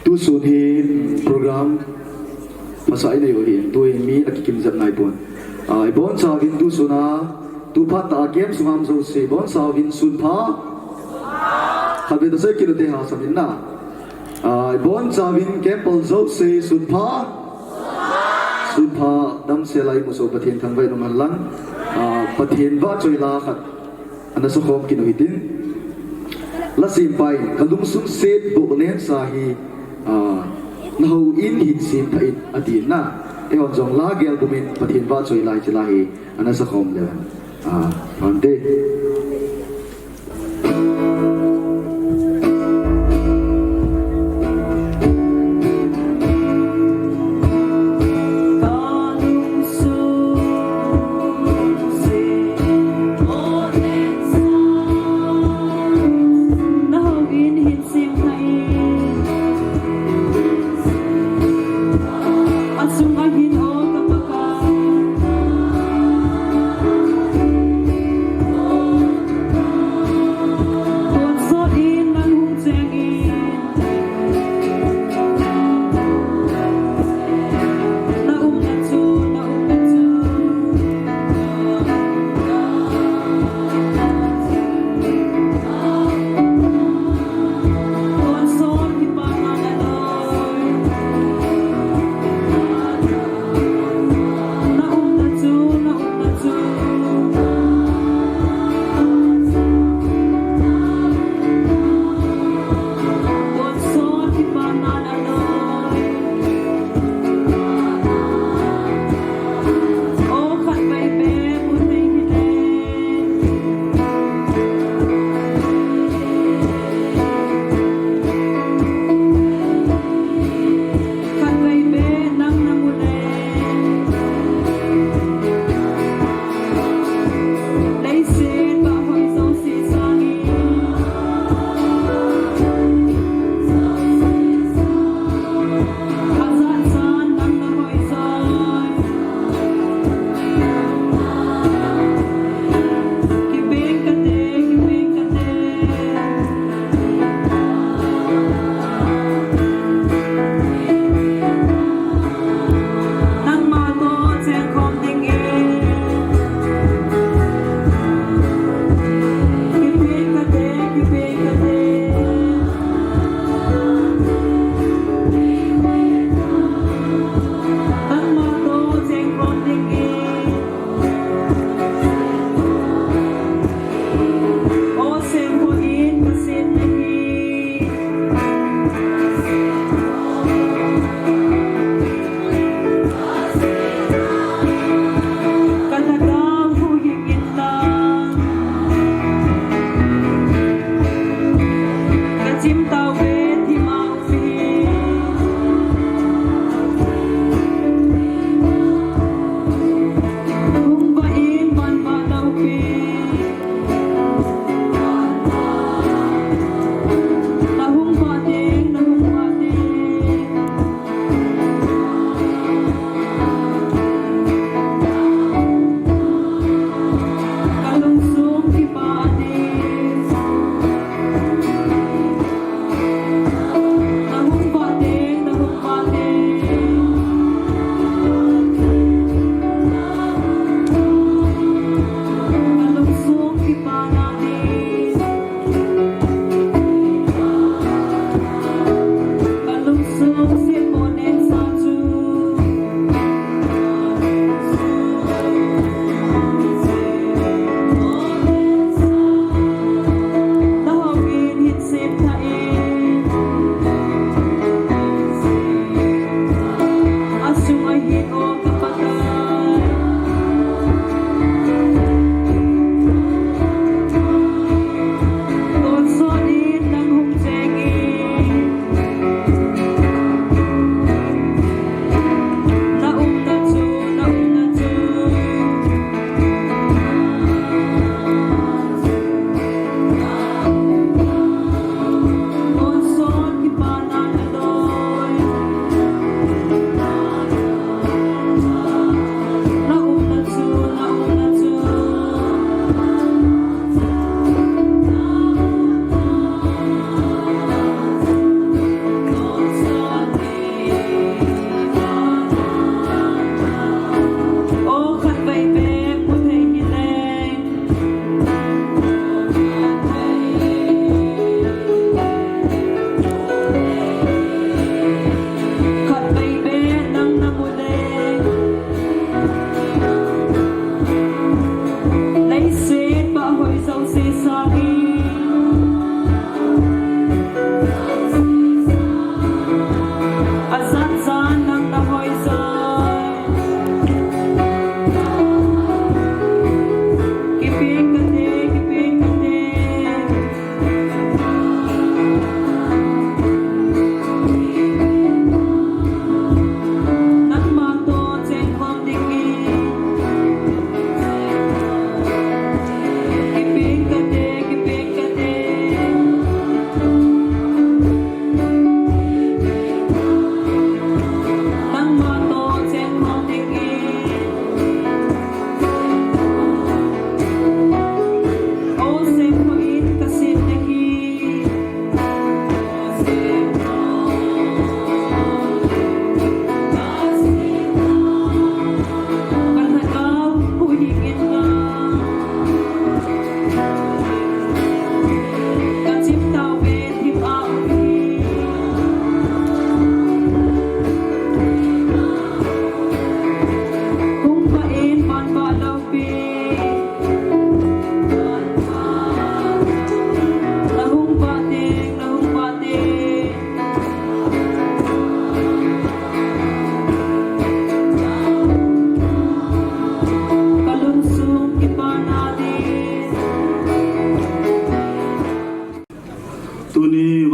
tu sun hi program pasai nei hi tu mi akikim zat nai pon ai bon sa vin tu suna tu pha ta kem sungam zo se bon sa vin sun pha khabe da se kilo te ha samin na ai bon sa vin kem pol zo se sun pha dam se lai mu so pathen thang vai no man lang pathen wa choi la khat ana so khom ki no hitin la sim pai kalung sum set bu nen sa hi nau in hit sim tha in adin na e on jong la gel bumin pathin wa choi lai chila hi ana sa khom le pante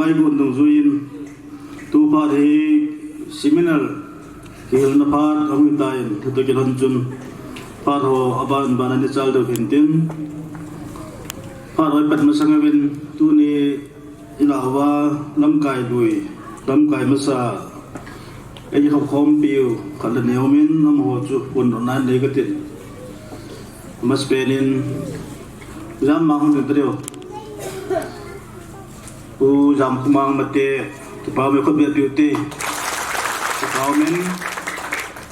mai gun dong zuin tu pa de seminar kil na phat ang tain to ke lon chun par ho aban banan ni chal do hintin par oi pat masangawin tu ni ilawa lam kai lui lam kai masa ai ho khom piu kan ne omin nam ho chu pun nan le ka tin mas penin jam ma hon trio u jam kumang mate ki pa me ko be beauty ki pa men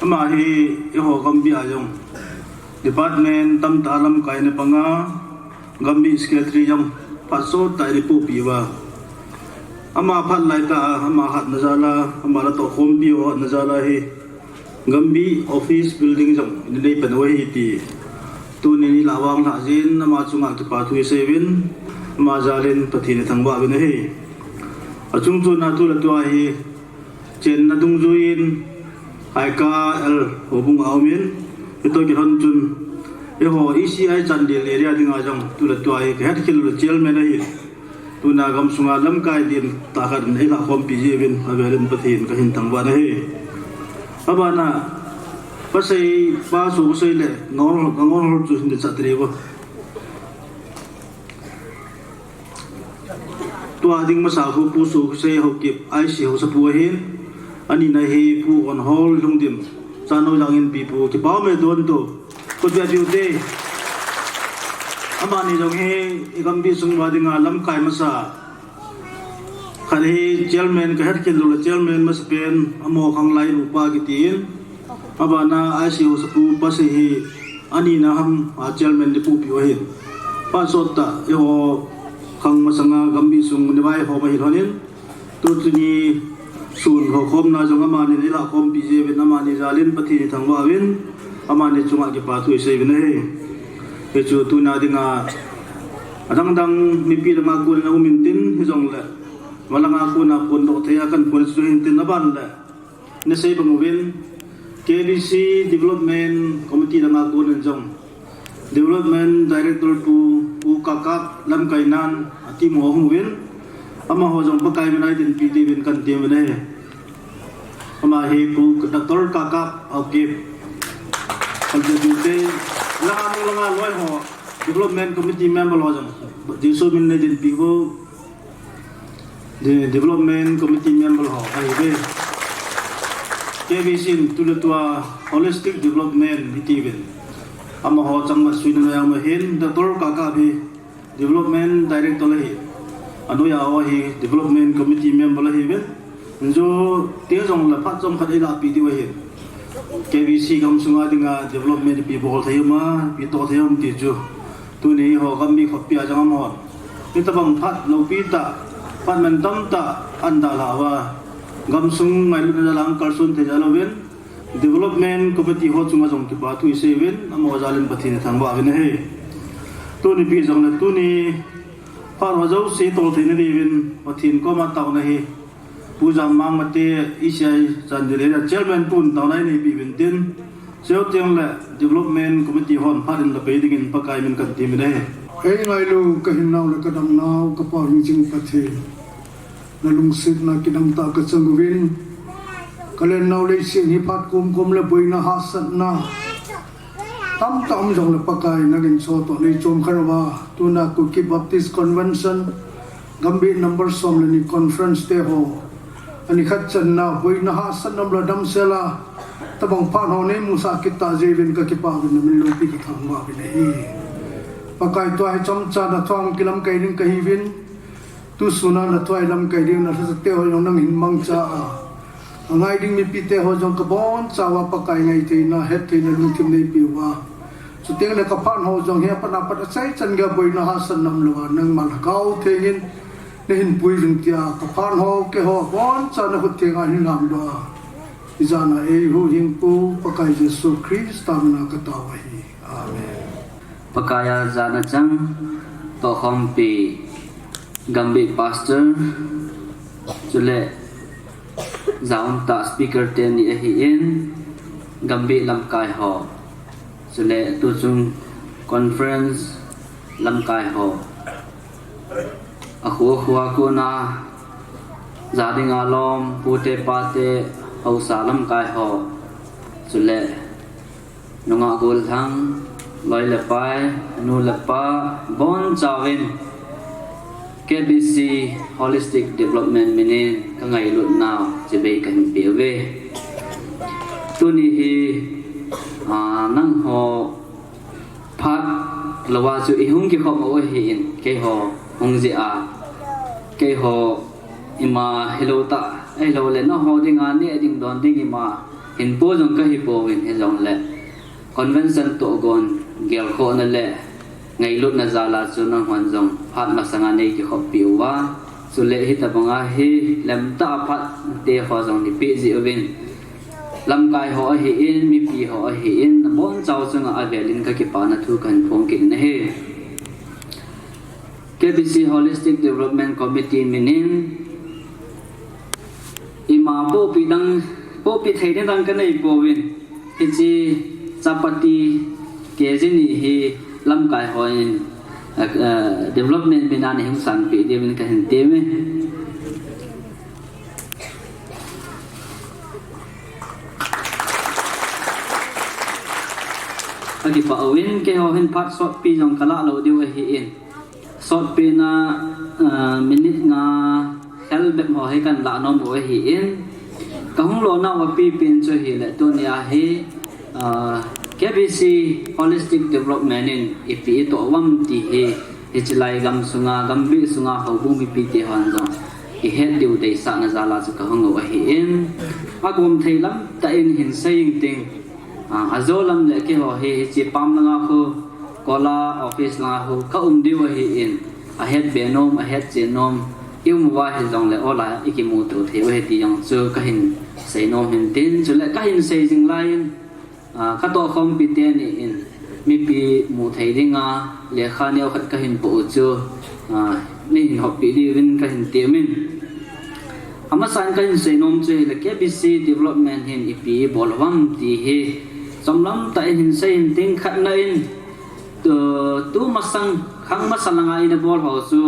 ama hi ho Gambih ajong department tam talam kai ne panga Gambih secretary jam paso tai ri pu piwa ama phat lai ta ama hat nazala ama la to khom pi ho nazala hi Gambih office building jam ni dei pan wa hi ti tu ni lawang la jin ama chunga ki pa thui 7 ama jalin pathine thangwa bin hi achung chu na tu la tu hi chen na dung juin ai ka el hobung aumin ito ki hon chun e ho ECI chandil area dinga jang tu la tu hi head kil chairman hi tu na gam sunga lam kai din ta khan nei la khom pi jebin avelin pathin ka hin thangwa na hi abana pasai pa su sei le ngor chu hin de chatri bo tu ading ma sa hu pu su sei ho kip ai si ho sa pu hin ani na hi pu on hol lung dim chano jangin pi pu ki pa me don to ko ja ju de amani jong he Gambih sung wadinga lam kai masa khari chairman ka head kil lo chairman mas pen amo khang lai upa ki tin abana ICU sapu pasi hi ani na ham chairman de pu pi ho hin pa sota e ho khang masanga Gambih sung ni bai ho ba hi thonin tu ni sun ho khom na jong amani ni la khom pi je ben amani jalin pathi ni thangwa win amani chunga ki pa thui sei ben he he chu tu na dinga adang dang mi pi ma kun na umin tin hi jong la wala nga ko na pun do thaya kan pun su hin tin na ban la ne sei bang win KBC development committee na nga ko nan jong development director tu u kakap lam kainan ati mo hu win ama ho jong pakai manai tin pi ti win kan ti ne ama he pu doctor kakap okay Al-Jadute langa loi ho development committee member ho jang jisu min ne din pibo the development committee member ho ai be KBC tulatua holistic development itiven ama ho changma suina ya ma hin doctor kaka bi development director la hi anu ya ho hi development committee member la hi be jo te jong la phat jong khat ila pi di wa hi KBC gam sunga dinga development pi bol thayuma pi to thayum ti chu tu ni ho Gambih khopia jang mo ni tabang phat lo pi ta phat man tam ta anda la wa gam sung ngai lu na lang karsun the jalo wen development committee ho chunga jong ki pa thu 7 amo jalin pathi ne thangwa ben he tu ni pi jong na tu ni par ho jo se to the ne ri wen pathin ko ma taw na he puja mang mate ECI chandile chairman pun taw nai ni pi ben tin seo tiang la development committee hon pharin la pe dingin pakai min kan ti min he ei ngai lu ka hin naw la ka dang naw ka pa ring jing pathe na lung sit na ki dang ta ka chang win kalen naw le sin hi phat kum la boi na ha sat na tam jong la pakai na gen so to le chom kharwa tu na ku ki baptist convention Gambih number som le ni conference te ho ani khat chan na boi na ha sat nam la dam sela tabang phan ho ne musa kita jevin ka ki pa bin min lo pi ki thangwa bin hi pakai to ai chom cha da thong kilam kai ring ka hi win tu suna na to ai lam kai ring na sa te ho yong nang hin mang cha angai ding mi pi te ho jong ka bon cha wa pakai ngai te na het te na lu tim nei pi wa su te na ka phan ho jong he pa na pa sai chan ga boi na ha san nam lo nang mal kau the hin ne hin pui ring tia ka phan ho ke ho bon cha na hu te ga hin lam do izana e hu hing pu pakai Jesu Christ tam na ka ta wa hi amen Pakaya Zana Chang Tokhom Pi Gambih Pastor Chule Zaun Ta Speaker Ten Yehi In Gambih Lam Kai Ho Chule Tuzung Conference Lam Kai Ho Aku na gia đình alom pute pate hậu salam kai ho chule nunga gol thang loi le pai nu le pa bon chawin KBC holistic development minin ka ngai lut now che be kan be we tu ni hi nang ho phat lawa chu i hung ki khom o hi in ke ho hung ji a ke ho ima hello ta ai lo le no ho ding an ni ding don ding ima in po jong ka hi po win he jong le convention to gon gel kho na le ngai lut na zala chu na hwan jong phat ma sanga nei ki khop piwa chu le hi ta banga hi lam ta phat te ho jong ni pe ji win lam kai ho hi in mi pi ho hi in bon chau chunga avelin ka ki pa na thu kan phong kin ne he KBC Holistic Development Committee minin ima po pi thei dang kan nei po win hi chi chapati ke jini hi lam kai ho in development binan hing san pi de win ka hin te me agi pa awin ke ho hin phat sot pi jong kala lo diu hi in sot pi na minute nga hel bem ho he kan la nom ho hi in ka hung lo na wa pi pin cho hi le to nia hi KBC holistic development in ipi to wam ti hi chilai gam sunga Gambih sunga ho bu mi pi te han jong i het diu dei sa na zala chu ka hung ho hi in agom theilam ta in hin saying ting azolam le ke ho he chi pam nga khu kola office nga khu ka diu hi in a het benom a het chenom yêu wa he jong le ola ikimu tu the we ti jong chu ka hin sei nom hin tin chu le ka hin sei jing lai ka to khom pi te ni in mi pi mu thei dinga le kha neo khat ka hin po chu ni hin hop pi di win ka hin te min ama san ka hin sei nom che le KBC development hin ipi bolwam ti he somlam ta in sei in ting khat na in tu masang khang masalanga in bol ho chu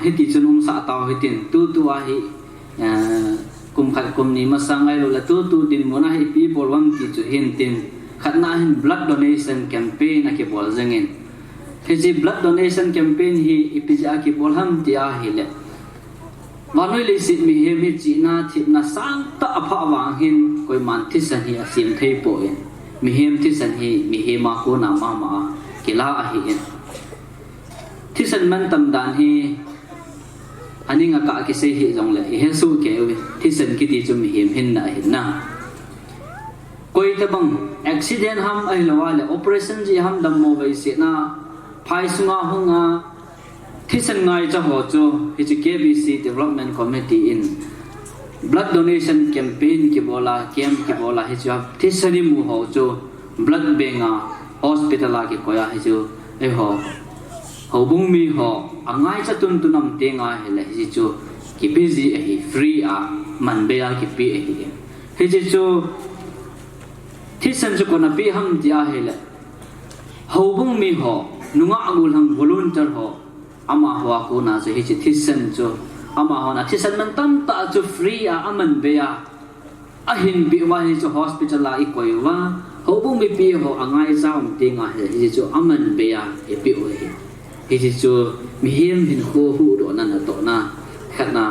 hiti chunum sa taw hitin tu a hi kum khat kum ni masang ai lo la tu din mona hi pi bolwam ti chu hin tin khatna hin blood donation campaign a ke bol zengin he blood donation campaign hi ipija ki bolham ti a hi le manoi le sit mi he mi chi na thip na sang ta apha wang hin koi man thi san hi asim thei po in mi hem thi san hi mi he ma ko na ma kila a hi in thi san man tam dan hi ani nga ka ki sei hi jong le he su ke we thi san ki ti chu mi hem hin na koi ta bang accident ham ai lawa le operation ji ham dam mo bai se na phai sunga hunga thi san ngai cha ho chu hi chi KBC development committee in blood donation campaign ki bola camp ki bola hi chu thi sani mu ho chu blood benga hospital la ki koya hi chu e ho bung mi ho angai cha tun tunam te nga hele hi chu ki busy hi free a man be a ki pi hi chu thi san chu ko na pi ham dia hele ho bung mi ho nunga agul ham volunteer ho ama ho ko na chu hi chi thi san chu ama ho na thi san man tam ta chu free a aman be a hin bi wa hi chu hospital la i koi wa ho bung mi pi ho angai cha um te nga hi chu aman be a e pi o hi chu mi him hin kho hu do na to na khana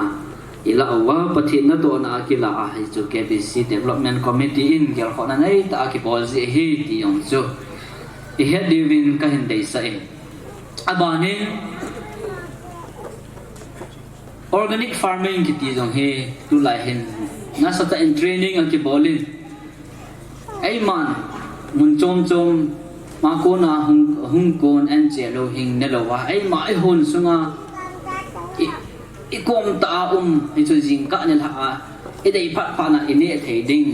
ila wa pathin na to na akila a hi chu KBC development committee in gel kho na nei ta ki bol ji hi ti yong chu i he divin ka hin dei sa e abani organic farming ki ti jong he tu lai hin na sa ta in training ang ki bolin ai man mun chom ma ko na hung kon en che lo hing ne lo wa ai ma ai hon sunga i kom ta i chu jing ka ne la i dei phat na i ne thei ding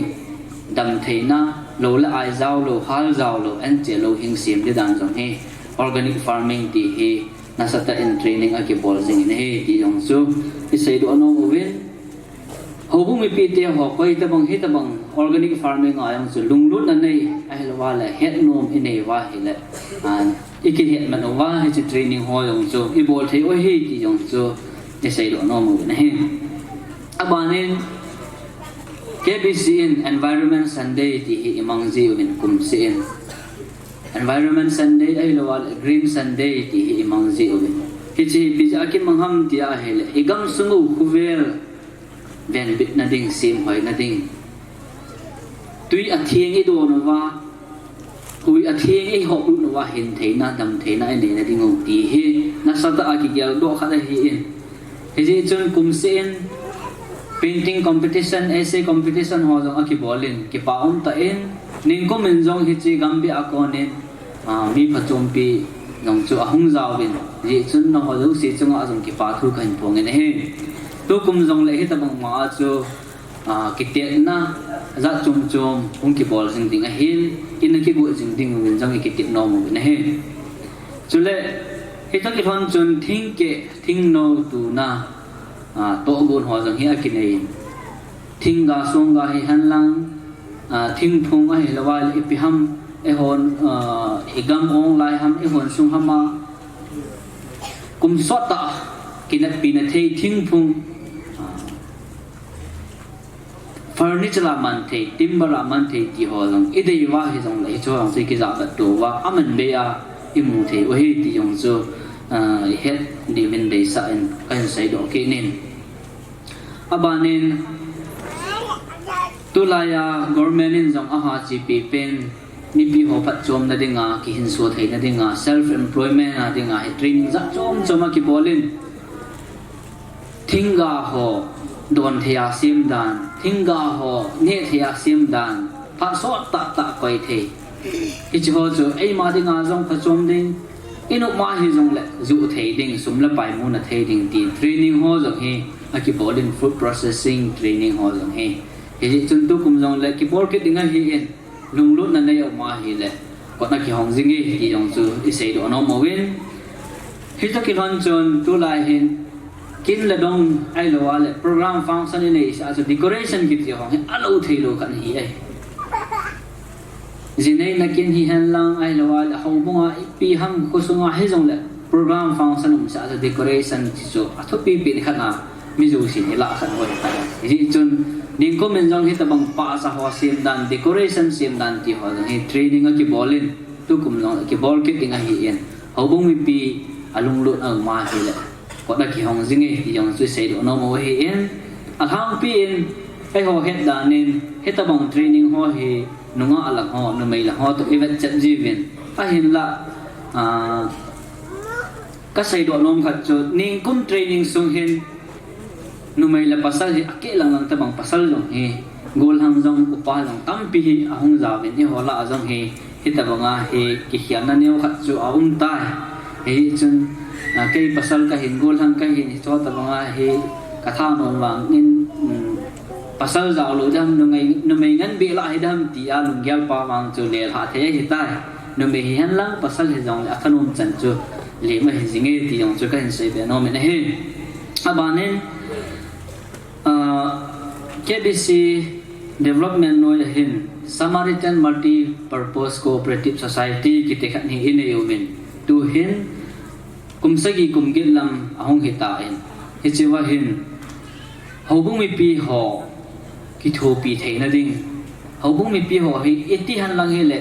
dam thei na lo la ai zau lo hal zau lo en che lo hing sim de dan jong he organic farming ti he na sa ta in training a ki bol jing ne he ti jong su i sei do no win ho bu mi pi te ho koi ta bang he ta bang organic farming ayang chu lunglut na nei ai lo wa la het nom i nei wa hi le iki het man wa he chi training ho yong chu i bol thei o he ti yong chu i sei do no mu ne he abanin KBC in Environment Sunday ti imang ji in kumsi in Environment Sunday ay lawal Green Sunday ti imang ji in hichi bija akin mangham ti a hele igam sungu kuvel ven bit na ding sim hoi na ding tui a thieng I do no wa tui a thieng I ho no wa hin theina dam theina ai ne na ding ong ti hi na sata a ki gyal do kha hi in hichi chun kumsi in painting competition essay competition ho jong aki bolin ki paum ta in ning ko min jong hi chi Gambih akone mi phachom pi nong chu ahung zaw bin ji chun no ho lu si chung a jong ki pa thu kan pong ne he tu kum jong le hi ta bang ma chu ki te na za chum chum ung ki bol sing ding a hin in ki bu jing ding min jong ki te no mo ne he chu le hi ta ki thon chun thing no tu na to gun ho jong hi akinei thing ga song ga hi han lang thing thung a hi lawal I piham e hon igam ong lai ham e hon sung hama kum sota kinat pinathe thing thung furniture la man the timber la man the ti ho jong idei wa hi jong lai cho jong se ki za ba to wa aman be a imu the o hi ti jong so het di min dei sa en kan sai do ke nin abanin tulaya government in jong aha chi pi pen ni pi ho phat chom na dinga ki hin so thei na dinga self employment na dinga he training za chom choma ki bolin thinga ho don thea sim dan thinga ho ne thea sim dan pha so ta koi the ich ho chu ei ma dinga jong pha chom ding inu ma hi jong le zu thei ding sum la pai mu na thei ding ti training ho jong he aki bolin food processing training ho jong he hi chun tu kum jong le ki bol ke dinga hi en lung lut na nei ma hi le ko na ki hong jing hi ti jong chu I sei do no mo win hi ta ki lon chun tu lai hin kin le dong ai lo wa le program function nei sa so decoration ki ti hong alo thei lo kan hi ai zinei na kin hi han lang ai lo wa le ho bunga pi ham ko sunga hi jong le program function sa so decoration ti so atho pi pi khana mi ju sin la khan hoi ta hi chun ning ko men jong hi ta bang pa sa ho sim dan decoration sim dan ti ho hi training a ki bolin tu kum long ki bol ki tinga hi en ho bung mi pi alung lut ang ma hi le ko da ki hong jing e ti jong su sei do no mo hi en a hang pi en ai ho het dan nin he ta bang training ho hi nunga alang ho no mai la ho to event chat ji vin a hin la ka sei do nom khat chu ning kum training sung hin numai la pasal hi ake lang ta bang pasal long he gol hang jong upa long tampi hi ahung za ben ni hola ajong he hita banga he ki hian na neu khat chu aum tai he chun kai pasal ka hin gol hang ka hin cho ta banga he ka tha non wang in pasal za lo dam numai ngan bi la hidam ti a lung gyal pa wang chu le ha the hi tai numai hi han lang pasal hi jong la khanum chan chu le ma hi jinge ti jong chu ka hin sei be no me he abanin KBC development no hin Samaritan multi-purpose cooperative society ki tekhat ni in yumin tu hin kumsagi kumgil lam ahong hitain hichiwa hin hobung mi pi ho ki tho pi theina ding hobung mi pi ho hi eti han lang hele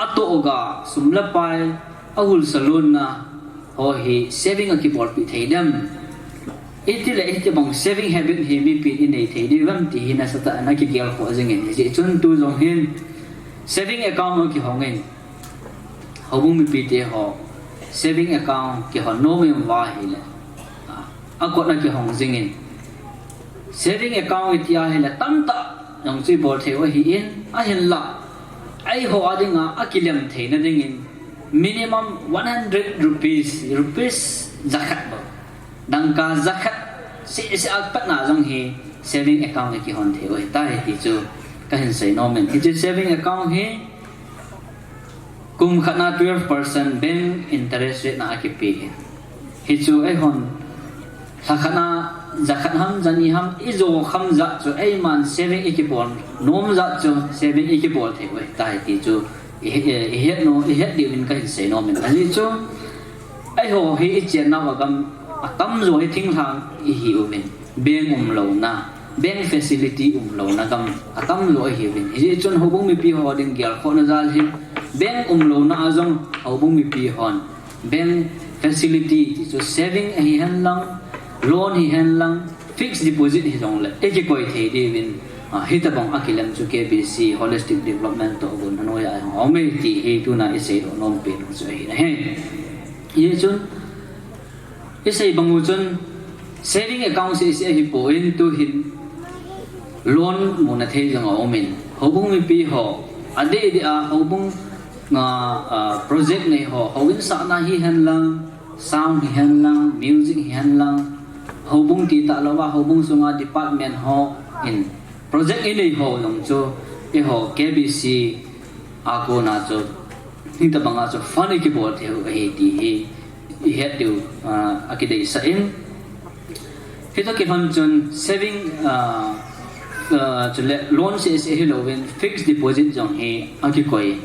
ato oga sumla pai ahul salon na ho hi saving a ki bol pi theidam iti le iti bang saving habit hi mi pi in nei the di ram ti hina sata na ki gyal ko jing en ji chun tu jong hin saving account ki hong en hobung mi pi te ho saving account ki ho no me wa hi le a ko na ki hong jing en saving account iti a hi le tam ta jong chi bol the wa hi in a hin la ai ho adinga akilam the na ding in minimum 100 rupees zakat ba dangka zakat si alpat na jong hi saving account ki hon the oi tai ti chu ka hin sei no men hi saving account hi kum khana 12% bank interest rate na ki pe hi chu ai hon khana zakat ham jani ham izo kham za chu ai man saving ikipon nom za chu saving ikipol the oi tai ti chu he no he di min ka hin sei no men ani chu ai ho hi chen na wa gam tam rồi thinh thang hi u men beng lo na beng facility lo na gam atam lo hi win hi chon hobong mi pi ho ding gyal kho na zal hi beng lo na azong hobong mi pi hon beng facility so saving hi han lang loan hi han lang fixed deposit hi jong le e ki koi the di win hi ta bang akilam chu KBC holistic development to gon no ya ho me ti hi tu na isei do nom pe no so hi na he ye chun isei bangu chun saving account is a point to hin loan mo na the jong o min hobung mi pi ho ade di a hobung nga project nei ho howin sa na hi han lang sound hi han lang music hi han lang hobung ti ta lawa hobung sunga department ho in project ini ho long cho e ho KBC ako na cho hinta banga cho funny ki bol the he ti he het du akidai sa in hito ki hon chun saving to let loan is a hello when fixed deposit jong he aki koi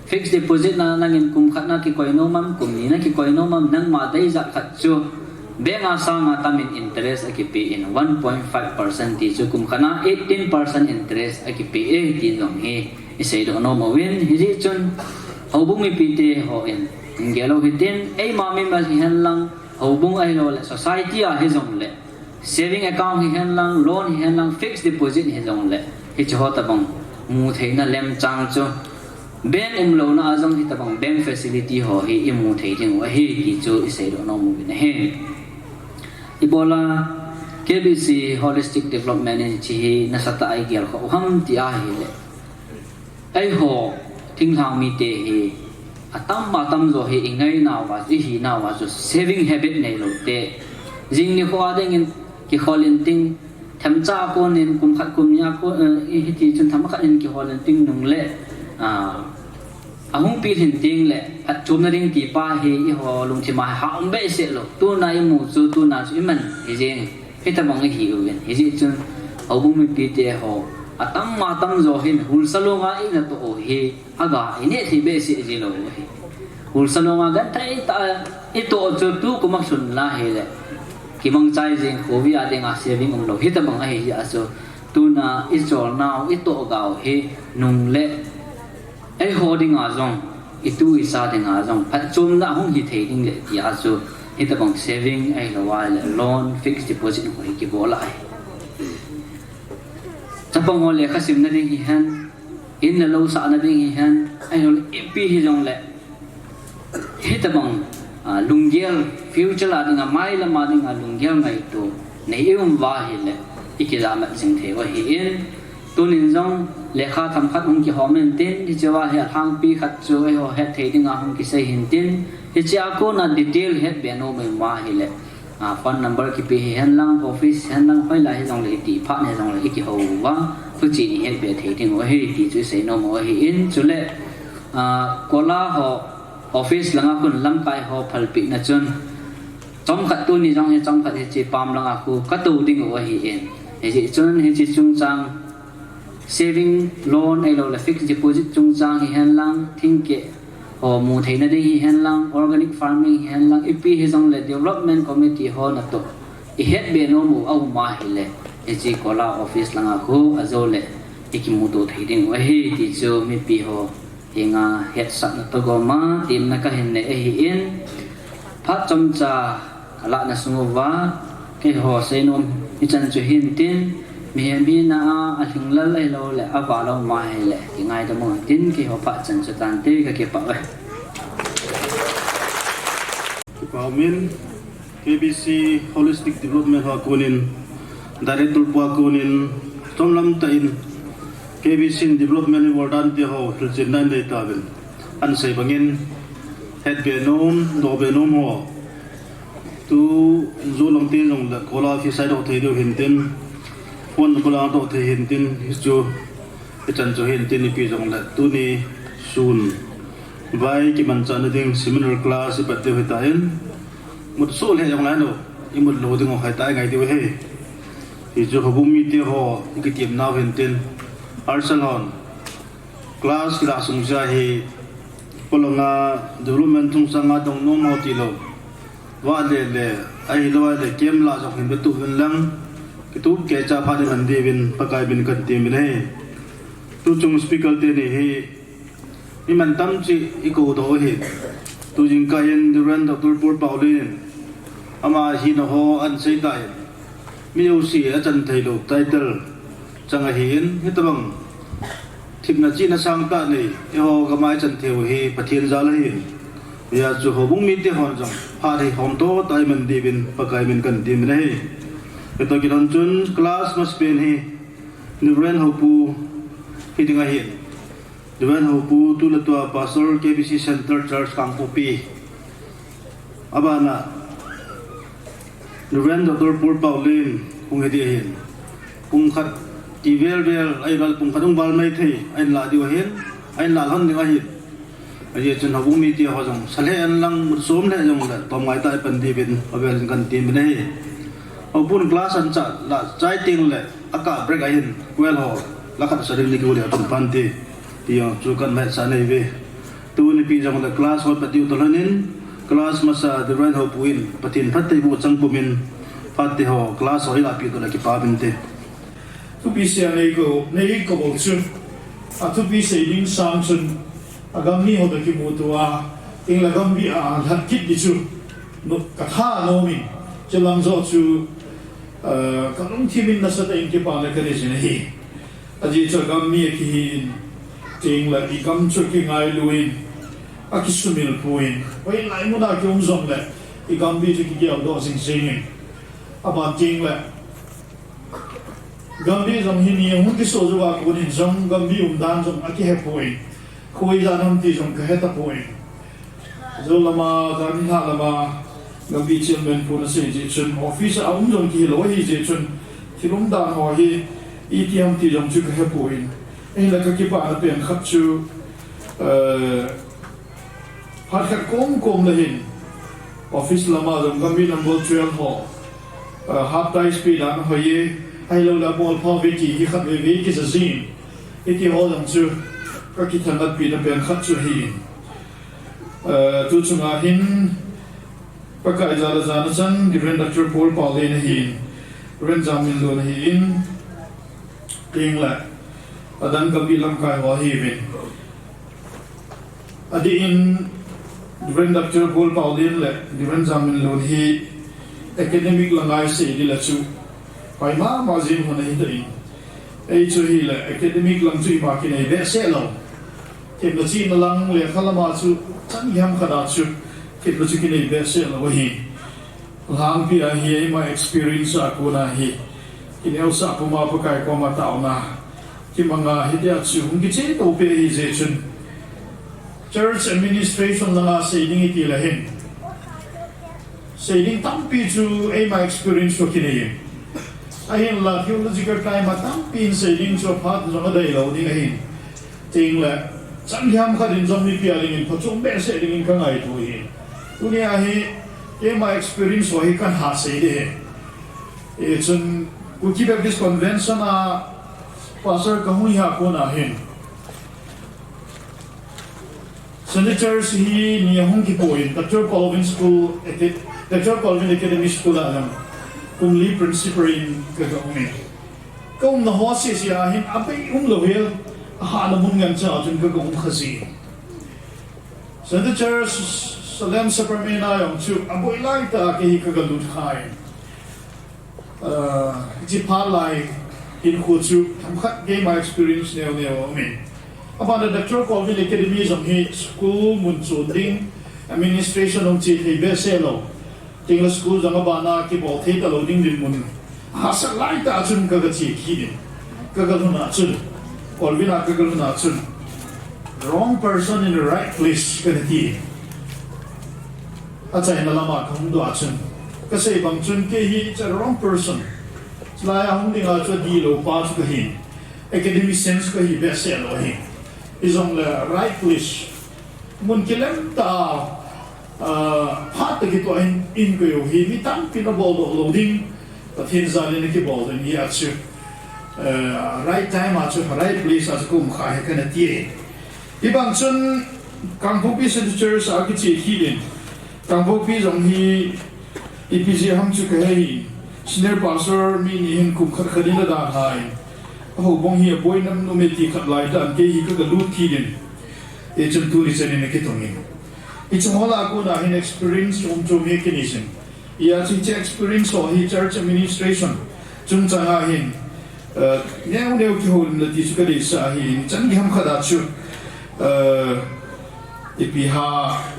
fixed deposit na nangin kum khat na ki koi no mam kum ni na ki koi no mam nang ma dai za khat chu bank asama tamin interest aki pay in 1.5% ti chu kum khana 18% interest aki pay e ti jong he isei do no mo win hi chun hobung mi pi te ho in ngelo hitin ei ma mi ma hian lang hobung ai lo le society a he jong le saving account hi hen lang loan hi hen lang fixed deposit hi jong le hi cho ta bang mu thei na lem chang cho bank lo na azong hi ta bang bank facility ho hi mu thei jing wa hi ti chu isei do no mu ne he ibola KBC holistic development ni chi na sata ai gel kho ham ti a hi le ai ho thing hang mi te hi atam ma tam zo hi ingai na wa ji hi na wa zo saving habit nei lo te jing ni ho adeng in ki kholin ting tham cha ko nin kum khat kum ya ko hi ti chun tham khat in ki kholin ting nung le ahung pi hin ting le at chum na ring ti pa hi i ho lung chi ma ha um be se lo tu na i mu chu tu na chu man hi jing hi ta bang hi u wen hi ji chun obung mi pi te ho atam ma tam zo hin hul salonga i na to hi aga ine thi be se ji lo hi hul salonga gan thai ta i to chu tu kumak sun la he le ki mang chai jing ko vi a ding a saving lo hi ta bang hi ya so tu na i chol now i to ga he nung le ai holding a zong itu i sa ding a zong phat chum na hong hi thei ding le ti a so hi ta bang saving ai lo wa le loan fixed deposit ko hi ki bola ai chapang ho le khasim na ding hi han in na lo sa na ding hi han ai lo pi hi jong le hi ta bang lunggel future la ding a mai la ma ding a lunggel ngai to nei um wa hi le ikizama sing the wa hi in tunin jong lekha tham khat hong ki homen tin hi chawa he thang pi khat chu ai ho het thei ding a hong ki sei hin tin hi cha ko na detail het be no mai ma hi le phone number ki pi hen lang office hen lang phai la hi jong le ti pha ne jong le ki ho wa fu chi ni het be thei ding wa hi ti chu sei no mo hi in chu le kola ho office langa kun lam kai ho phal pi na chun chom khat tu ni jong he chom khat he chi pam langa ku ka tu ding wa hi in he chi chun he chi chung chang saving loan ai lo la fixed deposit chung chang hi hen lang thing ke ho mu thei na de hi hen lang organic farming hi hen lang ipi he jong le development committee ho na to I het be no mu au ma hi le e chi kola office langa khu azo le ikimu to thei ding wa hi ti chu mi pi ho hinga het sak na to go ma tim na ka hen ne e hi in phat chom cha ala na sungu wa ke ho se nom mi chan chu hin tin mi bi na a thing la lai lo le a ba lo ma hi le ki ngai da mo tin ki ho phat chan chu tan te ka ke pa we Paumin KBC holistic development ha kunin director pa kunin tomlam ta in KBC development wardan te ho hilchin nan dei ta ben an sei bangin het be nom do be nom ho tu zo long tin long la kola fi sai do thei do hin tin pon kola do thei hin tin jo chan jo hin tin pi jong la tu ni sun vai ki man chan ding seminar class pa te ta in một số hệ trong này đâu, nhưng một lô thì ngọc hải tai ngày tiêu hệ, thì cho họ bung mi tiêu họ cái tiệm nào hiện tiền, Arsenal, class là sung sa hệ, polonga development sung sa ngã đông nông mau tì lô, và để ai lo để kiếm là trong hiện vật tu hiện lăng, tu ke cha pha de man de bin pakai bin kan ti min he tu chung speaker te ni he ni man tam chi I ko do he tu jing ka yen duran Dr. Pur Paulin ama hi no ho an sei dai mi u si a chan thai lo title changa hin hi tabang thip na chi na sang ta nei e ho ga mai chan theu hi pathian za la hin ya chu ho bung mi te hon jang pha thi hom to tai man di bin pakai min kan ti min he to ki don chun class mas pen hi ni ren ho pu hi dinga hi ni ren ho pu tu la to pastor KBC Center Church Kangpopi abana ni ren Dr. Pur Paulin kung he di hin kung khat ti vel ai gal pung khatung bal mai thei ai la di wa hin ai la han dinga hi ai chen ho bung mi ti ho jong sale an lang som le jong la tom ngai tai pan di bin avel kan ti min he Opun class an cha la chai ting le aka break a hin well ho la khat sa ring ni ku le tum pan ti ti yo chu kan mai sa nei ve tu ni pi jong la class ho patiu to lanin class masa the right ho puin patin phat te bu chang pumin phat te ho class ho ila pi to la ki pa bin te tu pi se nei ko bol chu a tu pi se ding sam chun agam ni ho da ki mu tu a ing la gam bi a hat kit di chu no ka tha no mi chelang zo chu ka nong thi min na sa ta ing ki pa le ka re jin hi a ji cho gam mi ki hi ting la ki kam chu ki ngai luin a ki su mil puin oi lai mu da ki um zong le I gam bi chu ki ge do sing sing a ba ting le Gambih jom hini hun ki so juwa ko ni jom Gambih dan jom aki he poi khoi ja nam ti jom ka heta poi zo lama dan ha lama Gambih chairman pu na se ji chun office a jom ki lo hi je chun thilum dan ho hi ETM ti jom chu ka he poi ei la ka ki pa na pen khat chu har khat kom la hin office lama jom Gambih number 12 ho half time speed an ho ye ai lâu là bol phong về kỳ khi khát về cái gì cái họ làm chưa các cái thằng đặc biệt là bên khát chưa hi tu chung à hin các cái giờ là giờ nó chân different Dr. Paul Paulin hin different jamin luôn hin tiếng là ở đang cầm bị làm cái hoa hi về ở đi in different Dr. Paul Paulin là different jamin luôn hi academic là ngay sẽ đi là chú phải mà zin hồn này tới ấy chú hi là academic lăng chú mà cái này vẽ sẽ lâu thì nó chỉ nó lăng liền khá là mà chú chẳng hiếm khá đa chú thì nó chú cái này vẽ sẽ lâu hi lang pi hi mà experience aku na hi cái này sa aku mà pakai ko mà tạo na cái mà ngà hi dia chú không cái chế tàu pe hi dễ chun church administration là xây dựng cái là hin xây dựng tam pi chú ấy mà experience cho cái này ahin la theological time matam pin sailing cho phat jong dai lo ding ahin ting la chang hiam kha din jom ni pia ling in phachum be se ding in ka ngai tu hi tunia hi ke ma experience wa hi kan ha se de e chun ku ki baptist convention a pastor ka hu ha ko na hin senators hi ni hong ki point Dr. Colvin school Dr. Colvin Academy school a cùng lý principal in cái gọng này công nó hóa sẽ hin abai lo hel ha na mun ngan cha chun cái gọng khasi so the church salam supermena yong chu aboi lai ta cái galut khai ji pa lai in khu chu tham khat game my experience neo me about the Dr. Colvin Academy jong hi school mun chu ding administration ong chi thei be se lo tiếng là school rằng bạn na cái bảo thế ta lâu đinh đến muốn ha sa lại ta chun cái gì khi đến cái luôn na chun còn vì na cái luôn na chun wrong person in the right place cái gì à chạy na lama không đồ chun cái gì bằng chun cái hi cái wrong person lại không đi là cho đi lâu pa cho cái hi academic sense cái hi best sẽ lo hi isong là right place muốn cái lắm ta phát từ cái tuổi in cái hi mi tam pin ball đồ ding và thiên gia lên cái ball này như chứ right time mà chứ right place à cũng khai cái này tiệt thì bằng chân Kangpopi Church cái gì hi đến Kangpopi giống hi EPG ham chú cái hi senior pastor mi ni hin kum khat khadin da hai ho bong hi boy nam no me ti khat lai dan ke hi ka lu thi din e chum tu ri chen ne ke tong ni i chung hola ko na hin experience to mechanism ya chi experience ho hi church administration chung cha ha hin neu ki ho la ti su ka de sa hi chan gi ham khada chu ipi ha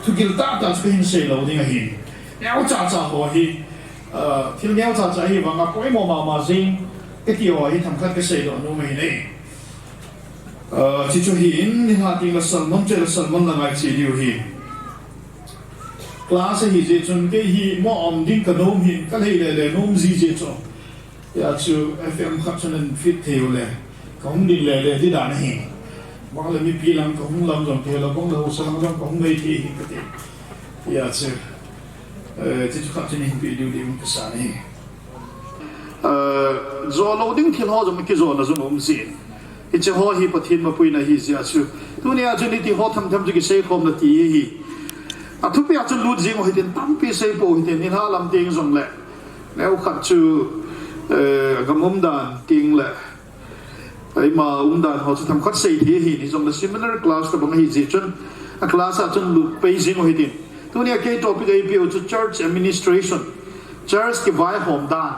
tu gil ta chu hin se lo ding hi neu cha ho hi til neu cha hi wa nga poi mo ma zing cái điều ấy thằng khác cái xây đồ nó mày này chỉ cho hiện nên ha tiếng là salmon chơi là salmon là ngày chỉ điều hiện class hi dễ chọn cái hi mo om đinh cái nôm hiện cái này là nôm gì dễ chọn ya chú FM khác cho nên fit theo là không đi là đi đàn hiện bao là mi pi làm cũng làm rồi theo là cũng là sang làm cũng mấy thì cái gì ya chú chỉ cho khác cho nên bị điều cái sao này zo loading thil ho jom ki zo na zum zin I che ho hi pathin ma puina hi zia chu tunia juni ti ho tham ji ki sei khom na ti hi a thu pe a chu lu jing ho hitin tam pi sei po hitin in ha lam ting zong le neu khat chu gamom dan ting le ai ma dan ho chu tham khat sei thi hi ni zong the similar class ka bang hi ji chun a class a chun lu pe jing ho hitin tunia ke topic ai pi chu church administration church ki vai hom dan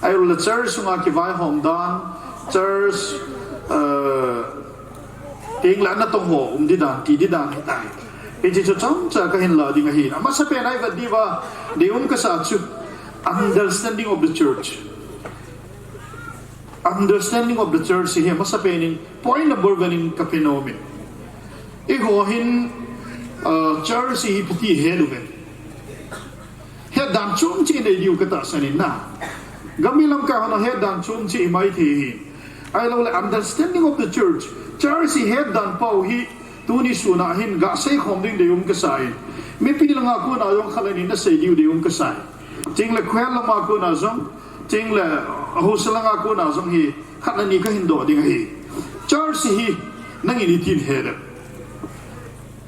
ai là church sunga ki vai hom dan church tiếng là nó tông hồ đi đàn thì đi đàn hiện tại cái gì cho chóng cha cái hình là đi ngay hình mà sao bên này vẫn đi vào để cái sao chứ understanding of the church thì mà sao bên point number one in kapinomi cái hồ hình church thì bị hết rồi hết đàn chung chỉ để điều cái ta sanin na Gambih lam ka hana head dan chum chi mai thi ai lo le understanding of the church hi head dan pau hi tuni suna hin ga sei khom ding de ka sai mi pi langa ko na yong khalani na sei diu de ka sai ting le khwel lama ko na zong ting le ho selanga ko na zong hi khalani ka hin do ding hi church hi nang ni tin head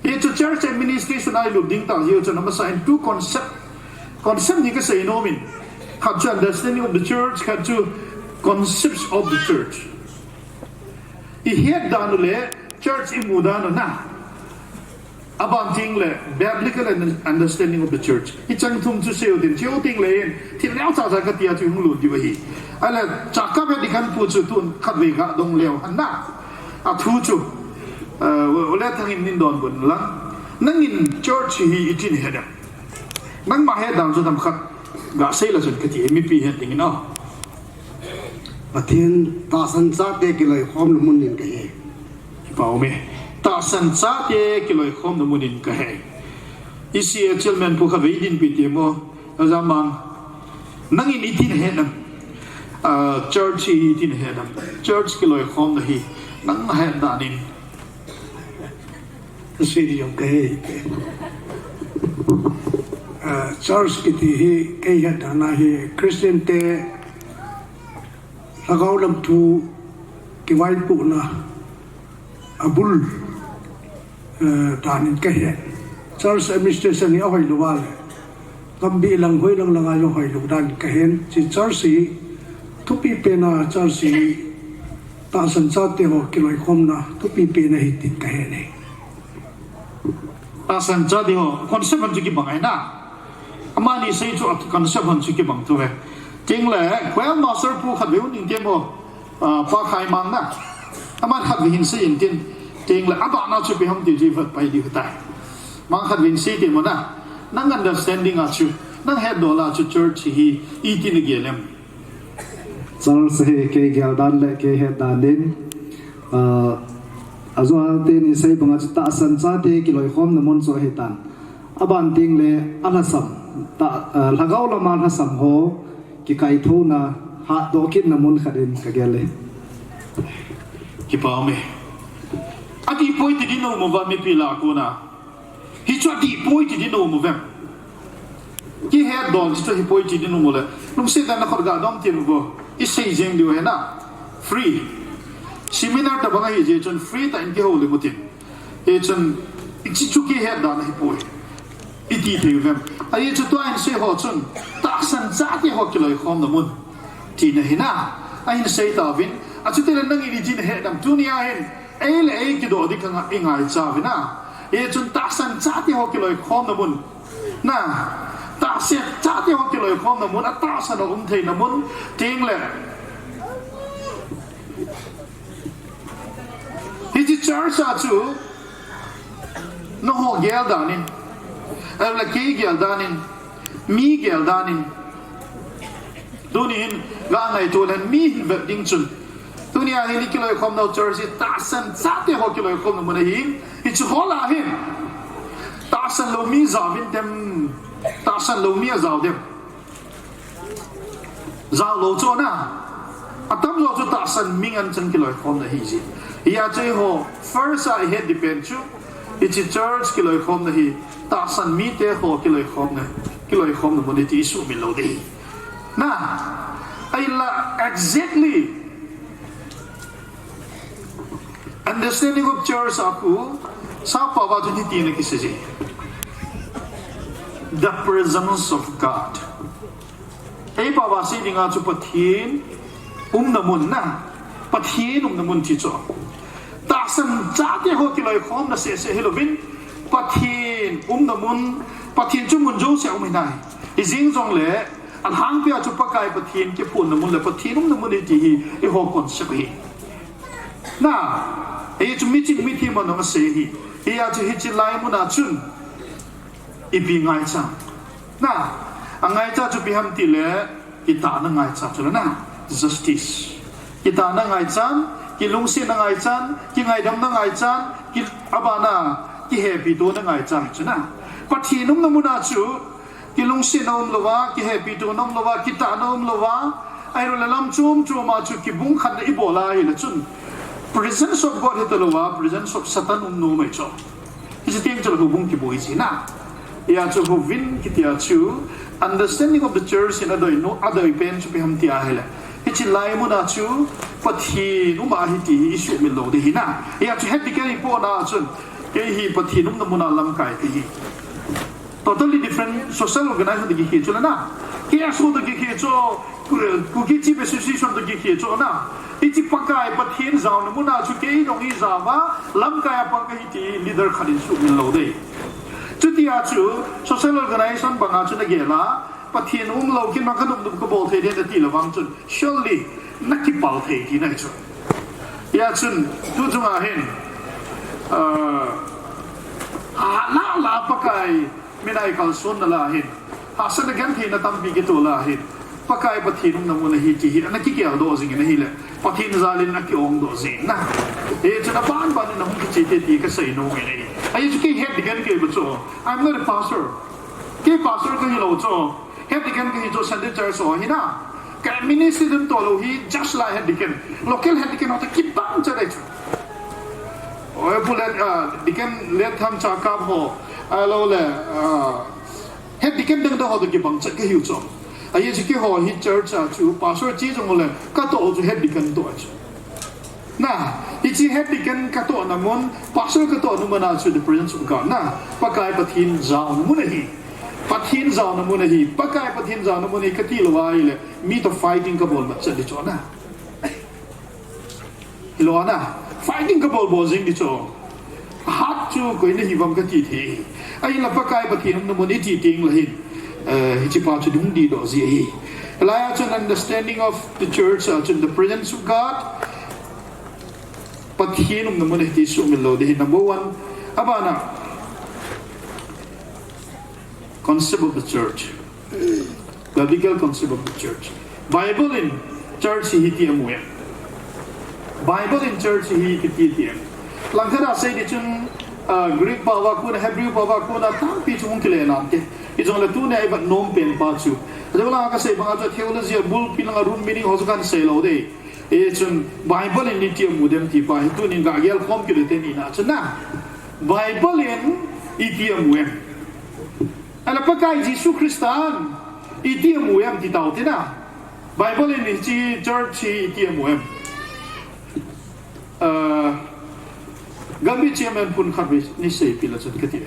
hi to church administration ai lu ding ta hi cho na ma sai two concept ni ka sei no min had to understanding of the church, had to concepts of the church. I head down le church imuda na abanting le biblical understanding of the church. I chang thum chu seo din cheo ting le thil leo cha cha ka tia chu hung lu di hi. Ala chaka be dikan pu chu tun khat ve ga dong leo na a thu chu ole thang in don bun la nangin church hi itin head nang ma head down chu tam khat ga sei la chun ka ti mi pi hen ting no pathin ta san sa te ki loi khom lu mun nin ka he pao me ta san sa te ki loi khom nu munin ka he isi chairman pu kha ve din pi ti mo zamang nang in itin he nam church itin he nam church ki loi khom na hi nang he da nin si yong ka he church ki ti hi ke ya dana hi Christian te lagaw lam tu ki vai pu na abul tanin ka he church administration ni ahoi luwal Gambih lang hoi lang ayo hoi lu dan ka hen chi church hi thupi pe na church hi ta san sa te ho ki loi khom na thupi pe na hi tin ka he ne ta san cha di ho concept han ki bangai na amani sei chu concept han ki bang tu he ting le well master pu khat veu ning tem ho pa khai mang na aman khat hin sei in tin ting le aba na chu bi ham ti ji vat pai di ta mang khat vin sei ti mo na nang understanding a chu nang head dola chu church hi I tin gelem church he ke gal dan le ke he dan din azwa te ni sei banga ta san cha te ki loi khom na mon so he tan aban ting le anasam ta lagaw la man hasam ho ki kai tho na ha do kin na mon kharin ka gele ki pa me ati point di no mo va me pila ko na hi chu ati point di no mo vem ki he don chu hi point di no mo le num se da na khor ga dom tin go I sei jeng di we na free seminar ta banga hi je chon free ta in ke ho le mutin e chon ichi chu ki he da na hi poi iti te vem ai chu to an se ho chon ta san san cha ti ho kiloi khom na mun ti na hina ain sei ta vin achu te nang ini jin he dam dunia hen ei le ei ki do di kanga ingai cha vina e chun ta san cha ti ho kiloi khom na mun na ta se cha ti ho kiloi khom na mun a ta san thei na mun ting le hi chi church a chu no ho gel danin la ki gel danin mi gel danin tunin ga ngai to len mi be ding chun tunia hi kiloi khom no church ta san cha ti ho kiloi khom na mun hi hi chu ho la hin ta san lo mi za vin tem ta san lo mi za dem za lo cho na atam lo cho ta san ming an chen kiloi khom na hi ji ya che ho first I had depend chu it's a church kiloi khom na hi ta san mi te ho kiloi khom na mun ti su mi lo de na ai la exactly understanding of church aku sa pa ba tu ti ne ki se ji the presence of God ei pa ba si dinga chu pathin na mun na pathin na mun ti cho ta san cha te ho kiloi khom na se helovin pathin na mun pathin chu mun jo se mai nai i jing jong le an hang pia chu pakai pathin ke phun na mun le pathin na mun ti hi e ho kon se hi na e chu mi ti ma no se hi e ya chu hi chi lai mu na chun i bi ngai cha na angai cha chu bi ham ti le ki ta na ngai cha chu na justice ki ta na ngai chan ki lung sin na ngai chan ki ngai dam na ngai chan ki abana ki he pi do na ngai chan chu na pathin na mu na chu ki lung sin nom lowa ki he pi do nom lowa ki ta nom lowa ai ro la lam chum ma chu ki bung khan i bola hi la chun presence of God hitalowa presence of Satan no mai cho is ting cho bung ki boi chi na ya cho go vin ki tia chu understanding of the church in other pen chu bi ham tia hele hi chi lai mu na chu pathi nu ma hi ti issue mi lo de hi na ya chu het ki po na chun ke hi pathi nu mu na lam kai ti totally different social organization de ki chu na ke so de ki chu ku ki chi be association de ki chu na ichi pakai pathin zaun muna chu ke rong i zawa lam kaya pakai ti leader khalin su min lo de chutia chu social organization banga chu na gela pathin lo kin ma khanum dum ko bol the de ti lawang chun surely nakki pal the ki na chu ya chun tu chunga hen la pakai minai kal sun na la hen ha san gan thi na tam bi ki to la hen pakai pathin na mun hi ki hi na ki ke do jing na hi le pathin zalin na ki ong do jing na e chuna ban na hum ki chi te ti ka sai no ngai nei ai chu ki head digan ke bu cho I'm not a pastor ke pastor ka hi lo cho head digan ke hi cho Sunday church so hi na ka ministry dun to lo hi just like head digan local head digan ota ki bang cha dai chu oi bulet digan let tham cha ka ho alo le head digan dang do ho ki bang cha ke hi cho ai chi ki ho hi church chu pastor chi jong le ka to chu head digan to chu na ichi head digan ka to na mon pastor ka to nu na chu the presence of God na pakai pathin zao nu mun hi pathin zao nu mun hi pakai pathin zao nu mun hi ka ti lo wai le me to fighting ka bol ma cha di cho na hilo na fighting ka bol bo jing di cho hat chu ko ni hi bam ka ti the ai la pakai pathin nu mun ti ting la hi hichipa chu dung di do zi hi la ya chun understanding of the church chun the presence of God pathin na mun ti su min lo de number 1 abana concept of the church biblical concept of the church Bible in church hi ti amu Bible in church hi ti ti lang thara sai di chun Greek bawa ku na Hebrew bawa ku na tam pi chung kile na ke izong la tu ne ai bat nom pen pa chu jawla ka sai banga jo theology bul pin nga room meaning ho kan sai lo de e chun Bible in lithium mudem ti pa tu ni ga gel kom ki te ni na chuna Bible in lithium we ala pa kai Jesus Christian lithium we am ti tau te na Bible in chi church lithium we Gambih chairman pun khabe ni sei pila chat ka ti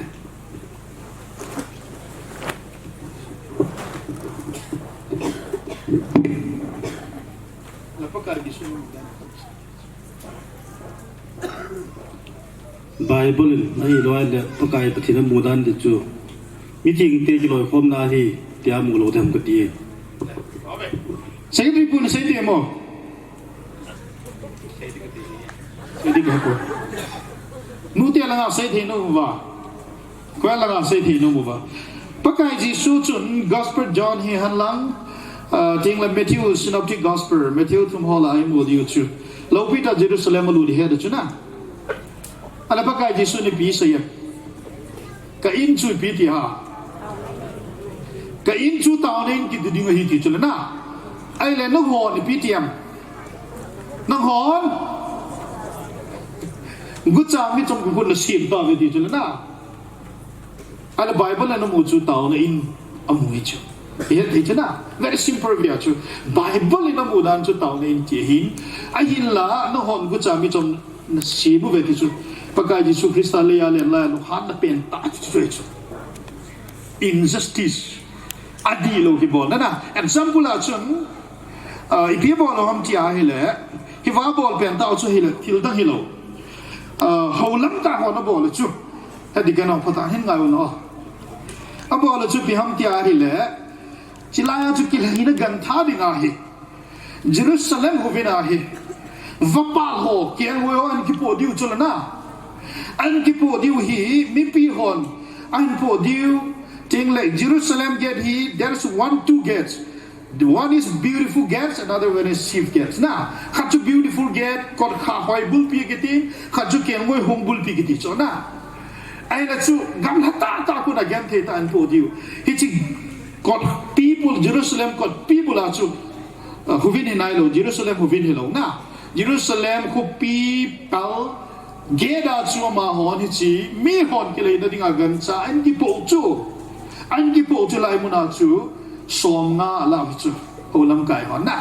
pakai di sini Bible nahi loai le pakai pathina mudan de chu meeting te ki loi khom na hi tia mu lo tham ka ti saya beri pun saya demo saya di ko nu tia la saya thi no ba kwa la saya thi no ba pakai ji su chun gospel John hi han lang ting la Matthew synoptic gospel Matthew thum hola ai mu di chu lo pita Jerusalem lu di he de chu na ala pakai ji su ni pi saya ka in chu pi ti ha ka in chu ta nen ki di ngi hi ti chu na ai le no ho ni pi tiam no hon gu cha mi chom ku na sim ta ve ti chu na ala Bible la no mu chu ta na in amu hi chu ये देखिए ना very simple भी आचु Bible ina mudan chu tau ne in ti hin a hin la no hon gu cha mi chom si bu ve ti chu pakai Jesu Christa le ya le la no han na pen ta chu chu injustice adi lo ki bon na example la chun I pi bo lo ham ti a hi le hi wa bol pen ta chu hi le til da hi lo ho lam ta ho na bo le chu ha di ka no phata hin ngai no a bo le chu pi ham ti a hi le Cilaya tu kilahina gantha dinga hi Jerusalem ho vina hi vapal ho kiang ho an ki po diu chulana an ki po diu hi mi pi hon an po diu ting like Jerusalem gate hi there's two gates the one is beautiful gates another one is chief gates na khatu beautiful gate kot kha hoi bul pi giti khatu kiang ho hong bul pi giti chona ai na chu gam hata ta ku na gam the ta an po diu hi chi God people Jerusalem God people achu huvin hinailo Jerusalem huvin hilo na Jerusalem who people geda chu ma hon hi chi mi hon ki le na dinga gan cha an ki po chu lai mun achu som nga la chu olam kai hon na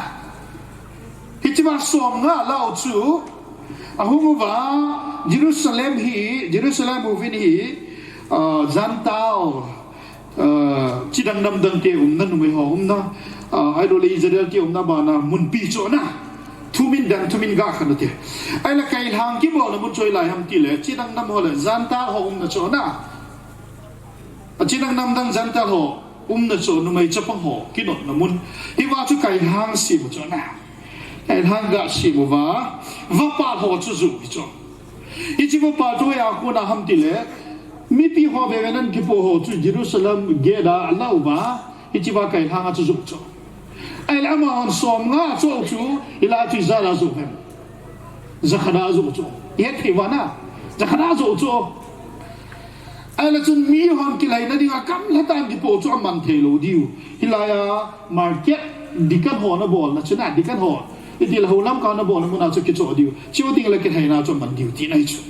hi chi ma som nga la chu ahu wa Jerusalem huvin hi zantao chidang nam dang te na numai ho na idol Israel te na ba na mun pi cho na thumin ga khan te ai la kai hang ki bo na mun choi lai ham ti le chidang nam ho le zanta ho na cho na chidang nam dang zanta ho na cho numai chapang ho ki no na mun hi wa chu kai hang si bo cho na kai hang ga si bo wa pa ho chu zu bi cho i chi bo pa to ya ko na ham ti le mi pi ho be nan ki po ho chu Jerusalem ge da lau ba i chi ba kai hanga chu zu cho ai la ma on som nga chu chu ila chi za la zu hem zakhana zu chu ye thi wa na zakhana zu chu ai la chun mi hon ki lai na dinga kam la tan ki po chu man the lo diu hilaya market dikan ho na bol na chuna dikan ho i dil ho lam ka na bol mu na chu ki chu diu chiu ding la ki hai na chu man diu ti nai chu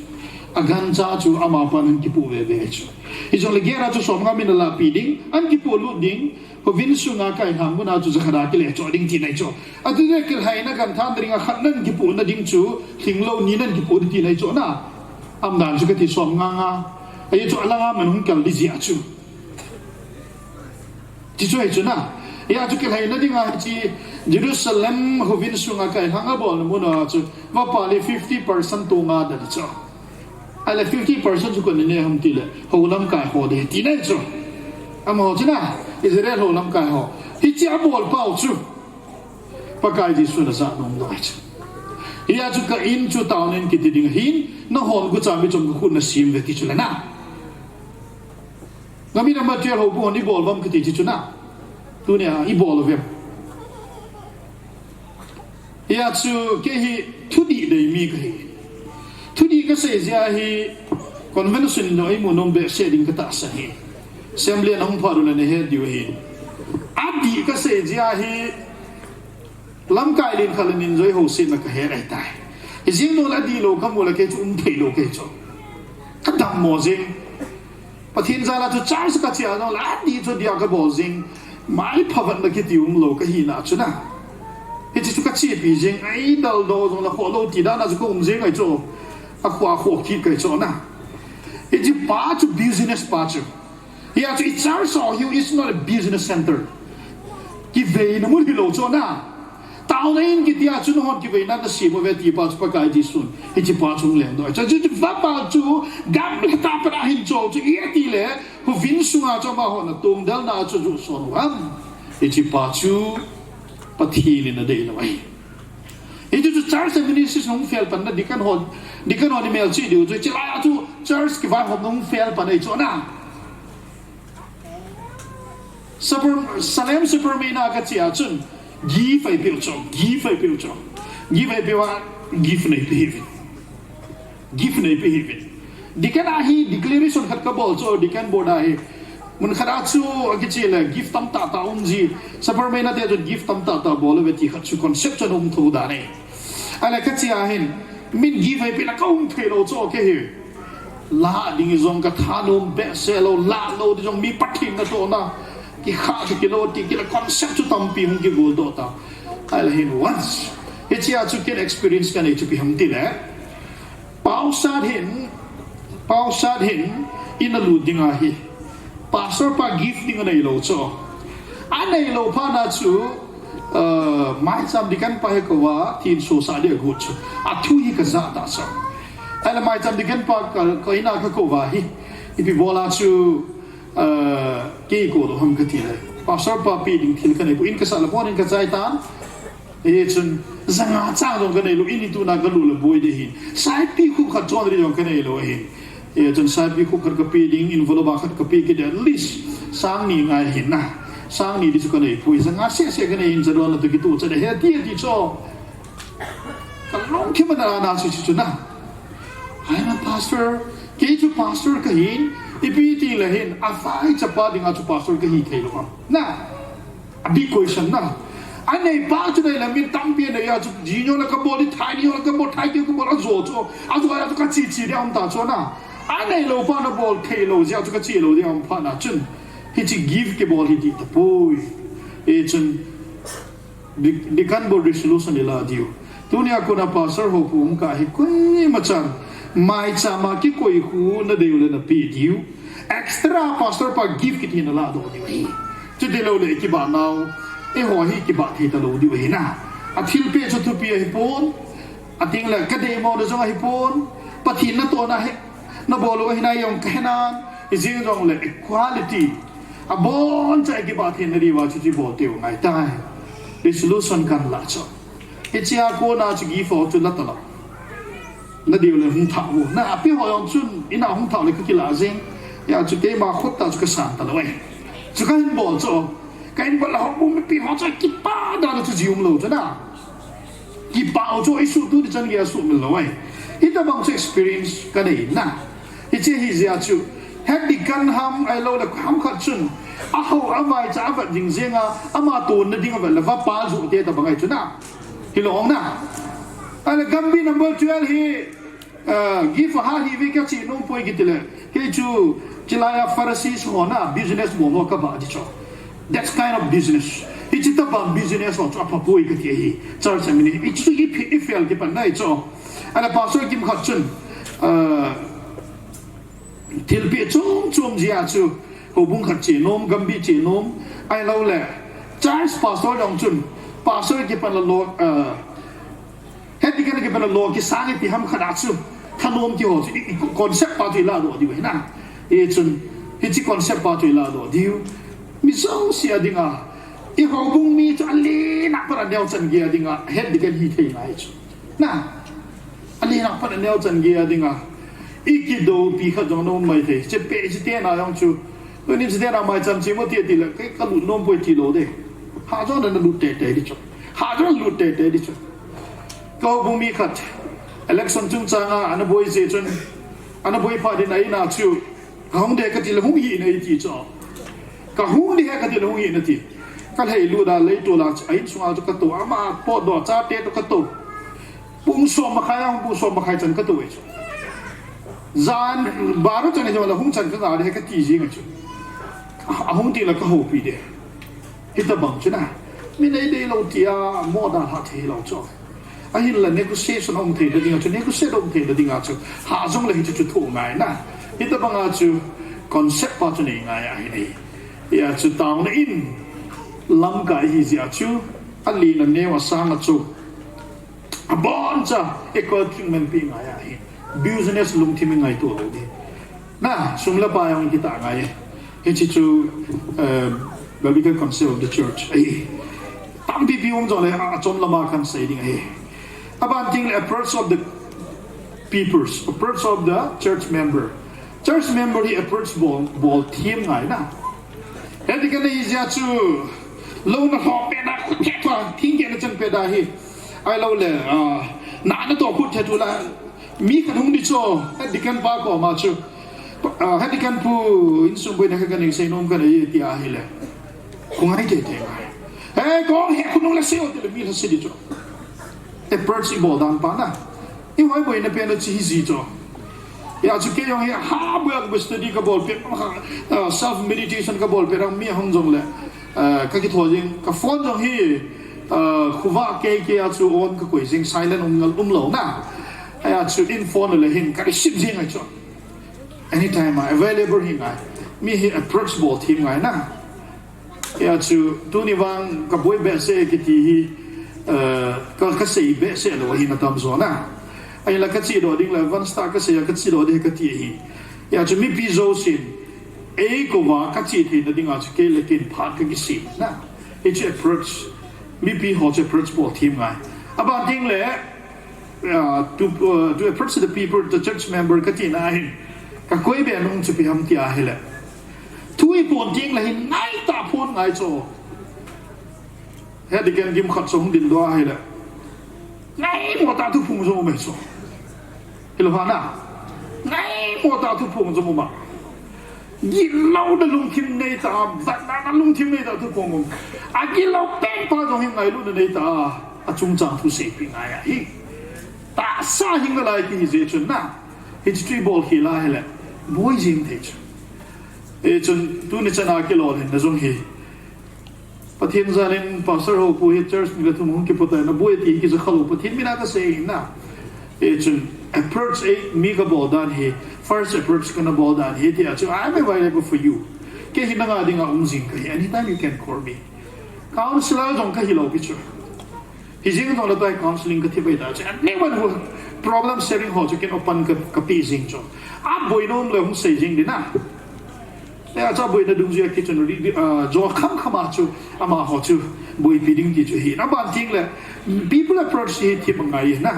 agan cha chu ama pan ki pu ve ve chu I jong le gera chu som nga min la pi ding an ki pu lu ding ko vin su nga kai ham mu na chu zakhara ki le cho ding ti nai chu atu ne kil hai na kan than dring a khat nan ki pu na ding chu thing lo ni nan ki pu ti nai chu na am dan chu ka ti som nga ai chu ala nga man hung kal di ji a chu ti chu ai chu na ya chu kil hai na ding a chi Jerusalem ho vin su nga kai hanga bol mu na chu ma pa le 50% tu nga da chu ai la 50% chu ko ne ham ti le ho lam kai ho de ti nai chu am ho chu na Israel ho lam kai ho hi chi a bol pau chu pa kai ji su na sa nong dai chu ya chu ka in chu taw nen ki ti ding hin na hon gu cha mi chom ku na sim ve ti chu la na ngami na ma tiel ho bu ni bol bam ki ti chu na tu ne I bol ve ya chu ke hi thu di de mi ka hi thu di ka se ja hi convention no I mo nom be se ding ka ta sa hi assembly na hung pharu la ne he diu hi adi ka se ja hi lam kai lin khalan in joi ho sin na ka he rai tai jing no la di lo ka mo la ke chu phei lo ke chu ka dam mo jing pathin za la chu charge ka chia no la di chu dia ka bo jing mai phawan na ki tium lo ka hi na chu na he chu ka chi pi jing ai dal do jong la kho lo ti da na chu ko jing ai chu a khwa kho ki ke chu na he ji pa chu business pa chu yeah so it's also you is not a business center ki ve na mu hi lo chu na ta tao nên cái tia chú nó hot cái vậy nó xì một về tia bao chú cái gì xuân thì chỉ bao chung liền đó cho chú vấp bao chú gam là ta phải hình cho chú ý tí lệ hồ vinh sung à cho mà họ là tung đel na cho chú xuân vâng thì chỉ bao chú bắt thi lên là đây là vậy itu tu Charles Ministries nung fail pan na di kan hon email chi điều rồi chỉ lại tu Charles cái vai hom nung fail pan này chỗ nào Salem Supermana cái chia chun gi phải biểu trọng gi này behavior di kan ahi declaration khat ka bol so di kan boda hi mun khara chu cái chi là gift tam ta gì Supermana te jo gift tam ta bol ve ti khat chu concept cho thu da này ala ka chia hin min gi vai pe la ka phelo cho ke hi la ding zong ka thanum be selo la lo di jong mi pathin na to na ki kha ki lo ti ki la concept chu tam pi hung ki gol do ta ala hin once he chia chu ken experience kan chu pi ham ti le pau sad hin in a lu dinga hi pastor pa gift ding nei lo cho anei lo pa na chu mai sam di kan pa he ko wa tin so sa de gut chu a thu hi ka za ta sa ala mai sam di kan pa ko ina ka ko wa hi ipi bola chu ke ko do ham ka ti le pastor pa pi ding thil ka nei bu in ka sa la bon in ka zai tan e chun zanga chang dong ka nei lo in tu na ka lu le boy de hin sai pi khu kha chon ri dong ka nei lo hin e chun sai pi khu kha ka pi ding in volo ba kha ka pi ki de at least sang ni ngai hin na sang ni di chu ka nei pui zanga se ka nei in zaro na tu ki tu cha de he ti di cho ka long ki ma na su chu na I'm a pastor ke chu pastor ka hin ipi ti la hin a fai cha pa ding a chu pastor ka hi thei lo na a big question na anh này bao nhiêu này là miền Tam biên này à, chỉ nhớ là cái bộ đi thái nhớ là cái bộ thái kia cái bộ nó rổ cho, à rồi à cái chỉ đi ông ta cho na, anh này lâu pa nó bộ thay lâu giờ cái chỉ lâu đi ông pa na chân, thì chỉ give cái bộ thì đi tập bôi, chân đi căn bộ resolution là điều, tu nia cô na pastor hộp cũng cả hết quay mà chẳng, mai cha mà cái quay khu nó đều là nó bị điều, extra pastor pa give cái tiền là đồ điều, chứ đi lâu này cái bạn nào e ho hi ki ba thi ta lo di we na a thil pe cho tu pi hi pon a ting la ka de mo do zo hi pon pa thi na to na he na bo lo hi na yong ka na i jing jong le equality a bon cha ki ba thi na ri wa chu chi bo te ngai tai resolution kan la cho e chia ko na chi gi fo chu la ta la na de le hung tha wo na pi ho yong chun ina hung tha le ki la jing ya chu te ma khot ta chu ka san ta lo we chu ka hin bo cho cái anh bảo là họ muốn bị họ cho kịp ba đó là chú dùng lâu chứ nào kịp bao cho ấy số tu thì chân kia số mình lâu ấy ít là bằng cho experience cái này nè ít chứ hi gì à chú hết đi căn ham ai lâu là ham khát chân à hậu à vài trả vật dình riêng à mà tuần nó đi ngồi là vấp ba dụ thế tập bằng ấy chứ nào thì lỏng nè à là Gambih number 12 hi give ha hi về cái chuyện nông poi cái tyle cái chú chỉ là Pharisees họ na business mo nó các bạn đi cho that's kind of business. It's a bang business or apa boy ke hi. Church I mean it's if fail ke pan nai cho. Ala pastor kim khat chun til pe chum jia chu ho bung khat che nom Gambih che nom ai lo le church pastor dong chun pastor ke pan lo het di ke pan lo ke sang ti ham khat chu thanom ki ho concept pa ti la do di we na e chun hi chi concept pa ti la do di misong siya dinga ihobong mi to ali na para neo chan gia dinga head dikan hi thei ngai chu na ali na para neo chan gia dinga ikido pi kha jong no mai the che pe chi te na yong chu ko ni chi te na mai cham chi mo ti ti la kai ka lu nom poi ti lo de ha jo na lu te te di chu ha jo lu te te di chu ko bung mi khat election chung changa ana boy je chun ana boy pa din ai na chu hong de ka ti la hung hi nei ti cho ka hung ni ka ti lo hi na ti ka lei lu da lei to la ai chunga to ka to ama po do cha te to ka to pung so ma khai chan ka to we zan baru chan ne la hung chan ka ga de ka ti ji nga chu a hung ti la ka ho pi de hita bang chuna mi nei de lo ti a mo da ha the lo cho a hin la negotiation ong the de dinga chu negotiate ong the de dinga chu ha jong le hi chu thu mai na hita bang a chu concept pa chu nei nga ya hi nei ya chu tang na in lam kai hi zia chu อันลีนั่นเนี่ยว่าสร้างมาจูบอนจ้ะเอกอทิ้งมันปีไงอ่ะบิสเนสลุงที่มันไงตัวเราดิน่ะสมละปายองkitaไงเฮจิจูbiblical council of the church ไอ้ตั้มปีปีองจอเลยจอมละมาคันใส่ดิไงabout the approach of the peoples, approach of the church member. Church member he approach ball team ngai na. Hedi kan is ya chu lo na ho pe na khut ke twa thing ke na chang pe da hi. Ai lo le na na to khut the tu la mi kan hung di cho hedi kan ba ko ma chu. Hedi kan pu in sum boi na ka kan sei nom kan ai ti a hi le. Kung ai te te ngai. Hey ko he kun la se o te mi la se di cho. Approach ball dan pa na. 因为为那边的机器做，要去给用些哈不要个 study 个 ball 别self meditation 个 ball 别让面红中嘞，个个拖进个放中去，苦话给要去按个鬼性 silent 楼那，要去 inform 了hin，个心情来做 ，anytime available hin 来，มี approach ball team 来那，要去ตัวนี้วาง个不会别些个ที่ก็เสียเบสเสียเลยหินตามส่วนน่ะไอ้ละก็จีโดดิ้งเลยวันสตาร์ก็เสียก็จีโดดิ้งก็ที่หินอยากจะมีพิโซสินเอ้ก็ว่าก็จีที่นั่นดิ้งอาจจะเกลี่ยกินผ่านก็กี่สิน่ะไอ้จะ approach มีพิหอจะ approach บอลทีมไงอ่ะบางดิ้งเลยto approach the people the church member ก็ที่นั่นก็คุยแบบนุ่งจะไปทำที่อะไรแหละทุยปวดดิ้งเลยไงตาพูดไงโจเฮ้ยดิกันกิมขัดสงดินด้วยให้ละไงมัวตาทุกพุ่งจมูกไม่สวเห็นหรือเปล่านะไงมัวตาทุกพุ่งจมูกมายิ่งเราได้ลงทีมในตาบัดนั้นลงทีมในตาทุกพุ่งอายิ่งเราเป็นป้าจงหิงไงลูกในตาอาจงจังทุเสพไงอ่ะฮิตาซาหิงอะไรกินเจจนนะฮิตรีบอลฮิลาให้ละบอยจิงเทจจนตัวนี้จะน่าเกลียดเห็นนะจงฮิประเทศจารินภาษาเราพูดเจอส์มีละทุ่มหุ่นกี่ปตายนะบุยที่กิจขลุ่ประเทศมีน่าจะเสียนะจน approach มีกับบอลด้านเฮ first approach กันบอลด้านเฮที่อาจจะ I'm available for you แค่หินงาดิ่งอาจริงก็ anytime you can call me counselor จงก็ฮิโลพิจูฮิจิงจงเราได้ counseling ก็ที่ไปได้จะนี่วันหัว problem sharing หัวจะกิน open กับปีจิงจงบุยโน้นเลยหุ่นเสียจริงดีนะเนี่ยจ้าบุยนั่นดูสิคิดจนรีจอคำขมาจูอามาหัวจูบุยปีดิ้งที่จูเห็นนะบางทีเลย people approach ที่มันไงนะ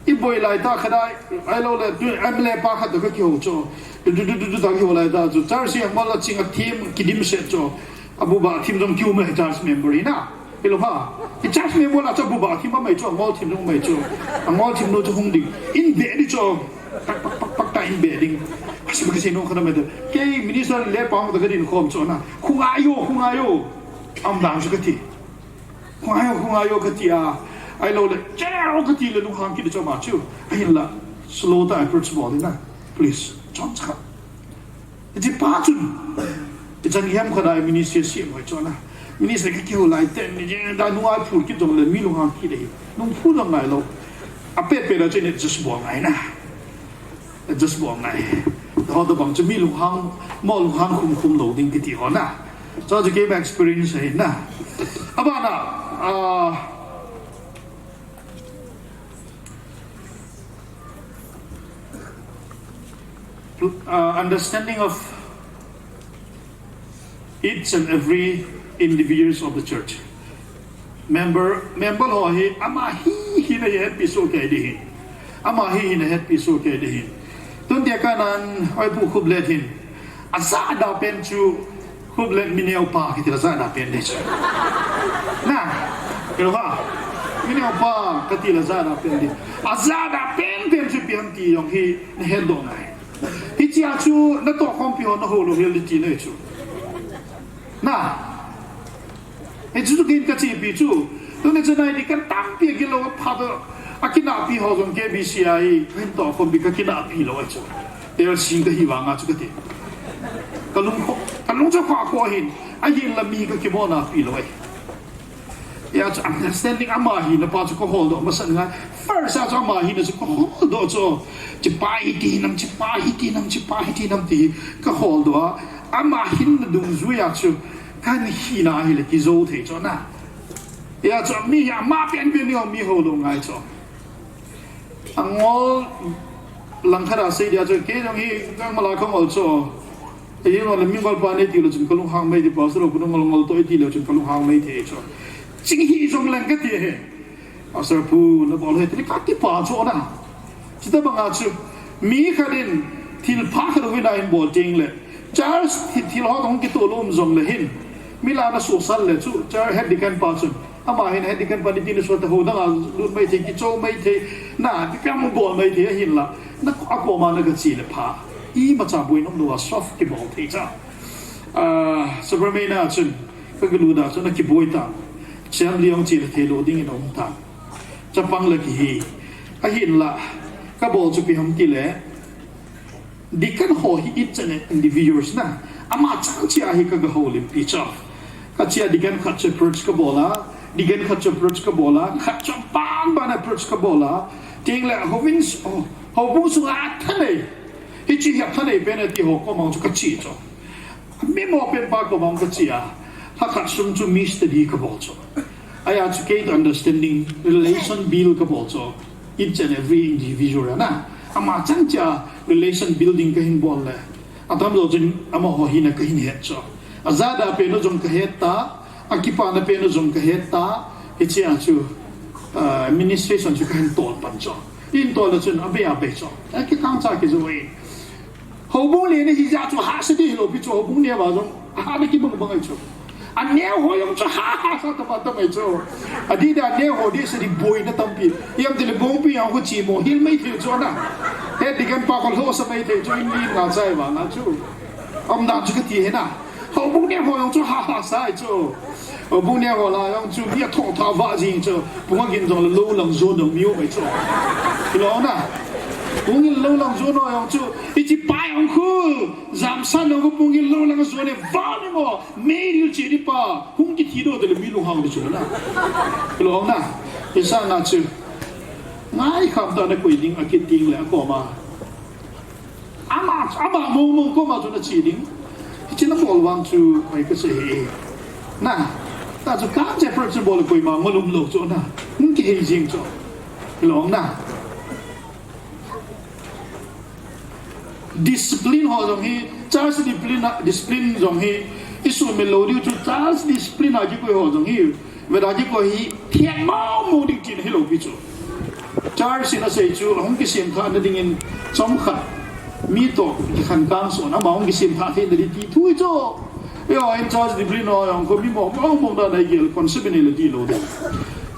อีบุยไล่ตาขนาดไอ้เราเลยดูไอ้เมล่าปากขัดตัวก็เกี่ยวจูดูตาเกี่ยวไล่ตาจูจ้าสิมาละจริงกับทีมกิดิมเสร็จจูอาบุบะทีมจงคิวไม่จ้าสเมมเบอร์นะเห็นหรือเปล่าที่จ้าสเมมเบอร์ละจ้าบุบะทีมไม่จูมอลทีมจงไม่จูมอลทีมโน้ตจงดิ่งอินเบดจูปักตาอินเบดิ้งSebagai seno kena meda. Kei minister le pang da gadin khom chona. Khung ayo. Am dang su kati. Khung ayo kati a. Ai lo le chero kati le lu hang ki de choma chu. Ai la slow ta approach ball na. Please. Chon cha. Ji pa chun. Ji chang yam khada minister si mo chona. Minister ka ki ho lai ten ni da nu ai phur ki jong le mi lu hang ki de. Nong phu dang ngai lo. A pe la chen just ball ngai na. Just ball ngai. เขาตัวบังจะมีลูกห้างมอลูกห้างคุมโหลดิ้งกิติหอนะจะเก็บ experience เห็นนะอ่ะบ้านะunderstanding of each and every individuals of the church member หอฮีอามาฮีนะเฮ็ดปีโซเกดีอามาฮีนะเฮ็ดปีโซเกดีตุนเดียกันนั้นไอ้ผู้คุบเล่ทินอาซาดาเป็นชูคุบเล่มิเนลปาคิดอาซาดาเป็นเดชน่ะเห็นหรือเปล่ามิเนลปาคิดอาซาดาเป็นเดชอาซาดาเป็นชูเปียนตียองฮีเฮดโดนไงฮิจิอาชูนั่นตัวคอมพิวต์นะโหโลเฮลิจีเนชูน่ะไอ้ชูกินกะจีปีชูตุนเนี่ยจะไหนดิกันตั้งเปียกิโลพาตัวAkina pi ho jong KBC ai hin to ko bi akina pi lo chu der sing ka hi wa nga chu ka ti kalung cho kwa ko hin ai hin la mi ka ki mo na pi lo ai ya chu understanding ama hi na pa chu ko hold ma san nga first a chu ma hi na chu ko hold do chu chi pa hi ti nam ti ka hold do ama hin na dung zu ya chu kan hi na hi le ki zo the chu na ya cho mi ya ma pian pian yo mi ho lo ngai cho angol lang khara sei dia cho ke jong hi gang mala khong ol cho ye ngol mi ngol pa ne ti lo chun kalung hang mai di pa so lo kun ngol to ti lo chun kalung hang mai the cho jing hi jong lang ka ti he asar pu na bol he ti ka ti pa cho na chỉ ta bằng ác mỹ khá đến thil phá khá đối với bồ ting lệ Charles thil họ không cái tổ lôm dòng lệ hin mỹ là nó sổ săn lệ chú Charles hết đi căn pa chun ama hin hết đi căn pa đi tin số ta hồ đang luôn mấy thì cái châu mấy thì na cái cam bồ mấy thì hin là nó ác bộ mà nó cái gì lệ phá ý mà chả bùi nó đồ soft cái bồ thì cha Superman à chun cái lù đó chun nó cái bùi ta xem liang chỉ là thế đồ đinh nó không thang cha băng là cái hi hin là các bộ chụp hình kia lẽ đi căn hộ hi ít chân individuals na ama chẳng chỉ ai các hộ lim picha các chị đi căn khát chụp approach các bộ la đi căn khát chụp approach các bộ la khát chụp bang ban approach các bộ la tiếng lẽ họ vinh họ bung xuống át thế này hi chỉ hiệp thế này bên này thì họ có mong cho các chị cho mấy mò bên ba có mong các chị à họ khát sum cho mystery các bộ cho I educate understanding relation build các bộ cho each and every individual na ama changcha relation building ka hin bol le atam lo jin ama ho hin ka hin het cho azada pe no jong ka het ta akipa na pe no jong ka het ta ichi a chu administration chu ka hin tol pan cho in tol le chun abe abe cho ki kang cha ki zo we ho bung le ne hi ja chu ha se di lo pi cho ho bung ne ba jong ha be ki bung bang ai cho anh neo hồi ông cho ha sao tao tao mày cho anh đi đã neo hồi đi sẽ đi bồi nó tâm pi em thì là bông pi ông có chỉ một hiên mấy thiếu cho na hết đi cái bao con lô sao mấy thiếu cho anh đi nào sai vào nào chú ông nào chú cái gì hết na ông bông neo hồi ông cho ha sai cho ông bông neo hồi là ông chú biết thong thao vạ gì cho bông anh kinh rằng là lâu lắm rồi đồng miêu mấy cho cái đó na bông anh lâu lắm rồi nói ông chú ít chỉ bài ông khu giảm san ông có bông anh lâu lắm rồi này vạ đi mà mấy điều chỉ đi pa không cái gì đó thì là mi lung hàng đi chỗ na cái đó na cái sao na chú ngay khám ta nó quy định ở cái tiếng lẽ của mà ama mông có mà cho nó chỉ định chỉ nó bảo vang chú mấy cái gì na ta chú cám chạy phải chú bảo là quy mà mà lum lục chỗ na không cái gì riêng chỗ cái đó na discipline họ giống như Charles discipline giống như isu melody cho Charles discipline aja kau họ giống như về đó aja kau hi thiện mau mua định chuyện hello bicho Charles xin nói chú ông cái xem thà nó định trong khát mi to cái khăn cang số nó bảo ông cái xem thà thế để đi thui cho yo anh Charles discipline họ ông có mi mong đó này cái concept này là đi lâu đấy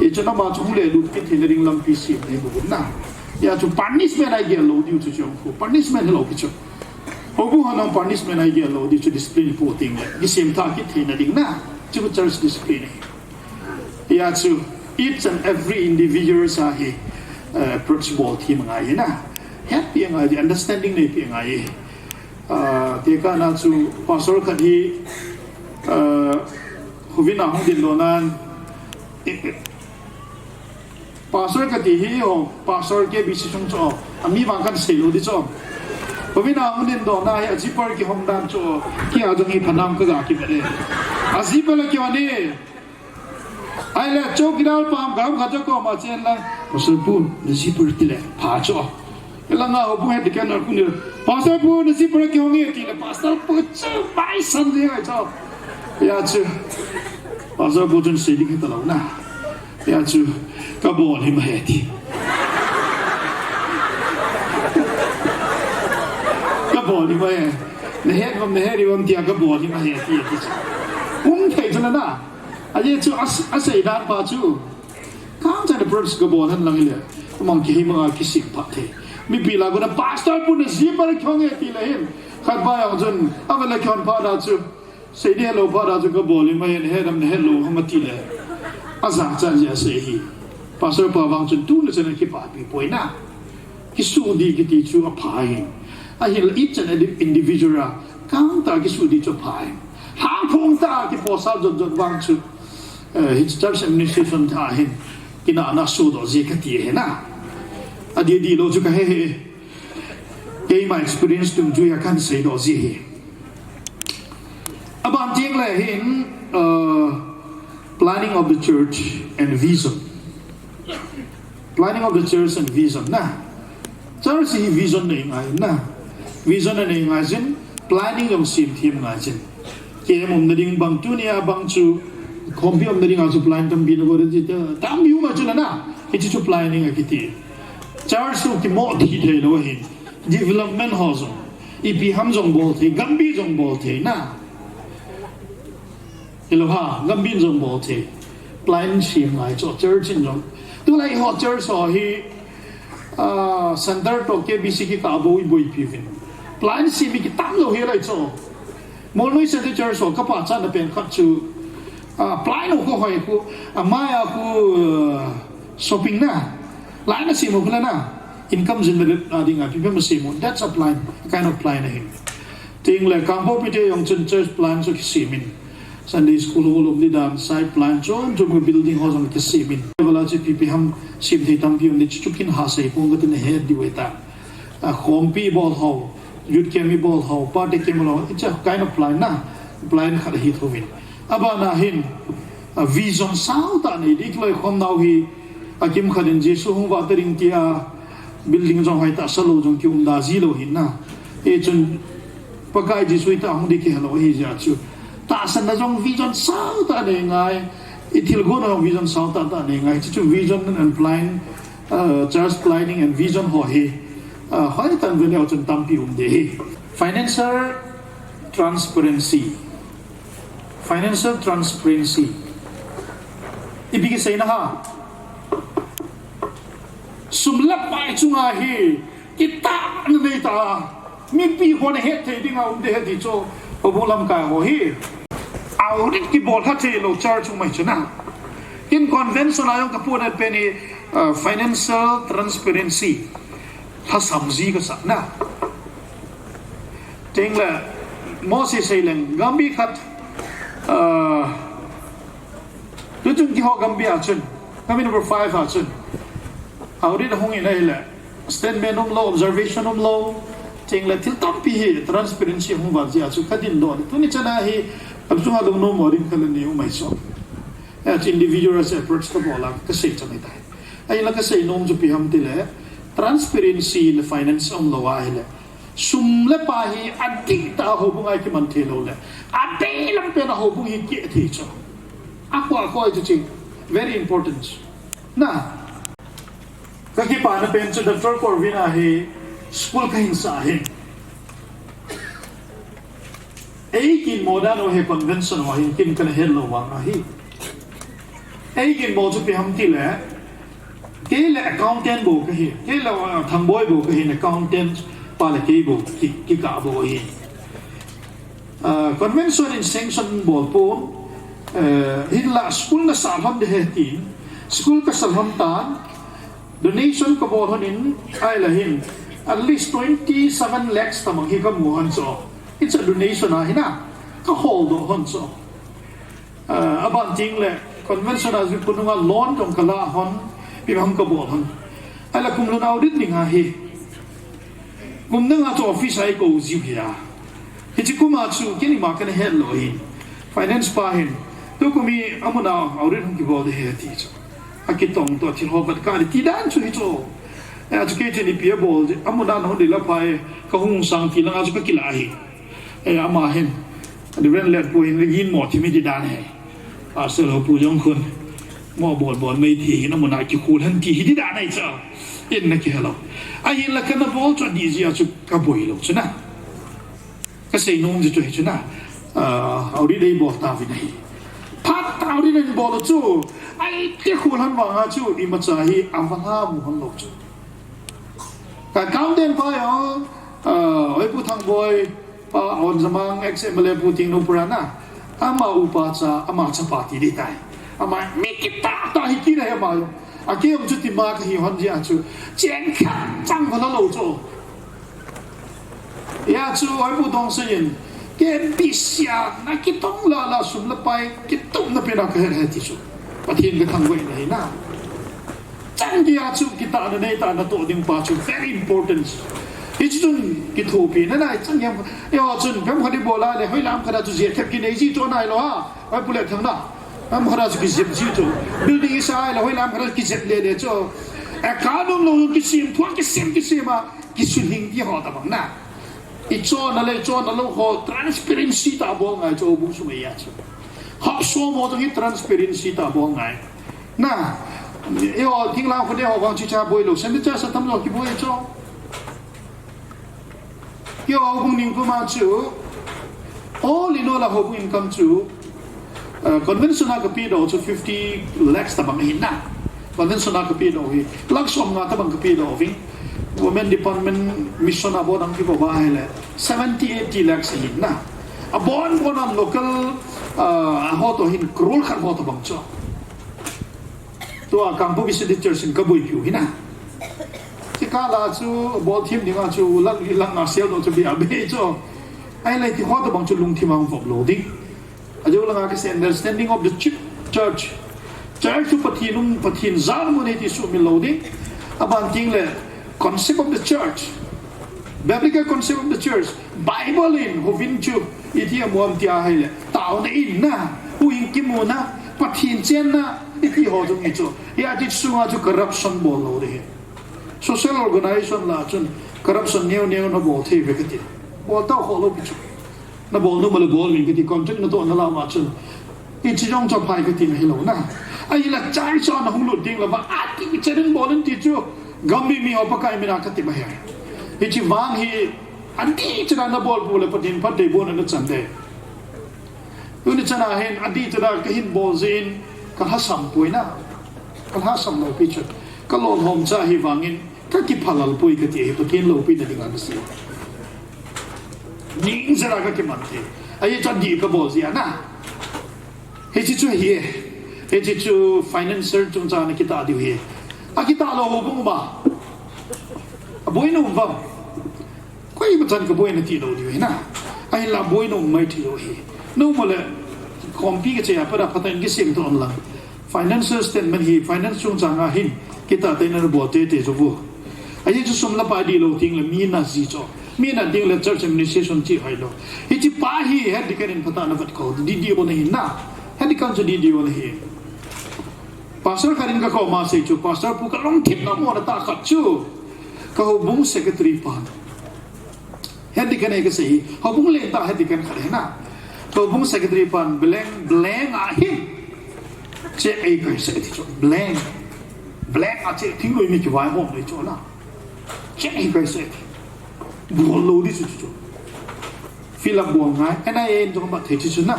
để cho nó bảo chúng lệ lụt cái thế là định làm PC này bộ na ya chu punishment ai gel lo diu chu chu punishment lo chu hobu hanam punishment ai gel lo diu chu discipline po ting le gisem tha ki thina ding na chu church discipline ya chu each and every individual sa hi principle thi mangai na happy ngai understanding nei pi ngai te ka na chu pastor kha hi hovina hong din lo nan pastor cái gì hi ho pastor KBC chung cho ami bang kan sei lo di cho bởi na ông nên đó na ya zipper ki hong dan cho ki a jong hi phanam ka ga ki bele a zipper la ki wani ai la chok dal pam gam kha cho ko ma chen la pastor pu zipper ti le pha cho la nga ho bu he de kan ku ni pastor pu zipper ki hong ye ki la pastor pu chu bai san de ga cho ya chu pastor pu jun sei di ki ta lo na ya chu các bộ thì mà hết đi các bộ thì mà hết không hết thì không tiếc các bộ thì mà hết đi không thể cho nên là anh ấy chú Ahsi đàn bà chú khám cho nên produce các bộ thân lăng ile mong cái mà cái sự phát thế mi bị là cái pastor pun gì mà không nghe thì là hết khát bài ông dân ông là chọn bà đã chú xây đi lâu bà đã chú các bộ thì mà hết làm hết lâu không mà thì là azan chân giờ xây hi pastor pa wang chun tu le chen ki pa pi poi na ki su di ki ti chu a phai a hi each and every individual kang ta ki su di chu phai hang khong ta ki po sa jot jot wang chu his church administration tha hin ki na su do je ka ti he na a di lo chu ka he ke my experience tum ju ya kan sei do je he aban jing le hin planning of the church and vision. Planning of the church and vision. Na, church hi vision nei ngai na. Vision nei ngai jin planning of sim thim ngai jin. Ke mom na ding bang tu nia bang chu khombi om na ding asu plan tam bin go ji tam yu ma chula na. Ke chu planning a kiti. Church su ki mo thi thei lo hin. Development ho zo. Ipi ham jong bol thi Gambih jong bol thi na. Iloha Gambih jong bol thi. Plan sim ngai cho church in jong. Tu lai ho church ho hi center to KBC ki ka boi boi pivin. Plan sim ki tam lo hi lai cho. Mo noi center church ho ka pa chan na pen khat chu plan ho ko hoi ku amaya ku shopping na. Lai na sim ho kala na. Income generated ding a people sim. That's a plan, kind of plan hi. Ting le kampo pite yong church plan so ki simin. Sunday school all of the dance side plan John to building house on the simin. Wala chi pipi ham sim thei tam pi on the chukin ha sei pong gatin head di weta. A khompi ball how youth kemi ball how party kemi it's a kind of plan na. Plan khad hi thovin. Aba na hin a vision sao ta nei dik loi khom nau hi akim khadin jesu hu wa tering tia building jong hai ta salo jong ki da ji lo hin na. E chun pakai jesu ta hung dik hello hi ja chu. Ta san na jong vision sao ta nei ngai itil go na vision sao ta ta nei ngai chu vision and plan church planning and vision ho he hoi tan ven chun tam pi de financial transparency ibigi sei na ha sumlap pai chunga hi kita nei ta mi pi ho ne het thei ding au de he cho obolam ka ho hi audit ki bol hati lo charge mai chuna in convention ayong kapun at penny financial transparency hasamzi ka sa na tingla mo si sailang Gambih khat tutun ki ho Gambih achun kami number 5 achun audit hong ina ila statement lo observation lo tingla til tampi hi transparency hong ba ji achu kadin do tu ni chana hi absu ha no morin kala ni umai so at individual as approach to bola ka sei chana dai ai la ka sei nom ju pi ham tile transparency le finance om lo wa ile sum le pa hi adik ta ho bu ngai ki man the lo le ade lam pe na ho bu hi ki thi cho akwa ko ju chi very important na ka ki pa na pen chu Dr. Corvina hi school ka hinsa hin ei kin modern o he convention wa hin kin kan hello wa hi ei kin mo chu pi ham ti le ke le accountant bo ka hi ke la tham boy bo ka hi accountant pa le ke bo ki ka bo hi convention in sanction bo po hin la school na sa ham de he ti school ka sa ham ta donation ka bo honin ai la hin at least 27 lakhs tamang hi ka mu han so it's a donation na hina ka hold on so aban ting le convention as we pununga loan tong kala hon pi ham ka bo hon ala kum lo audit ni nga hi kum na to office ai ko ji ya hi chi kuma chu ke ni ma kan he lo hi finance pa hin to kumi amuna audit hum ki bo de he ti cho akitong to ti ho bat ka ti dan chu hi cho educated ni pia bol amuna no de la pai ka hung sang ti la ka kila hi ama hen de ren let po in yin mo ti mi di dan he so lo pu jong kun mo bol mai ti na amuna ki khul han ti di dan ai cha in na ki hello ai la kana bol cho di ji chu ka boi lo chuna ka sei nom ji chu hi chuna audi dei bo ta vi nei pat audi dei bo lo chu ai ti khul han wa ha chu i ma cha hi amala mu han lo chu ka kaung den pa yo oi pu thang boy pa on zamang xmle puting no purana ama upa cha ama cha pa ti di tai ama mi kita ta hi ki na ma aki om chu ti ma ka hi hon ji a chu chen kha chang ko lo zo ya chu oi pu dong se yin ke bi sia na ki tong la sum la pai ki tong na pe na ka he ti chu pa thin ka thang wei nei na chang dia chu kita na nei ta na to ding pa chu very important ichun ki thopi na nai chang yam yo chun pem khadi bola le hoi lam khada chu je khep ki nei ji to nai lo ha hoi pule thang na am khara ki zep ji to building isa la hoi lam khara ki zep le cho econom lo ki sim thua ki sim ma ki sun hing ki ho ta bang na I cho na le cho na lo ho transparency ta bo ngai cho bu su ya cho ha so mo dong transparency ta bo ngai na yo ting la ko de ho wang chi cha boi lo sen de cha sa tam lo ki boi cho yo bung ning pu ma chu all in all la ho bu income chu conventional ka pi do to 50 lakhs ta bang hin na conventional ka pi do hi lak som nga ta bang ka pi do ving women department mission abon ang kibo ba hele 70-80 lakhs hin na abon on local ho to hin krul khan ho to bang cho to a kampu bi city church in kabui pyu hina ka la chu bol team ni ma chu lak na sel do chu bi abe cho ai lai ti ho to bang chu lung thim ang vok lo ding ajo la ka understanding of the church to pathin zan mo ne ti su mi lo ding aban ting le concept of the church biblical concept of the church bible in hovin chu iti amom tia haile taw na in na hu in kimu na pathin chen na iti ho jong i chu ya ti sunga chu corruption bol lo de social organization la chun corruption neo no bol the ve kati bol ta ho lo bi chu na bol no mal bol mi kati contract na to na la ma chun i chi jong cho pai kati na hilo na ai la chai cho na hung lu ding la ba ati ki chen bol ti chu Gambih mi opakai mina kati ba hai ichi wang hi andi chana na bol pule patin pat de bon na chande uni chana hen andi chana kahin bol zin ka hasam puina ka hasam lo pichu ka lon hom cha hi wangin ka ki phalal pui ka ti patin lo pi na dinga basi ning zara ka ki mante ai cha di ka bol zia na he chi chu hi he chi chu financer chung cha na kita di hi kita lo hubung ba boy no ba koi ba chan ka boy na ti lo di na ai la boy no mai ti lo hi no mo le kompi ke cha pa da patan ki sim to on la financial statement hi finance chung chang a hin kita te na bo te zo bu ai ju sum la pa di lo ting le mi na ji cho mi na ding le church administration chi hai lo hi chi pa hi head kan in pata na vat ko di di o na hi na head kan cho di di o na hi pastor karin ka ko ma se chu pastor pu ka long thip na mo na ta khat chu ka ho bung secretary pan head kan ai ka sei ho bung le ta head kan khare na to bung secretary pan blank a hi che ai ka se ti chu blank a che thing lo mi ki wai ho le chu na che ai ka se bo lo di chu chu fill up bo ngai and I en jong ba the chu na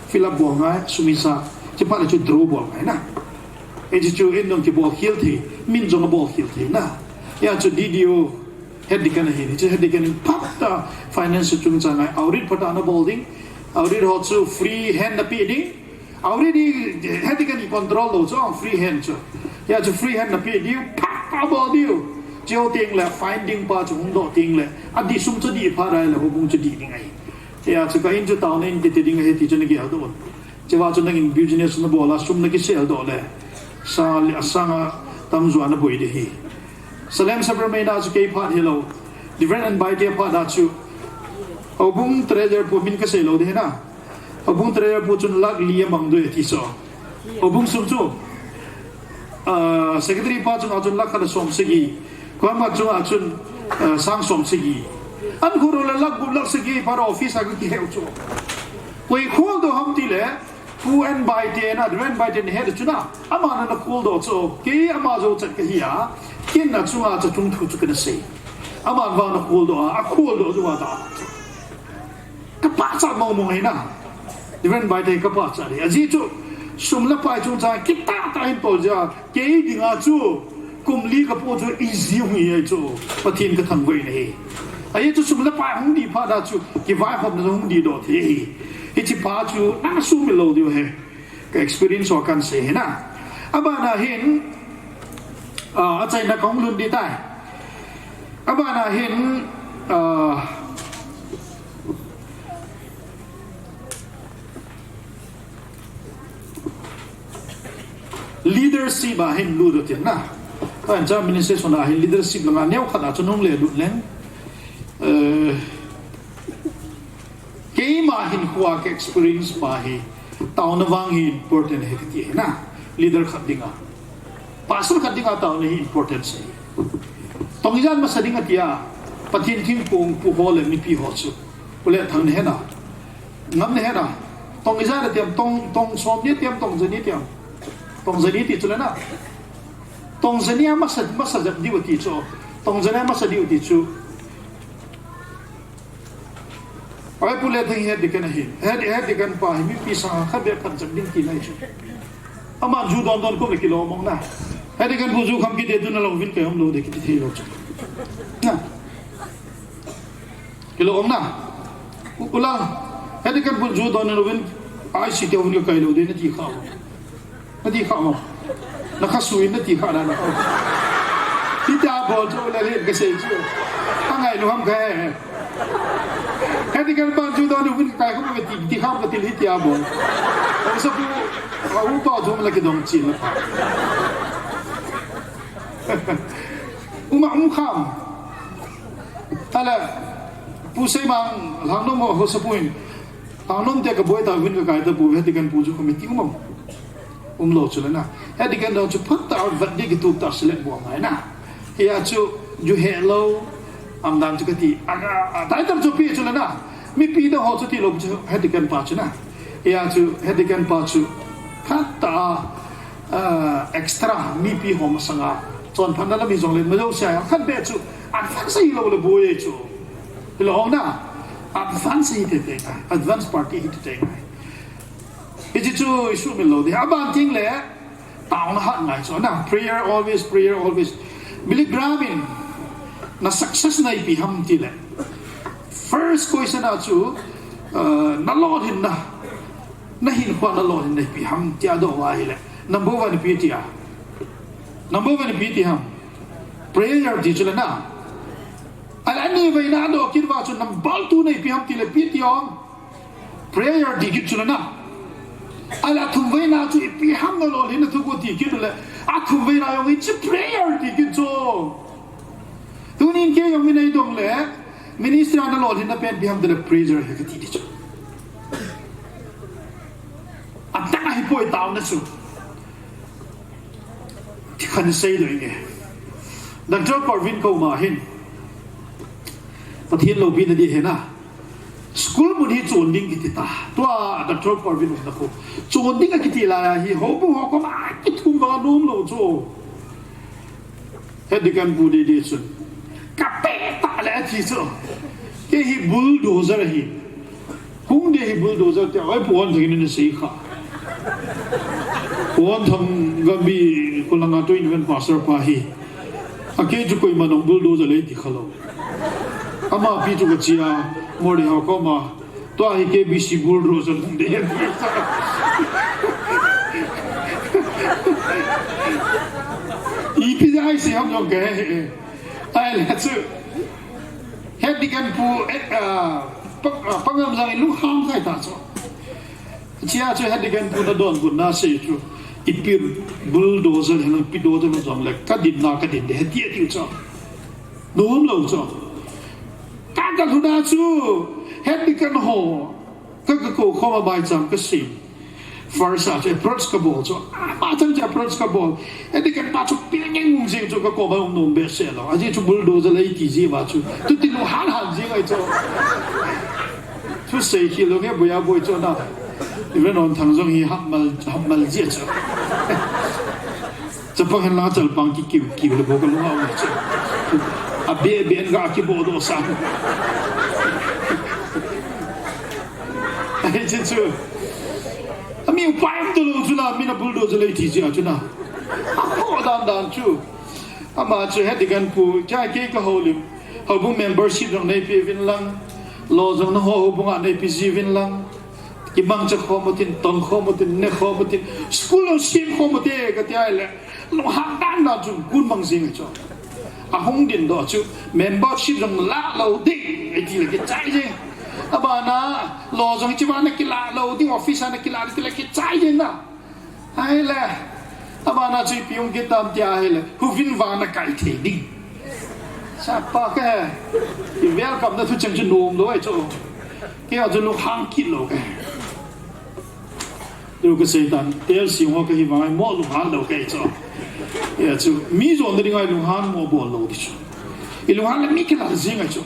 fill up bo ngai sumisa che pa le chu draw bo ngai na e chu in dong ki bol khil thi min jong bol khil thi na ya chu DDO head dikan hi chu head dikan pap ta finance chung chang ai audit pata na bolding audit ho chu free hand na pi ding audit head dikan control lo chu free hand chu ya chu free hand na pi diu pap pa bol diu chiu ting la finding pa chung do ting la adi sum chu di pha rai la ho bung chu di ding ai ya chu ka in chu taw nen ti ding he ti chu na ki ha do che wa chu na in business na bola sum na ki sel do le sa asanga tamzwa na boy de hi salem sabrame na chu ke phat hello different and by de phat da chu obung treasure pu min ka se lo de na obung treasure pu chun lag li mang do ti so obung sum chu secretary pa chu achun lak kha som se gi ko ma chu achun sang som se gi an khuru la lag bu lak se gi par office a ki heu chu koi khol do ham ti le pu and by de na ren by de head chuna ama na khol do cho ke ama zo chat ka hiya kin na chunga cha chung thu chu ka se ama wa na khol do a khol do wa da ka pa cha mo mo na ren by de ka pa cha ri a ji chu sum la pa chung cha ki ta ta hin to ja ke di nga chu kum li ka po chu easy hu ye chu pathin ka thang wei nei ai chu sum la pa hung di pha da chu ki vai hom na hung di do thi ichi pa chu na su mi lo dio he ka experience wa kan se na aba na hin a chai na kong lun di tai aba na hin leadership ba hin lu do tian na ta cha ministration na hin leadership la neu khana chunung le du leng ke ma hin huwa ke experience pa hi tao na wang hi important he ti na leader khat dinga pastor khat dinga tao na hi important se tong jan ma sadinga tia pathin thing pung pu hole mi pi ho chu ule thang he na ngam ne he na tong jan da tiam tong som ni tiam tong zani tiam tong zani ti chu na tong zani ma sa di wa ti chu tong zani ma sa di wa ti chu ai pule thing he dikan hi he dikan pa mi pi sa kha be phan chak ding ti lai chu ama ju don ko me kilo mong na he dikan bu ju kham ki de tu na lo vin ke hom lo de ki thi lo chu na kilo ong na ulang he dikan bu ju don na vin ai si te hom lo kai lo de na ti kha mo na kha sui na ti kha da na ti ta bo chu la le ke se chu angai lo ham ke Hadi kan ban ju don win kai ko me ti kham ka til hi tia bo o sa pu au pa jom la ke dong chi la uma kham ala pu sei mang lang no mo ho sa puin tang nom te ka boy ta win ka kai ta pu hadi kan pu ju ko me ti mo lo chu la na hadi kan do chu phat ta vat di ki tu ta sele bo mai na ya chu ju hello am dang chu ka ti dai tam chu pi chu la na mi pi da ho chu ti lo chu hedi kan pa chu na ya chu hedi kan pa chu khatta extra mi pi ho ma sanga chon phan la mi jong le ma jo sha khat be chu advance hi lo le bo ye chu lo na advance hi te advance party hi te hi chu isu mi lo de aban ting le taw na hat ngai chu na prayer always Billy Graham na success na ipi ham ti le first question na chu na lo hin na hin kwa na lo hin na ipi ham ti ado wa ile number 1 pi ti ham prayer di chula na ala ni vai na do kit wa chu number 2 na ipi ham ti le pi ti om prayer di ki chula na ala thum vai na chu ipi ham na lo hin na thu ko ti ki le a thum vai na yo chi prayer di ki chu tunin ke yong minay dong le ministry ana lo hin na pen bi ham de praiser he ti ti chu ata hi poi taw na chu ti khan sei do nge Dr. Parvin ko ma hin pathin lo bi na di he na school mun hi chon ding ki ti ta to Dr. Parvin na ko chon ding ki ti la hi ho bu ho ko ma ki thum ba nom lo chu he de kan bu de chu kapeta le chi chu ke hi bulldozer hi hung de hi bulldozer te ai pon thing ni sei kha pon thang Gambih kulanga to in pastor pa hi ake ju koi manong bulldozer le ti khalo ama pi chu ka chia mori ha ko ma to hi KBC bulldozer de ipi ai se ham jong ke ai la chu het dikan pu pangam jang lu kham khai ta chu chia chu het dikan pu na don gun na se chu ipir bulldozer hen pi do to jong le ka din de ti ti chu dum lo chu ka thu da chu het dikan ho ka ko khoma bai cham ka si first at approach ka bol so ma chang ja approach ka bol e de kan pa chu ping ngeng jing chu ka ko ba nom be se lo aji chu bulldozer lai ti ji ba chu tu ti lo han ji ai chu chu sei ki lo nge bu ya bo chu na even on thang jong hi hammal ji chu cha pa han la chal pang ki lo bo ka lo ha chu a be ga ki bo do sa ai chu ami upai am dulu juna mina bulldozer lai ti ja juna ko dan chu ama chu he digan pu ja ke ka holim ho bu membership jong nei pi vin lang lo jong na ho bu nga nei pi ji vin lang ki bang cha kho motin tong kho motin ne kho motin school sim kho mote ka ti ai le lo ha dan na chu kun bang sing chu a hong din do chu membership jong la lo ding ai ti le ke chai je abana lo jong chi ba na kila lo ding office na kila ki chai je na ai le abana chi piung ki tam tia ai le hu vin wa na kai the ding sa pa ke i welcome na thu chang chu nom lo ai chu ke a chu lo hang ki lo ke ดูก็เสียตันเดี๋ยวสิว่าก็หิวไอ้หม้อลุงฮันเราแกจ้ะจู่มีส่วนเดียวไอ้ลุงฮันหม้อบอลเราดิจ้ะไอ้ลุงฮันเลยมีแค่ละสิ่งไอ้จ้ะ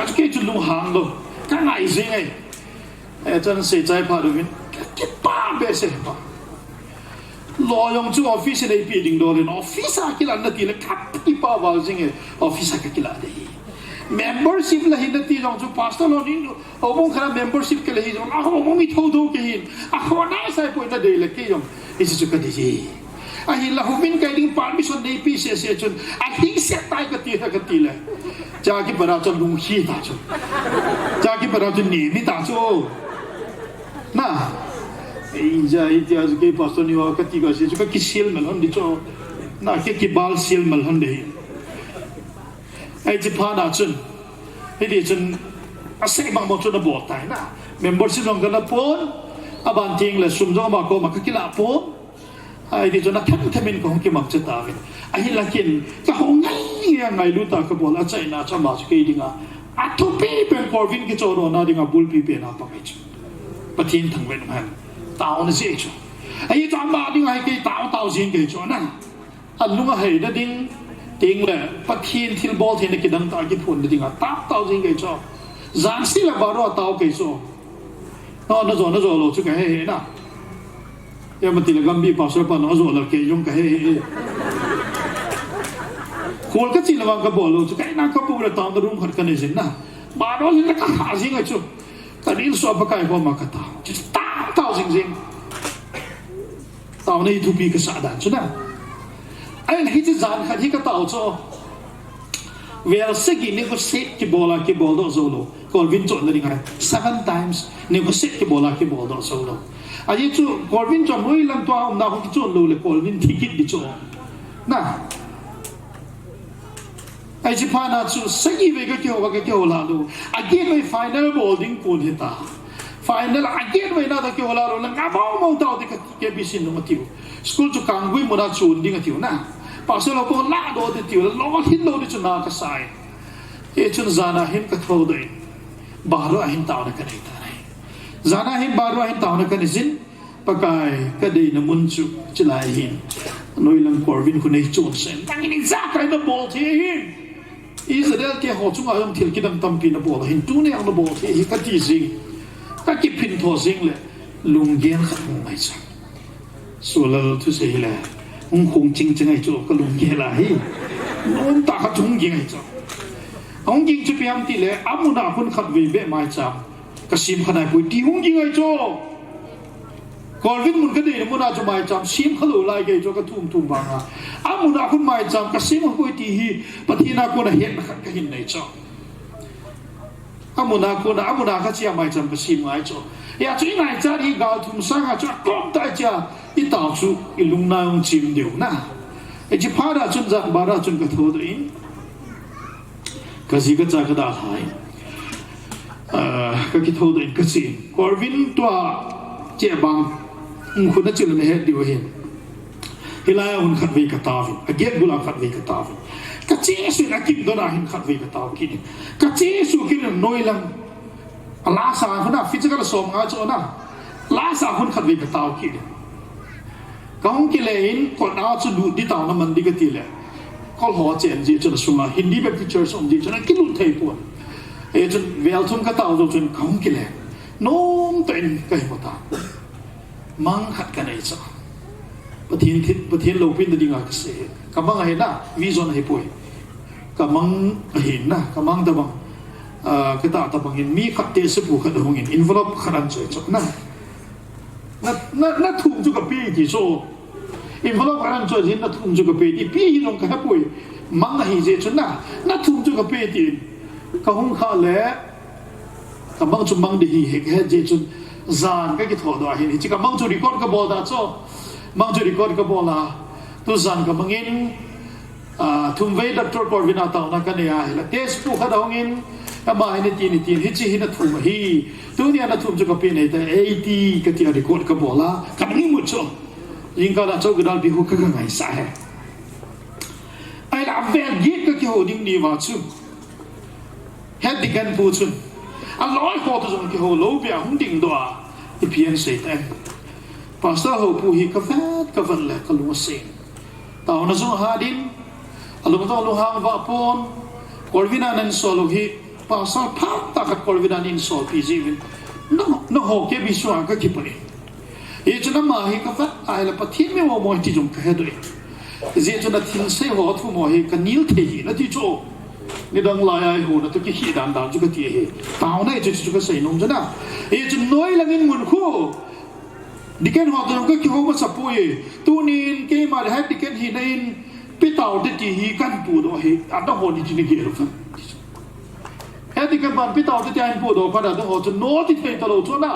จู่แค่จู่ลุงฮันเราก็ง่ายสิ่งไอ้จันเสียใจพาดูวินแค่ป้าเบสเซ่ป้ารอยงจู่ออฟฟิศในปีดิ่งโดนออฟฟิศอะไรนั่นนาทีเลยขับที่ป้าวาสิ่งไอ้ออฟฟิศอะไรกี่ละเดีย membership ละหินนาทีจงจู่พาสต้าเรานี่เอาบุ้งขนาด membership กันเลยจงเอาบุ้งมีทั้งดูกันหินเอาหน้าใส่ปุ่นนั่นเดียเลยกี่จงอิสจุกันดีอาหินละหุบินกันดิ่งปาร์มิชันในปีเสียจนอาหินเสียตายกันตีเลยจากที่ปราจนลุงขี้ตาจูจากที่ปราจนหนีไม่ตาจูน่ะจะที่อาจจะกี่พาสต้านี่ว่ากันตีก็เสียจุกันกี่เซลล์มันดิจูน่ะกี่บาลเซลล์มันเดียไอ้ที่พานาจนไอ้เดี๋ยวจนอาศัยบางบางจนระบบตายนะเมมเบอร์ชิพลงกันละปนอาบันทิงเลยสุ่มจ้องมาโกมากินละปนไอ้เดี๋ยวจนนักทำมินของกี่มักจะตายไอ้เห็นละกินก็หงไงรู้ตากระบอกอาศัยน่าจะมาสกีดิ่งอ่ะทุกปีเป็นคอร์วินกิจโรนาดิ่งบุลปีเป็นอะไรไม่รู้ปะทินทั้งเวรมันตาวนี่สิจ้ะไอ้จอมบาดิ่งไอ้กี่ตาวสิ่งกี่จ้ะนั่นอันลุงไอ้เด็กดิ่งทิ้งเลยปะทินทิลบอลเทนกี่ดังตากี่พูนดิ่งตาวสิ่งกี่จ้ะจานสิละบาร์ว่าตาวกี่จ้ะนั่นโจโลชุกเฮ้นะยังมันติลกัมบีปัสสาวะนั่นโจโลเกยงเฮ้คนก็จิลวังกับโบโลชุกเฮ้นะก็พูดเลยตามดรุ่งขัดกันนี่สินะบาร์ว่าสิละก็หาสิ่งไอ้จ้ะแต่นี่สอบปากไอ้พอมาคัตตาจุดตาวสิ่งตาวนี่ทุบีก็สะดันใช่ไหมไอ้ที่จะจานขัดที่ก็ตาวจ้ะเวลาสิ่งนี้ก็เซตกี่บอลดอกโซโลก่อนวินจนเลยไง 7 times นี่ก็เซตกี่บอลดอกโซโลอันนี้จู่ก่อนวินจนไม่ลังตัวน่าคนที่จนเลยก่อนวินที่คิดดิจ้ะนะไอ้ที่ผ่านมาจู่สิ่งนี้ก็เกี่ยวลาดูอันนี้ไม่ final bowling ปุ่นเหตุfinal อันนี้ไม่น่าจะเกี่ยวลาดูแล้วงั้นมองตัวที่แกบิสินลงมาทิวสกูลจู่กางกุยมันน่าจู่ดิ้งทิวนะพอเสร็จแล้วก็ลาดูที่ทิวแล้วลองหินดูที่จู่น่าก็ใส่เอชุนจานาหินก็ทั่วเลยบาร์วหินตาวนักนี่ตาไหนจานาหินบาร์วหินตาวนักนี่สินปากไก่ก็ได้นมุนจู่จิลายหินน้อยลังคอร์วินคนนี้จู่เซนตั้งยินซักไอ้นับบอลที่หินอิสราเอลที่หัวจุงอารมณ์ที่กินตั้มปีนับบอลหินตู้เนี่ยนับบอลที่หินก็ที่สิงก็กิพินทอสิงเลยลุงเกียนขัดมุงไม่จังส่วนเราทุเสียเลยคงจริงจังไอ้จู่ก็ลุงเกียนละหินน้องตาจุงยิงไอ้จู่องยิงจะพยายามตีเลยอามุนาคนขัดวีเบะไม่จำกสิมขนาดปุยตีหงยิงไอ้โจก่อนวิ่งมุนก็ดีมุนาจะไม่จำซิมขลุ่ยไล่ไอ้โจก็ทุ่มบางอามุนาคนไม่จำกสิมปุยตีฮีปฏินาคนเห็นขัดก็เห็นไอ้โจอามุนาก็เชียไม่จำกสิมไอ้โจอยากจะยังไงจะที่กาวทุ่มสังอาจจะกลมแต่จะอีตาสุอีลุงนายองจิมเดียวนะไอ้ที่พาราจุนจักบาราจุนก็โทษอินก็สิก็จะกระดาษหายก็คิดโทษตัวเองก็สิกอร์วินตัวเจ็บบังคุณน่าจะเลยไม่เห็นดีกว่าเห็นเฮลายหุ่นขัดวีกตาฟิอเกตบุลาขัดวีกตาฟิก็เจสุนักกินตัวนั้นขัดวีกตาฟิก็เจสุกินน้อยลังลาสาคนน่ะฟิสิกอลสมงาโจน่ะลาสาคนขัดวีกตาฟิก็ห้องกิเลนก่อนอาจจะดูดีตาน้ำมันดีกว่าทีเลยก็หัวเจนจีจนสุมาฮินดีแบบที่เจอสมจีจนกิลุนเทปวนจนเวลทุ่มก็ตาวจนเขากิเลนน้องตัวเองก็เห็นว่าตามังหัดกันไอ้จ้ะประเทศโลกพินดีงาเกษตรกำมังเห็นนะวิจารณ์ให้ป่วยกำมังเห็นนะกำมังตะบังก็ตาบังเห็นมีขัดเตะสบู่ขัดหงเห็นอินฟลอปขนาดเจ๋อจ้ะนั่นทุ่มจุกปีที่โซอินฟลอปขนาดเจ๋อที่นั่นทุ่มจุกปีที่ปีลงกันป่วยมังเห็นเจ๋อจ้ะนั่นทุ่มจุกปีที่ก็ห้องข้าเล่กำมังจุมังดีเห็นเจ๋อจนจานก็คิดถอดว่าเห็นที่กำมังจุรีคอร์ดก็บอกได้จ้ะมังจุรีคอร์ดก็บอกละตัวจานกำมังเงินทุ่มเวดับตัวก่อนวินาทีนั้นกันเนี่ยละเทสปูขดองเงินก็มาเห็นตีนฮิจิหินทุ่มฮีตัวนี้นั่นทุ่มจุกปีเนี่ยแต่80ก็ที่รีคอร์ดก็บอกละกำมังเงินหมดจ้ะยิงก็ได้จ้ะก็ได้บิหุก็ง่ายสายไอ้ละเวลยิ่งก็ที่หัวดิ้งดีว่าจุเฮ็ดดิกันพูดจุอันร้อยพอตัวจงที่หัวโลเบียหุ่นดิ่งตัวที่เพียงเสร็จเอง pastor ho pu hi ka vat le ka lu se taw na zo hadin alung to lu hang va pon kolvina nan solo hi pastor phat ta ka kolvina nin sol pi jivin no ho ke bi swa ka ki pare e chuna ma hi ka vat ai la pathin me mo ti jong ka hedoi je chuna thil se ho thu mo hi ka nil the hi na ti cho ni dang lai ai ho na to ki hi dan dan chu ka ti he taw na chu chu ka sei nom jana e chu noi lang in mun khu diken ho to ka ki ho ma sa pu e tu nin ke ma ha diken hi na in pi taw de ti hi kan pu do he a da ho ni chi ni ge ro fa he diken ban pi taw de ti an pu do pa da ho chu no ti thei ta lo chu na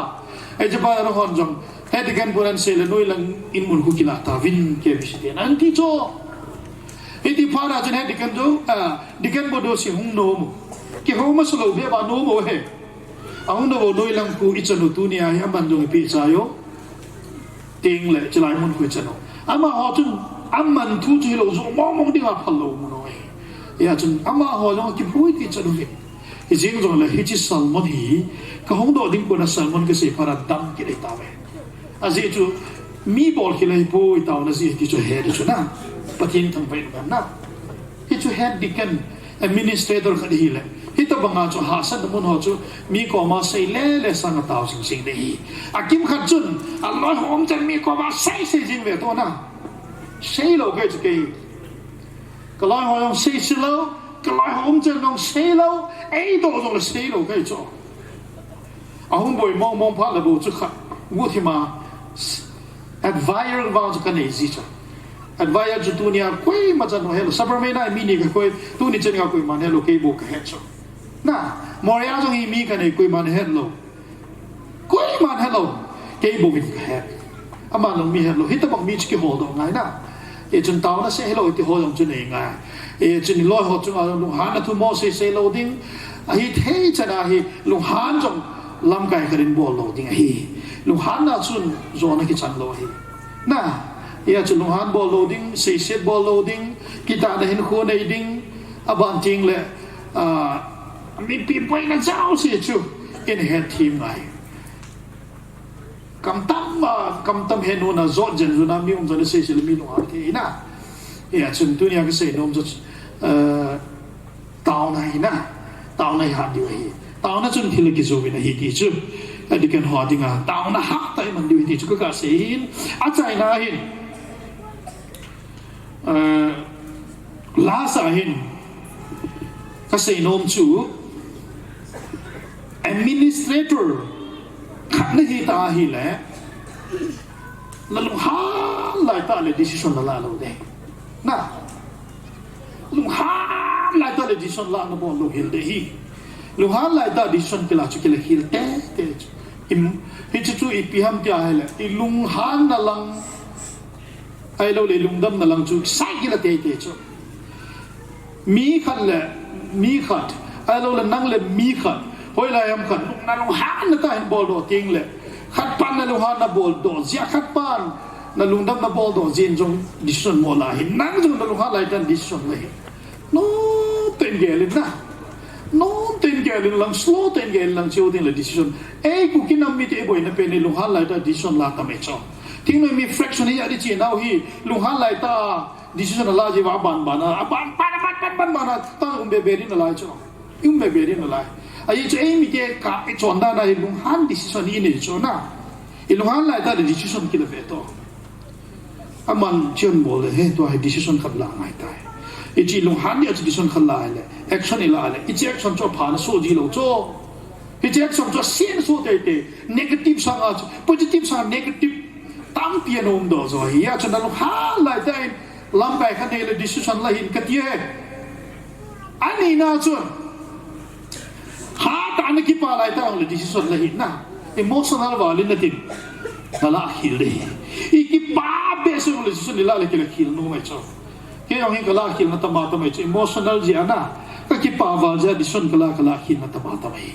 e je ba ro hon jong he diken buran se le noi lang in mun khu ki la ta vin ke bi si an ti cho iti para jan he dikan do dikan bodo si hung no mo ki ho ma solo be ba no mo he ahung do noi lang ku ichanu tu ni ai aman do pi cha yo ting le chlai mun ku chano ama ho chun amman thu chi lo zo mo mo ding a phal lo mo no ya chun ama ho lo ki pui ti chanu he hi jing zo le hi chi salmon hi ka hung do ding ko na salmon ke se para dam ki le ta we a ji chu mi bol ki le pui ta na ji ti chu he de chu na pathin thang pai na hi chu head dikan administrator khadi hi le hi to banga chu ha san mun ho chu mi ko ma sei le sang taw sing sing de hi akim khat chun allah hom jan mi ko ma sei jing ve to na sei lo ge chu ke ka lai ho yong sei si lo ka lai hom jan nong sei lo ai do zo le sei lo ge chu a hom boy mong pha la bu chu khat wo thi ma advisor va chu ka nei ji chu advaya ju dunia koi majan no helo sabarmena mini ka koi tu ni chen ga koi man helo ke bo ka hecho na moria jong i mi ka nei koi man helo ke bo vin ka he ama long mi helo hita bang mi chi ho do ngai na e chen taw na se helo ti ho jong chen nei ngai e chen lo ho chung a lu han na tu mo se lo ding a hi the chana hi lu han jong lam kai ka rin bo lo ding hi lu han na chun zo na ki chan lo hi na ya chu han ball loading sei set ball loading kita da hin kho nei ding aban ting le mi pi poi na chao se chu in head team ngai kam tam he no na zo jen zu na mi um zo se se mi no ha ke na ya chun tu nia ke se nom zo tao nai ha di hi tao na chun thil ki zo bi na hi ti chu adi kan ho dinga tao na ha tai man di ti chu ka se hin a chai na hin last ahin kasi nom chu administrator khat na hi ta hi le lalung ha lai ta le decision la lo de na lung ha lai ta le decision la no bo lo hil de hi lung ha lai ta decision ke la chu ke le hil te im hi chu i pi ham tia hele i lung han na lang ai lo le lung dam na lang chu sai ki la te chu mi khat ai lo le nang le mi khat hoi la yam khat na lung han na ta hin bol do ting le khat pan na lung han na bol do zia khat pan na lung dam na bol do jin jong decision mo la hin nang jong na lung ha lai tan decision le no ten ge le na no ten ge le lang slow ten ge lang chiu tin le decision ai ku kinam mi te boy na pe ne lung ha lai ta decision la ta me cho ting no mi fraction hi adi chi nau hi lung han lai ta decision la ji wa ban ban na ta be rin la cho be rin la ai che ai mi te ka e chon da na lung han decision ni ne cho na i lung han lai ta decision ki le ve to aman chen bol he to hai decision khat la ngai ta i chi lung han ni decision khat la le action ni la le i chi action cho pha na so ji lo cho i chi action cho sin so te negative sang a positive sang negative tam pian om do zo ya chana lo ha lai dai lam bai khan le decision la hin katie ani na chun ha ta na ki pa lai ta le decision la hin na emotional valin na tin la hil le I ki pa be so le decision la le ki la hil no mai cho ke yong hin kala hil na ta ma ta mai emotional ji ana ka ki pa va ja decision kala hil na ta ma ta mai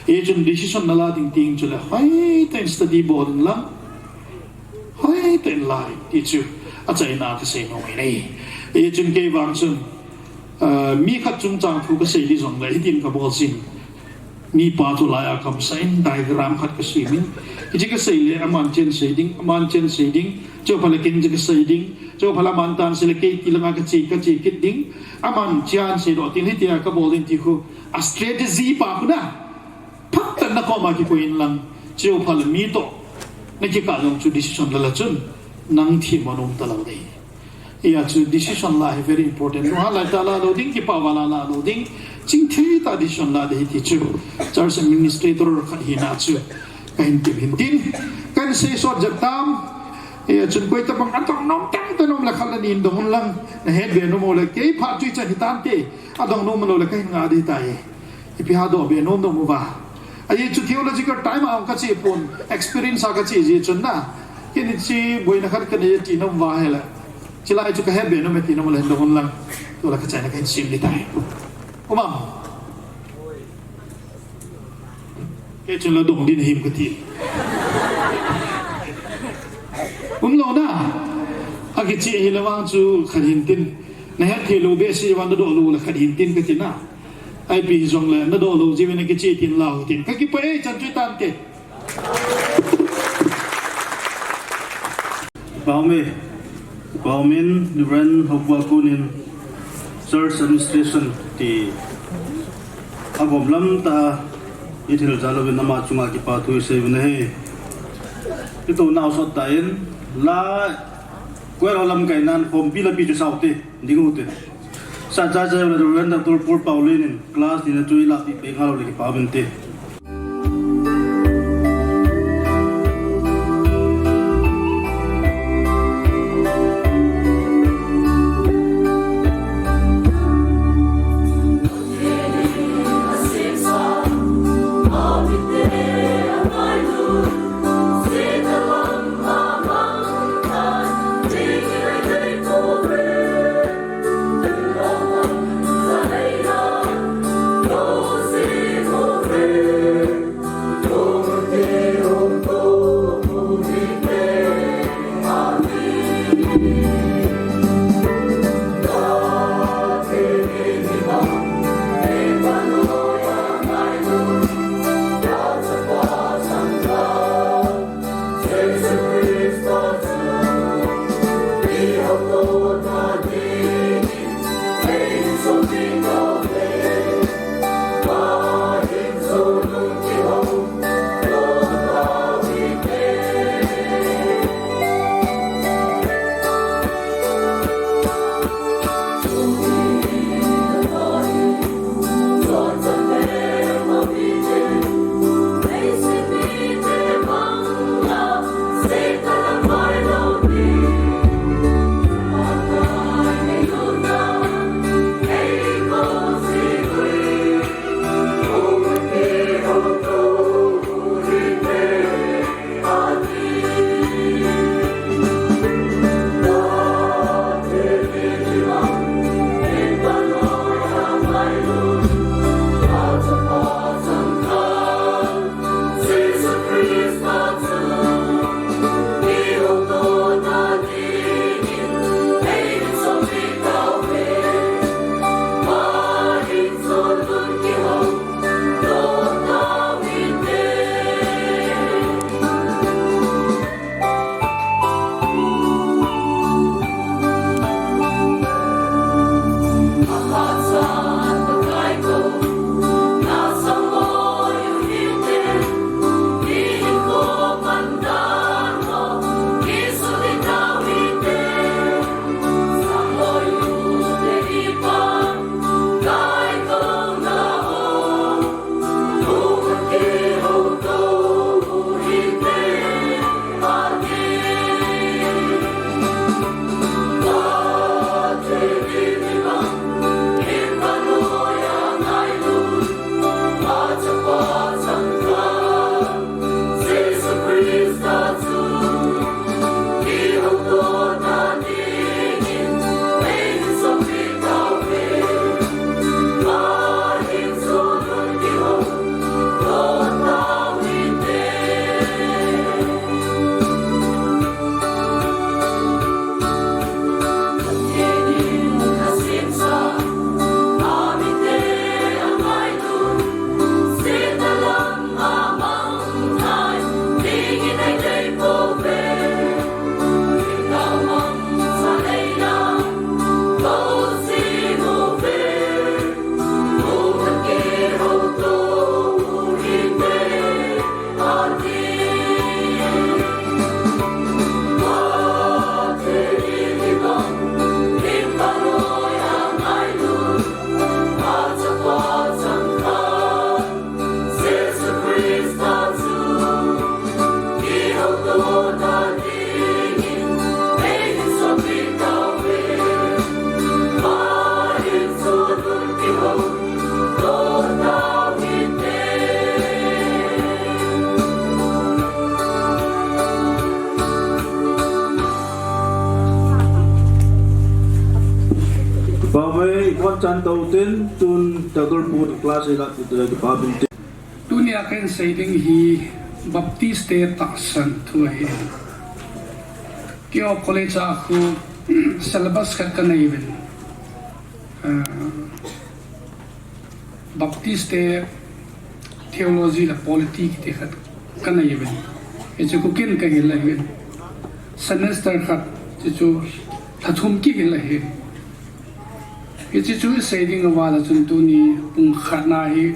e chun decision na la ding ting chula hai ten study board lang hoi ten lai ti chu a chai na ka se no nei e chun ke wang chun mi khat chung chang thu ka se li jong lai tin ka bol sin mi pa tu la ya kam sain diagram khat ka swimming ji ka sei le aman chen shading cho phala kin ji ka shading cho phala man tan se le ke ti langa ka chi kit ding aman chian se do tin hi tia ka bolin ti khu a strategy pa na phak tan na ko ma ki ko in lang cho phala mi to na ki ka long chu decision la chun nang thi manom ta lo dei ya chu decision la very important no ha la ta la lo ding ki pa wala la lo ding ching thi ta decision la dei ti chu church administrator khat hi na chu kain ti bin tin kan se so jat tam ya chun koi ta bang atong nom tang ta nom la khala nin dong lang na head be no mo la ke pha chui cha hi tan te adong no mo lo la kai nga di tai e pi ha do be nom do mo ba ai chu theological time ang ka chi pon experience a ka chi ji chun na kini chi boi na khat ka ne ti nom wa hela chila chu ka head be no me ti nom la dong lang to la ka cha na kai sim di tai Umam, ke chun la dong din him ka ti lo na agi chi hi la wang chu kharin tin na ha the lo be si wan do lo la kharin tin ka tin na ai pi zong la na do lo ji wen ke chi tin lao tin ka ki pe chan chu tan ke Baumin Duran Hokwa Kunin Church Administration ti agom lam ta ithil jalowin nama chunga ki pa thu se ne he ito na so tain la kwero lam kai nan khom pi la pi chu saute dingu te sa cha cha la ren da tur pur paulin class ni na chui la pi pe ngalo le ki pa ben te mấy quan chân đầu tiên tuần đầu tiên một class là từ ba bên dunia kan saying hi baptiste taksan tuai kyo college aku syllabus kat kana even baptiste theology la politics te khat kana even echu ko ken ka hela even semester khat chu thathum ki hela he echu saying awala chun tu ni pung khana hi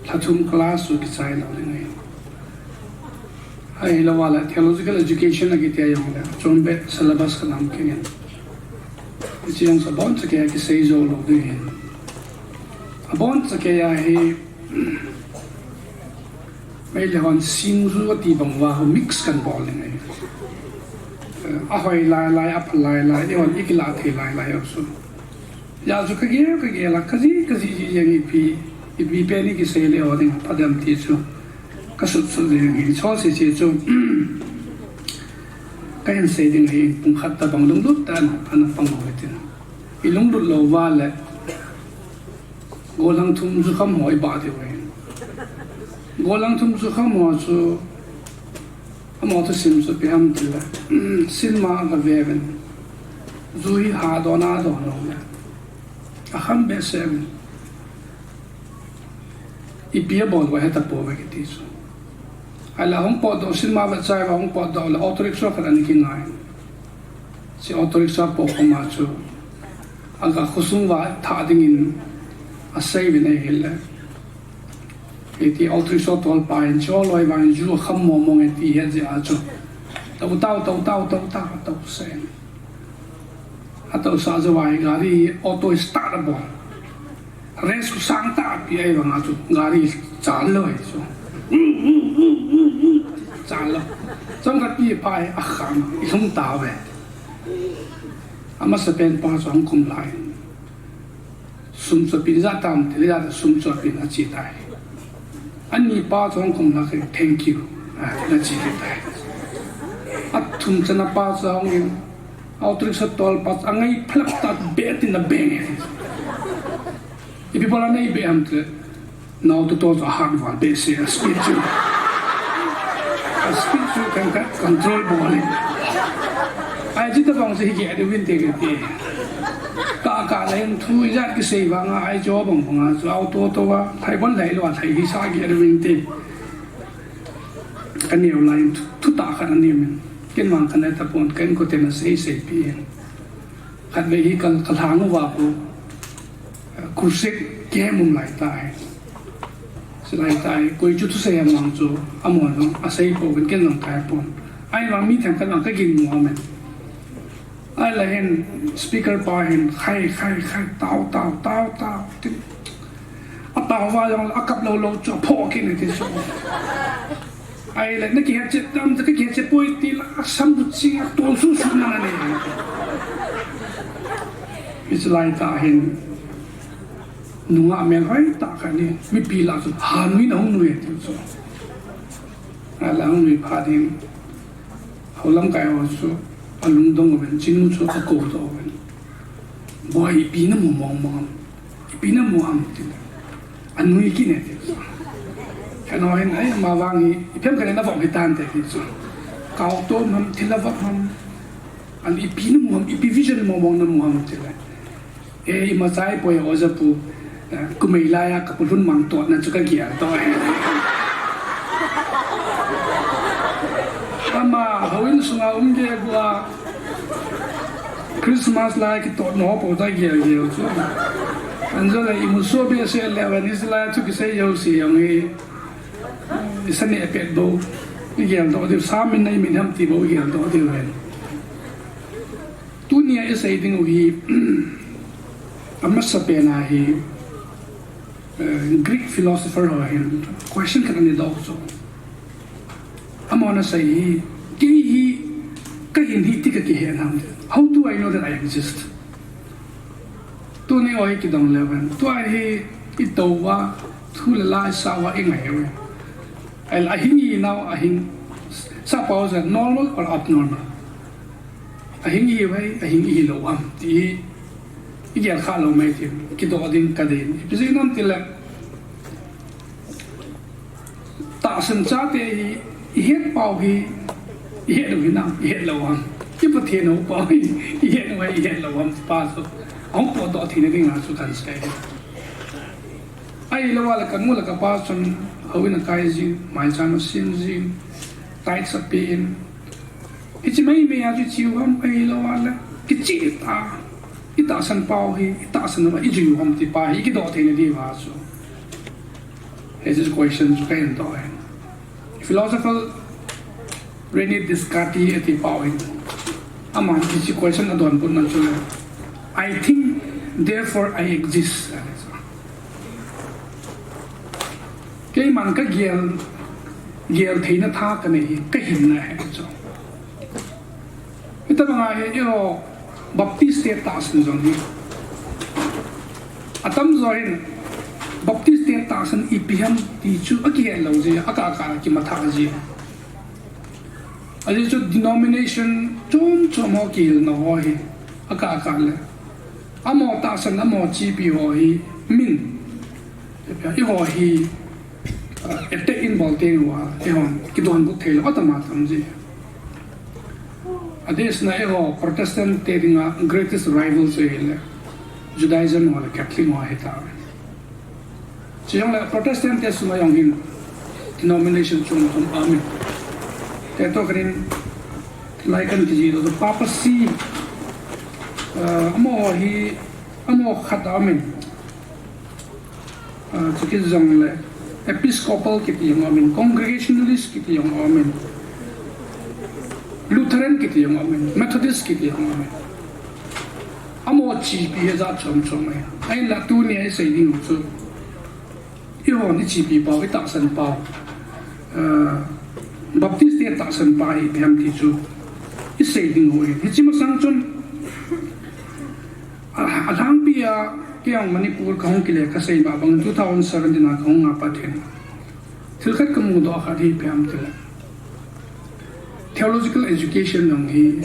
thathum class su ki sai la ngai ai la wala theological education la ki te ayong la chon bet syllabus ka nam ke chi yang sa bon sa ke ki sei zo lo de hen abon sa ke ya he mai le hon sim zu ti bang wa ho mix kan bol ngai a hoi lai ap lai e hon ikla the lai so ya zu ka ge la ka ji ji yang pi ibi pe ni ki sei le o ding padam ti chu ka su de ngi cho se che chu ka yan sei ding hi pung khat ta bang lung lut ta an pang ho te i lung lut lo wa le go lang thum zu kham hoi ba de we go lang thum zu kham ho chu amo to sim su pe am ti la sin ma ga ve ben zu hi ha do na do no a kham be se ipia bol wa heta po wa kiti so ala hong po do sin ma ba chai wa hong po do la autoriksha ka ni ki ngai si autoriksha po ko ma chu aga khusum wa tha ding in a sai ve nei hil eti autoriksha tol pa in cho loi wa ju kham mo mo nge ti he ja chu tau se atau sa ja wa ga ri auto start bo res ku sang ta pi ai wang atu gari chal lo ai so chal lo chang ka pi pai a kham I thung ta we ama sa pen pa chang kum lai sum so pi za tam te ya sum so pi na chi tai ani pa chang kum la ke thank you na chi tai at thum chana pa chang in autric tol pa angai phlap ta bet in the bang if people are not able to now to talk a hard one, they say a spiritual can control body. I did the wrong thing at the winter. Kaka then 2 is that the same. I job on so out to Taiwan Lay or Taiki Sagi at the winter. A new line to talk and name. Can one connect upon can go to a say PM. Had vehicle Kalhano Wapo. Kusik ke mum lai tai selai tai koi chu tu se am lang chu amon no asai po ken ken lang tai pon ai wang mi thang kan lang ka gin mo men ai la hen speaker pa hen khai tao tin a tao wa yang a kap lo chu pho ke ne ti so ai la na ki ha che tam ta ki che poi ti la sam bu chi a to su na ne it's like ta hen nunga men hai ta ka ni mi pi la so han mi na hong nui ti so ala hong mi pha din holam kai ho so alung dong ben chin so ka ko do ben boy pi na mo mong pi na mo am ti an nui ki ne ti so ka no hen ai ma wang i phem ka na vong hi tan te ti so kau to nam ti la va ham an i pi na mo i pi vision mo mong na mo am ti la e ma sai po o za pu ku mai la ya ka pun mang to na chu ka gia to ai ama hawin sunga ge bua Christmas la ki to no po da gia chu anzo la I mu so be se le wa ni la chu ki se yo si yang I san ne pe do ni ge do de sa min nei min ham ti bo ge do de wen tu ni ai sai ding wi amma sa pe na hi Greek philosopher ho hin question kan ni do so amona say ki hi ka hin hi ti ka ki hen ham how do I know that I exist tu ni oi ki dong lewan tu ai hi I to wa thu la la sa wa ing ai we al a hin yi now a hin suppose normal or abnormal a hin yi wai a hin yi lo am ti igel kha lo mai ti ki do ding ka din ipisi nam til ta san cha te hi het pau hi het lo nam het lo wang ki pa the no pau hi het no hi het lo wang pa so ông po do thi ne ding na su kan sai ai lo wala kan mu la ka pa chun hawin kai ji mai chan sin ji tai sa pin it's mai me a ji chiu ham ai lo wala ki chi ta ita san pau hi ita san ma i ju ham ti pa hi ki do thi ne di wa so this question to kind of philosopher Rene Descartes at the power among this question adon pun na chula I think therefore I exist cái man cái gel thấy nó tha cái này cái hình này cho cái ta bằng ai yo Baptist status rồi đi atam rồi Baptist status IPM thì chú again lâu gì aka cái mà tha gì ở đây chú denomination chom ho kil nó hỏi aka là amo ta san amo chi pi hỏi min cái hỏi hi ette in bolting wa ehon kidon bu thel atama samji ades na eho Protestant tedinga greatest rivals hele Judaism wala Catholic wa heta chiang la Protestant te suma yong hin denomination chung amen te to krin like an ji the papacy amo khat amen chiki zong le Episcopal kiti yung amin, Congregationalist kiti yung amin, Lutheran kiti yung amin, Methodist kiti yung amin. Amo chi pi za chom ay. Ay la tu ni ay say ding so. Iho ni chi pi pao ita san pao. Baptist ya ta san pa hi pham ti chu. I say ding ho. Hi chi ma sang chun. Alang pi ya Kiang Manipur kahong kile kasay babang 2017 na kahong nga patin. Tilkat kamudo akad hi piyam tila. Theological education nang hi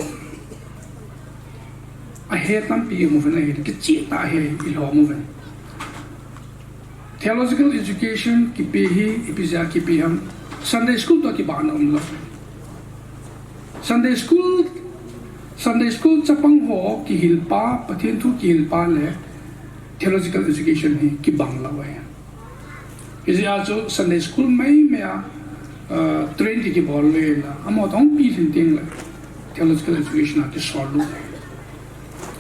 ahetam piya mo vana hi kichita hi ilo mo vana. Theological education ki pehi ipizya ki piham Sunday school to ki bana umlo. Sunday school chapang ho ki hilpa patin tu ki hilpa le theological education hi ki bangla wa is also Sunday school mai mea train ki bol le la amo dong pi tin la theological education at solu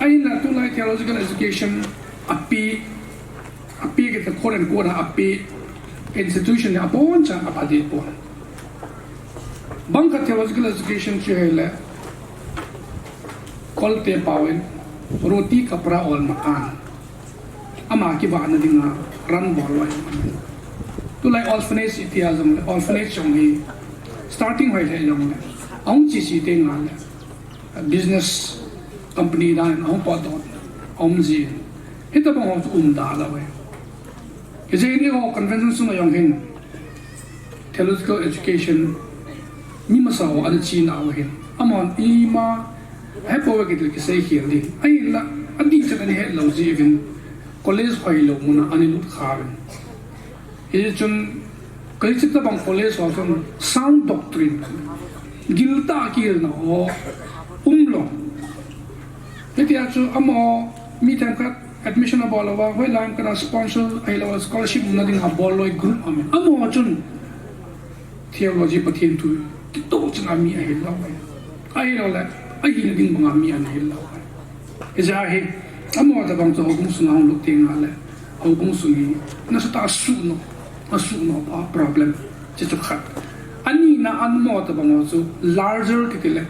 ai na tu like theological education api ke ta koren ko na api institution ya bon cha apadi po bangka theological education che le kolte pawen roti kapra ol makan ama ki ba na dinga ran bol wa tu lai orphanage itiazam orphanage chong hi starting hoi the yong ong chi si te nga business company da ong pa do ong ji hita ba ong da la we ke je ni ho convention su ma yong hin theological education ni ma sa ho al chi na wa hin amon i ma he po ke ke sei hi di ai la adi cha ni he lo ji vin college phai lo muna ani lut khaben e chun kai chita bang college ho son sound doctrine gilta ki no ho umlo etia chu amo mi tan ka admission abolawa hoi lam kana sponsor ai lo scholarship na ding aboloi group amo chun theology pathin tu ki to chna mi ai lo ai lo la ai hi ding bang mi an ai lo e ja he amo da bang to hong su nang lu ting ale hong su ni na sa ta su no problem che chu khat ani na an mo da bang so larger ke le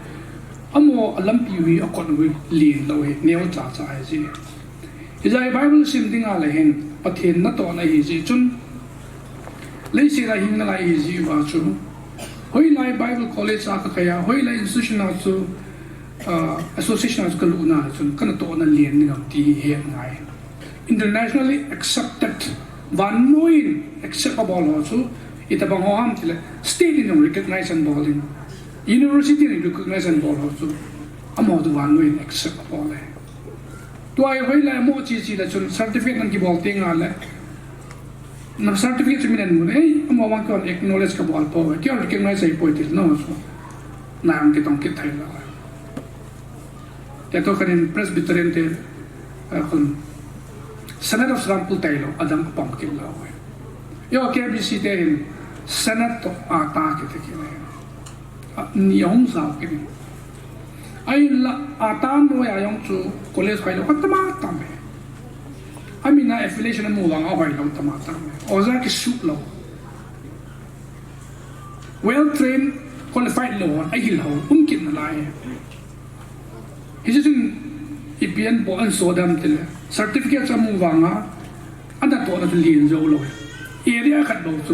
amo alam pi wi akon wi lin lo he neo cha cha ai ji e ja bible sim ding ale hen pathen na to na hi ji chun le si ra hin na lai hi ji wa chu hoi lai bible college a ka ya hoi lai institution a chu association as kaluna chun kana to na lien ni ti he ngai internationally accepted vannoin acceptable also ita bang ham tile state in recognize and balling university in recognize and ball also amo to vannoin acceptable ตัวไอ้ไว้เลยโมจีจีแต่จน certificate นั่นกี่บอกเตียงงานแล้วนับ certificate จะมีนั่นหมดเอ้ยมองวันก่อน acknowledge กับบอกพอเกี่ยวกับ recognize ใส่ป่วยติดโน้ตนามที่ต้องคิดไทยแล้วแต่ตัวคะแนน Presbyterian เตอคน Senate of Serampul ไทยแล้วอดัมปอมกินแล้วยอ KBC เตน Senate of อาตาคิดกินเลยนิยมสาวกินไอ้ละอาตานด้วยยังจู college ไปแล้วก็ตมาตามเลยไอ้มีน่า affiliation มั่วงเอาไปแล้วตมาตามเลยโอ้จะคิดสุดแล้ว well trained qualified แล้วไอ้หินเขากินอะไรที่จริงอีเปียนบอกอันโซดามติเลย certificate จะมั่วงอันนั้นตัวนั้นเรียนจบเลยarea ขัดดอกจู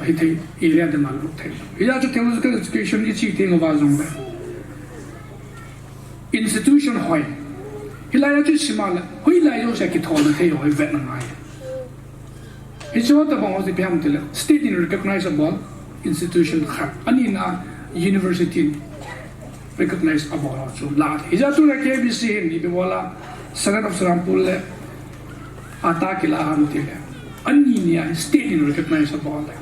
ไอ้ที่ area เดินมาลุกไทยที่จะ theological education อีกสิ่งที่เราว่าจงเลย institution หอยที่เราจะชิมอะไรหอยเราจะใช้กี่ทอนะที่หอยเวทนั่งไงที่ชอบแต่บอกว่าที่พี่ทำติเลย state recognizable institution ขัดอันนี้นะ university recognizable จูลาที่จะตัวเลข KBC นี่เป็นว่าละ Senate of Serampul เลยอาตากิลาฮันติเลยอันนี้เนี่ย state recognizable เลย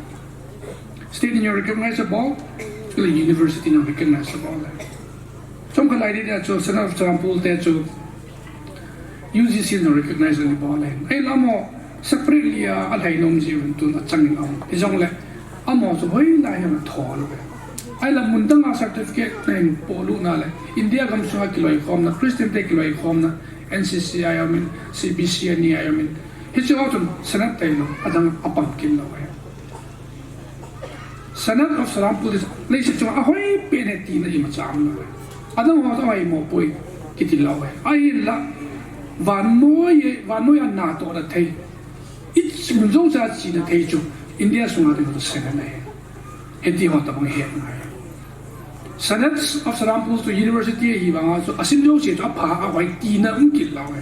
state recognizable คือ university recognizable เลยจงขลายที่จะจู Senate of Serampul แต่จู UGC recognizable เลยไอ้ละโม separately อะไรน้องจีวันตุนจังเอาที่จงเลยอ่ะโมจูเฮ้ยนายมันถอดเลยไอ้ละมุนตั้งอา certificate ในโปลูน่าเลยอินเดียกำสุนัขกิโลอีกคอมนะคริสเตียนเตกิโลอีกคอมนะ NCC ไอ้อามิน CBC อันนี้ไอ้อามินที่จะเอาจน Senate ไทยเนาะอาจารย์อัปปังกินเราไอ้ Senate of Serampul เลยจะจูเฮ้ยเป็นตีนะอีมาจามเลยอาจารย์ว่าต้องไอ้โมปุยกิติเราไอ้ละวันน้อยอันนาตัวละไทยอีมันรู้จักจีนไทยจูอินเดียสุนัขที่เราเสนอเลยเห็นที่ว่าต้องเห็นไง Senate of Serampul ตัว University อีบางอ่ะอาศิลป์รู้เสียจะพาเอาไว้ตีนะกินเราไอ้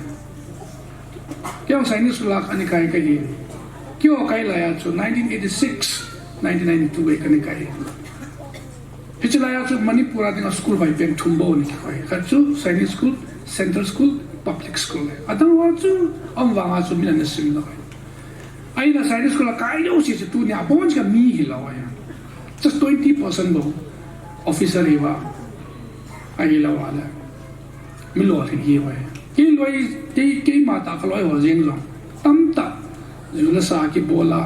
เกี่ยวกับไซนิสลักอันนี้ใครก็เห็นเกี่ยวกับใครเลยอ่ะจู1986 1992เองอันนี้ใครที่จะเลยอ่ะจูมันนี่พูดถึงสกูลไปเป็นทุ่มโบนี่ใครก็จูไซนิสสกูล Central School Public School เลยอาจารย์ว่าจูอันวางอ่ะจูมีนั่นสิ่งเลยไอ้น่ะไซนิสสกูลใครรู้เสียจะตัวเนี่ยบ้านจะมีหิเราไอ้ just 20% บ่ officer เลยว่าไอ้เราว่าเลยไม่รู้อะไรที่ว่าที่รวยที่มาตากลอยหัวเจียงจงตั้มตับอยู่ในสากิโบลา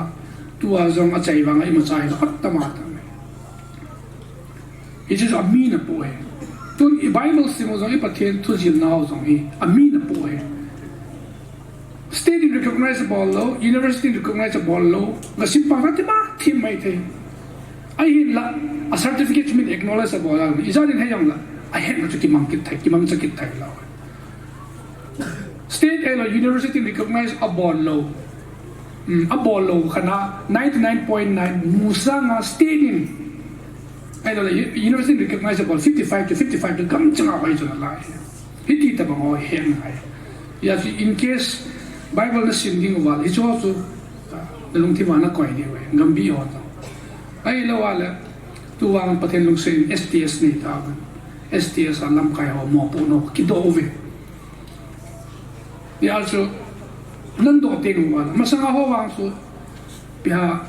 ตัวจงอาศัยบางไอ้มาใช้ก็ตั้มมาตั้มอีจะอามีนะป่วยตัว Bible สิมันจงไอ้ประเทศทุจินน่าจงไอ้อามีนะป่วย state recognizable law university recognizable law ก็สิบปากที่บ้าที่ไม่ได้ไอ้เห็นละ a certificate มี acknowledgeable แล้วอีจะเดินให้ยังละไอ้เห็นมันจะกิมังกิดไทยกิมังจะกิดไทยแล้วState and University recognize abon law. Abon law kana 99.9 musanga state in. I know University recognize about 55 to 55 to come changa bai chana la. Hiti ta bang o hen hai. Ya in case Bible na sinding wal hi cho so lung thi mana koi ni we Gambih ho ta. Ai lo wala tu wang pathen lung sen STS ni ta. STS alam kai ho mo pu no ki do ove. Dia also nando ting wala masanga ho wang so pia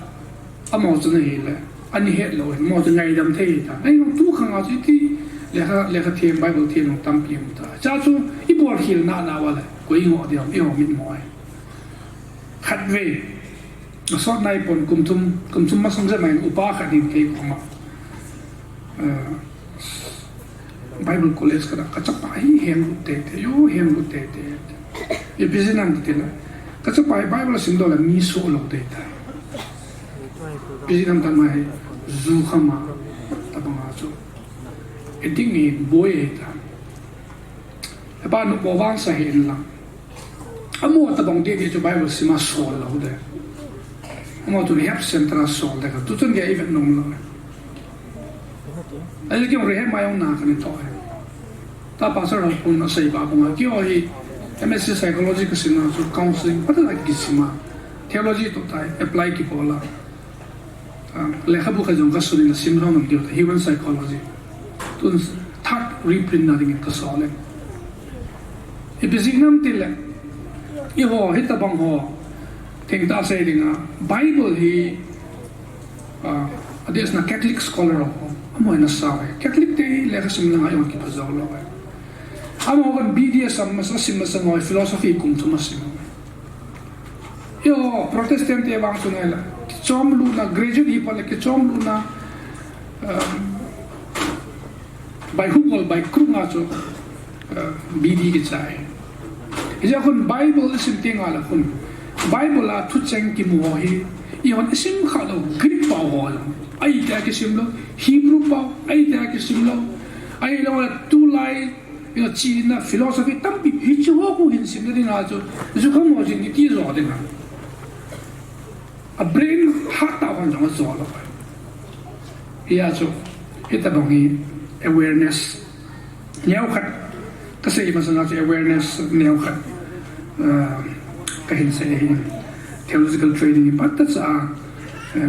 amo zna hi le ani het lo mo zna ngai dam thei ta ai no tu khang a ti le kha them Bible them tam pi mu ta cha chu I bor hil na wala ko I ngo dia I ho mit mo ai khat ve so nai pon kum tum ma sang za mai upa kha din ke ko ma Bible college ka ka cha pai hem te yo hem te ये बिजी नाम देते ना कच्चा बाइबल सिंधु वाला मीसो लोग देता है बिजी नाम तब मैं ज़ुखामा तब माचो एडिंग में बोए था अब आनु बोवांग सही ना अमो तब हम देते जो बाइबल सिमा सोल लोग दे अमो तो रिहैब सेंटर सोल दे का तुझे क्या इवेंट नोम लोग ऐसे क्यों रिहैब मायों ना करने तो है तब पासर हम पुन्ना सही बाबू ना क्यों ही MSc psychology ka sina so counseling pata la gisima theology to tai apply ki pola lekha bu ka jong ka suni na simram am dio human psychology to third reprint na ding ka sole Ibisignam tile. Iho hitabang ho. Ting ta say dinga Bible hi there's na Catholic scholar ho. Amo na sawe. Catholic te lekasim na ngayon ki pazawlo. Amo kan BDSM mas asim ngoy philosophy kum tumasim. Yo Protestant e bang sunela. Chom lu na graduate hi pala ki chom lu na by hukol by krunga cho BD ki chai. Ija kun Bible isim tingala kun Bible la thucheng ki mo hi ion isim khalo Greek pa ho ai ta ki sim lo Hebrew pa ai ta ki sim lo ai lo tu lai yo chi na philosophy tam pi hi chu ho ko hin sim ni na cho ju ko mo jin ti zo de na a brain hat ta wan zo lo ya cho hita bang hi awareness nyau khat ka sei ma sana awareness nyau khat kahin sa theological training but that's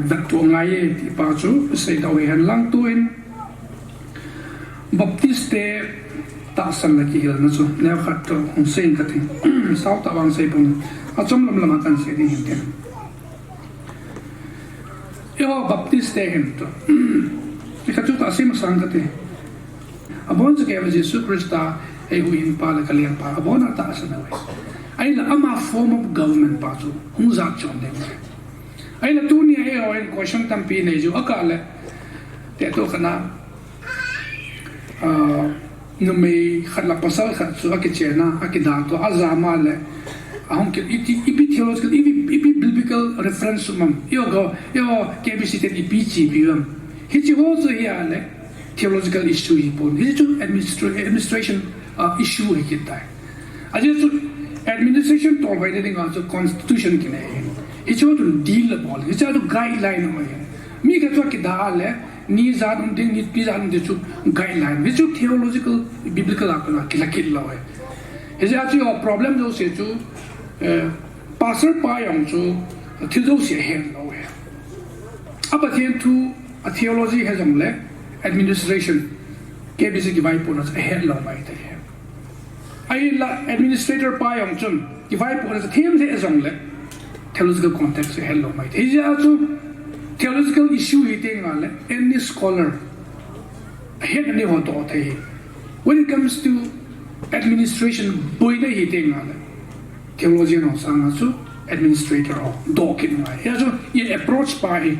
that to ngai ti pa chu sei daw han lang tuin baptiste ta san la ki hil na chu nyau khat to hon sein ka tin sau ta wang sei pun a chom lam lam kan sei ni hin yo baptiste hen to ka chu ta sim sang ka te abon sa kaya Jesus Christa ay huin pa la kaliang pa abon ta sa na ay la ama form of government pa chu hung za chon de ay la tu ni ay o en question tampi ne ju akala te to kana no me khala pasal khat su akichena akida to azama le ahum ke ipi theological ipi biblical reference mam yo KBC te ipi chi biam hichi ho so ya le theological issue hi pon hichi administration issue hi kitai aje so administration to by the also constitution ki nahi hichi ho to deal bol hichi to guideline ho mi ka to ki da le ni zanum ding ni pi zanum de chu guideline which theological biblical apna kilakil lo hai hichi achi problem jo se chu pastor pa yang chu thizo se hen lo hai apa then to a theology has le administration KBC ki vai pon as ahead lo mai ta hai ai la administrator pa yang chun ki vai pon as them se azong le theological context se hello mai hi ja chu theological issue hi te ngale any scholar ahead ni ho to thai when it comes to administration boina hi te ngale theologian of sang chu administrator of dokin mai ya chu ye approach pa hi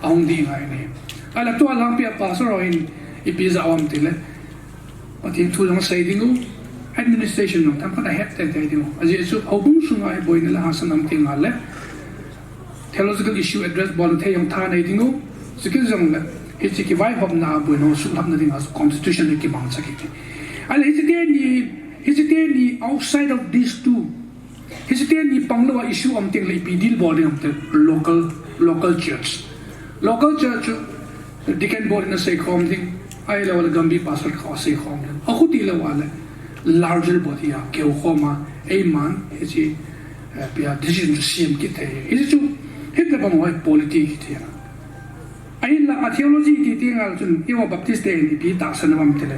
aung di ngai ne ala to alam pia pastor in ipiza awam tile patin thu jong sai dingu administration no tam kada het te dingu aje chu obung sungai boina la hasanam te ngale theological issue address bon the yong tha nei dingu sikil jong le hichi ki vai hom na boino su lam na ding as constitution ki bang chaki ala hichi te ni outside of these two hichi te ni panglo issue am ting le pi dil body am te local church diken board na say khom ding ai la wala Gambih pastor kha say khom akhuti la wala larger body ya ke khoma ei man hichi pia decision to sim ki te hichi chu hit the bang politics ti ai la theology ti tingal chun iwa baptist ni pi ta sanam tele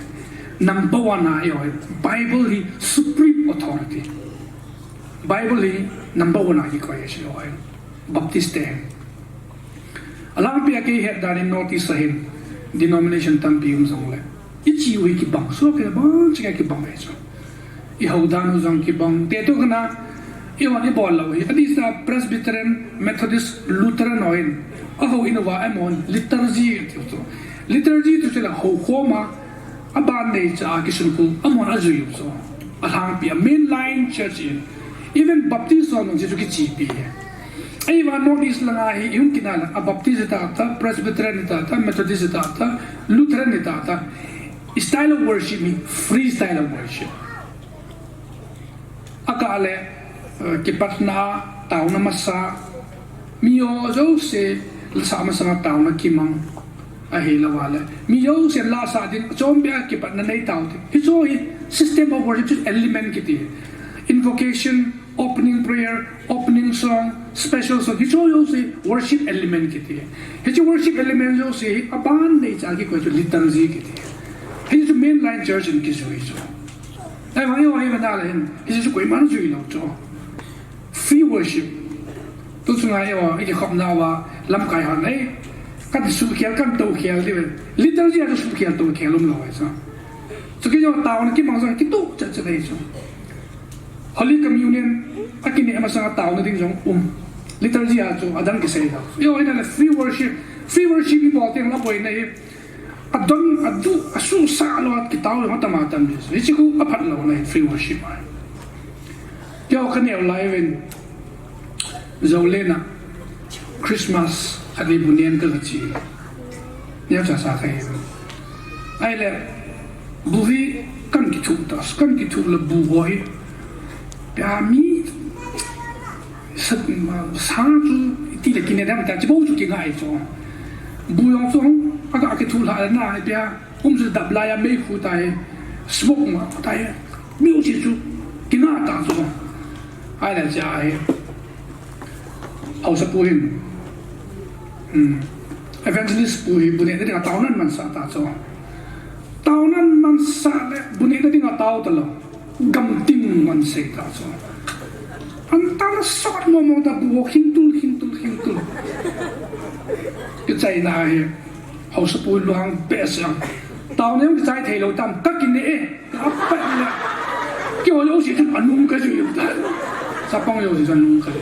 number 1 na yo Bible hi supreme authority Bible hi number 1 na hi ko yes yo baptist alam pia ke het dari notice sahin denomination tampi song le ichi wi ki bang so ke bang chika ki bang so I haudan uzang ki bang te to kana I wani bol la wi adi sa Presbyterian Methodist Lutheran oin aho inwa amon liturgy to chela ho khoma aban nei cha ki sunku amon azu so alang pia mainline church even baptist on je ki chi pi ai wa notice la hi yun kinala a baptist ta Presbyterian ta Methodist ta Lutheran ta style of worship mean free style of worship akale ki patna tauna masa mio jo se sama sama tauna ki mang a hela wala mio se la sa din chombia ki patna nei tau hi so hi system of worship element ki ti invocation opening prayer opening song special song hi so yo se worship element ki ti hi worship element jo se aban nei cha ki ko liturgy ki ti hi main line church in ki so ai mà yêu ai mà đã lên cái gì cũng mang duy lâu cho free worship tôi suy nghĩ yêu cái khom nào và làm cái hàng này cái sự kiện cái tổ kiện thì liturgy là sự kiện tổ kiện luôn rồi sao cho cái do tao nó cái bằng cái tổ chắc đấy sao Holy Communion cái này mà sang tao nó tiếng giống liturgy là cho adam cái gì đó yêu cái là free worship bị bỏ tiếng là bởi này adon adu asu sa lo at kitaw lo tamatan bis ichi ko apat lo na free worship ai yo kanel live zolena Christmas adi bunien ka chi ya cha sa kai ai le buhi kan ki thu la bu hoi ya mi sat sa ju ti le kineda ta chi bo ju ki ngai cho bu yong song aga ke thu la na bia se dab la ya me khu tai smoke ma tai mi chi chu kina ta so ai la ja ai au sa pu hin evangelist pu hi bu ne de ta nan man sa ta so tao nan man sa le bu ne de nga tao ta lo gam ting man se ta so an ta la sot mo ta bu hin tul cái chạy này hậu sự bùi loang bẻ sang tao nếu cái chạy thầy lâu tầm các kinh này áp bách là cái họ yêu gì thì ăn uống cái gì vậy sao bao nhiêu thì ăn uống cái gì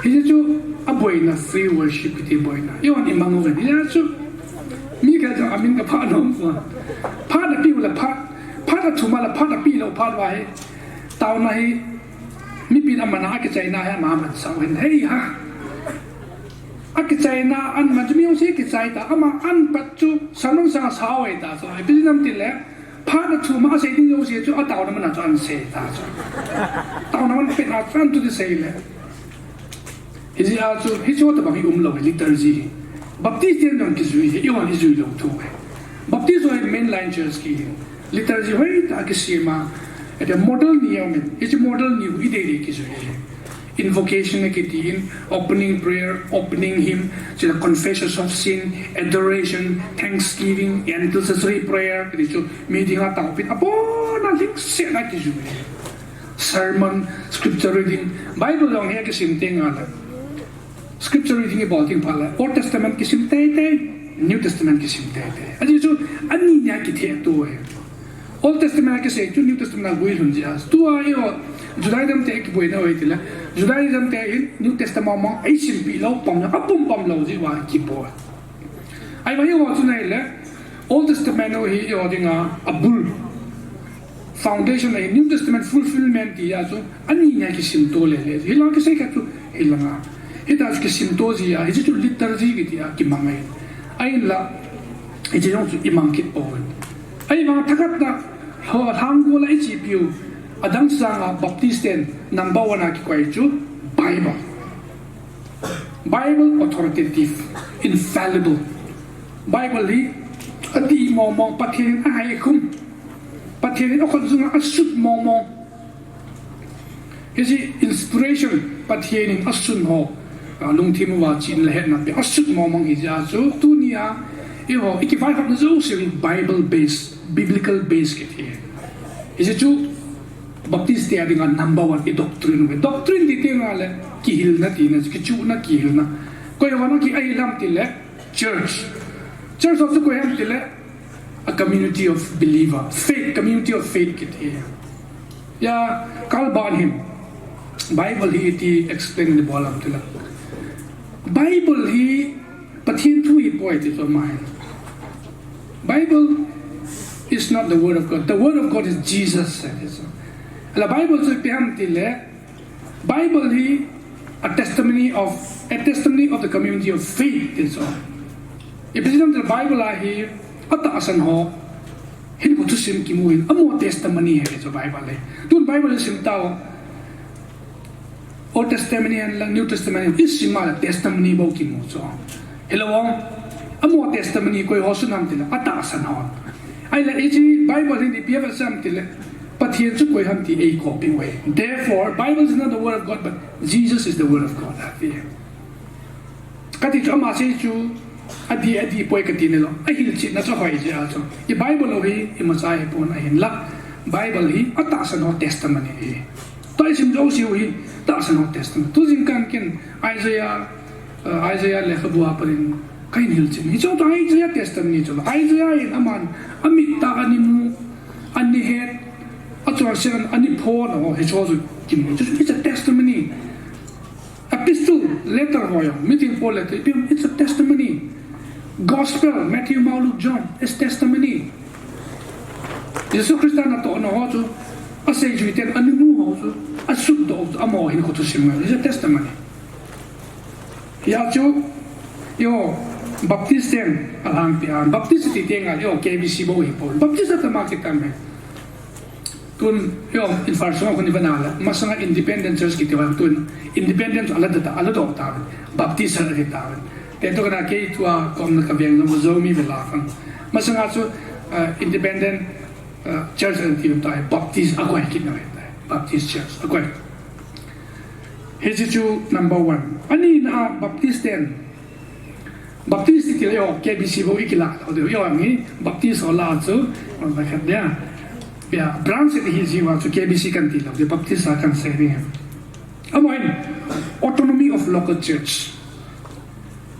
thì chứ áp bùi là free worship cái bùi là yêu anh mang người thì chứ mi cái cho anh cái phát nông mà phát là biểu là phát là chủ mà là phát là biểu là phát vậy tao này mi bị làm mà nói cái chạy này mà mình sao hình hey ha cái trái na ăn mà chúng mình sẽ cái trái ta, ama ăn bắt chú sản phẩm sang sao vậy ta, rồi bây giờ nằm tiền lẽ, phát được chú mà sẽ đi đâu sẽ chú ở tàu nó cho ăn xe ta, tàu nó phải là ăn chú đi xe lẽ, thì giờ chú hết chỗ tập bằng lâu liturgy, baptist tiền đồng cái gì, yêu anh cái lâu thôi, baptist rồi mainline church kia, liturgy vậy ta cái gì mà, cái model nhiều mình, cái model nhiều ý đề cái gì. Invocation in opening prayer, opening hymn, so the confessions of sin, adoration, thanksgiving, intercessory prayer, so meeting at topic, nothing set like this. Sermon, scripture reading, Bible long here kisim thing scripture reading about thing pala, Old Testament kisim tete, New Testament kisim tete. And so ani nya kithe to Old Testament kise to New Testament gui hunjas. Tu ayo Judaism te ek boina hoitila. Judaism te New Testament ma ai simpi lo pom na pom lo ji wa ki po. Ai mai wa tunai le Old Testament no hi yo dinga abul foundation le New Testament fulfillment ya so ani nya ki sim to le le. Hilang ki se ka tu hilanga. Ita ki sim to ji ya hi tu liturgy ki ya ki mangai. Ai la hi ji yong imam ki po. Ai ma thakat na ho hanggo la chi piu adang sanga baptisten number 1 ki kwai chu Bible authoritative infallible Bible li ati mo pathin ai khum pathin o khon zunga asut mo hisi inspiration pathin asun ho lung thim wa chin le het na pe asut mo hi ja chu tu nia yo iki vai hab zo Bible based biblical based ke thi hisi chu Baptist dia dengan number 1 doctrine di tengah le kihil na tina kichu na kihil na ko yawana ki ai lam tile church also ko ham tile a community of believer faith community of faith kit ya kal ban him Bible hi ti explain the bolam tile Bible hi pathin thu hi point is mine Bible is not the word of God is Jesus said it. La Bible so piham tile Bible hi a testimony of the community of faith is all. If you the Bible hi ata asan ho hin ko tusim ki muin amo testimony hai so Bible le tun Bible sim tao Old Testament and New Testament is sima testimony bo ki mo so hello amo testimony ko ho sunam tile ata asan ho ai la eji Bible hi di pia sam tile but here to koi hamti a copy way. Therefore, Bible is not the word of God, but Jesus is the word of God. Kati chu ama se chu adi poi kati nelo. Ahil chit na so hoi ja so. Ye Bible lo hi imasai pon ahin la Bible hi atasan ho testimony hi toi sim jo siu hi tasan ho testimony tu jing kan ken Isaiah lekhabua parin kain hilchin hi jo Isaiah testimony jo Isaiah in aman amit ta animu ani het achor sen ani phone ho he jo kim it's a testimony epistle letter ho meeting for letter it's a testimony gospel Matthew Mark Luke John is testimony Jesus Christ na to no ho chu asay juiten animu ho chu asud do amo hin ko to sim it's a testimony ya chu yo baptist ten alang pian baptist ti tenga yo KBC bo hi pol baptist ta market tambe tun yo infrastructure ko ni banala masanga independent church ki tiwan tun independent ala do ta baptist sa ri ta te to na ke tua kom na ka biang no zo mi bela kan masanga chu independent church and ti ta baptist agwai ki na baptist church agwai heju number 1 ani na baptist ten baptist ti yo KBC bo ikila do yo mi baptist ola chu on ba khat dia ya branch it is you to KBC kan ti lo the baptist kan say ni amoin autonomy of local church